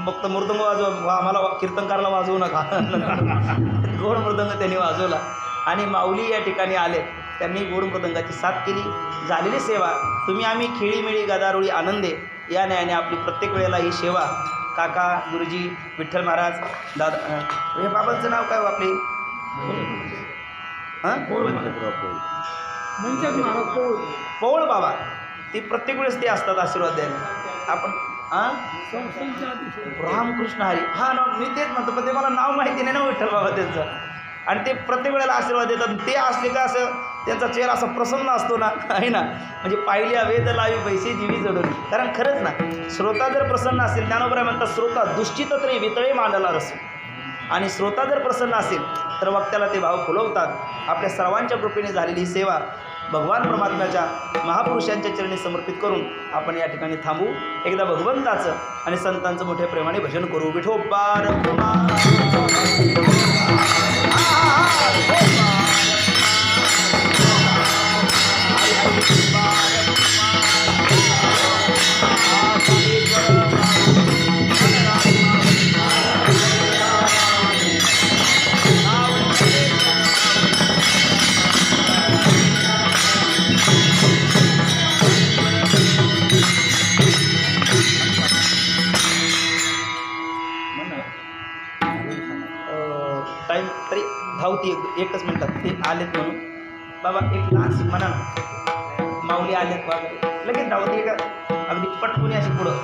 फक्त मृदंग वाजवा आम्हाला कीर्तनकारला वाजवू नका गोड मृदंग त्यांनी वाजवला. आणि माऊली या ठिकाणी आले, त्यांनी गोड मृदंगाची साथ केली. झालेली सेवा तुम्ही आम्ही खेळीमेळी गदारोळी आनंदे या न्यायाने आपली प्रत्येक वेळेला ही सेवा काका गुरुजी विठ्ठल महाराज दादा हे बाबांचं नाव काय आपले हां पौळ बाबा, ते प्रत्येक वेळेस ते असतात आशीर्वाद द्यायला. आपण रामकृष्ण हरी हा नाव मी तेच म्हणतो, पण ते मला नाव माहिती नाही ना विठ्ठल बाबा त्यांचं. आणि ते प्रत्येक वेळेला आशीर्वाद देतात. ते असले का असं त्यांचा चेहरा असा प्रसन्न असतो ना आहे ना. म्हणजे पाहिल्या वेद लावी पैसे जीवी जडवली. कारण खरंच ना श्रोता जर प्रसन्न असेल, ज्ञानोबराय म्हणतात श्रोता दुश्चितत्रे वितळे मांडला रस. आणि श्रोता जर प्रसन्न असेल तर वक्त्याला ते भाव फुलवतात. आपल्या सर्वांच्या कृपेने झालेली ही सेवा भगवान परमात्म्याच्या महापुरुषांच्या चरणी समर्पित करून आपण या ठिकाणी थांबू. एकदा भगवंताचं आणि संतांचं मोठ्या प्रेमाने भजन करू. विठोबार टाईम तरी धावती एकच मिनटात ते आलेत म्हणून. बाबा एक लहानशी म्हणा ना माऊली आलेत बाबा लगेच धावती का अगदी पटकुनी अशी पुढं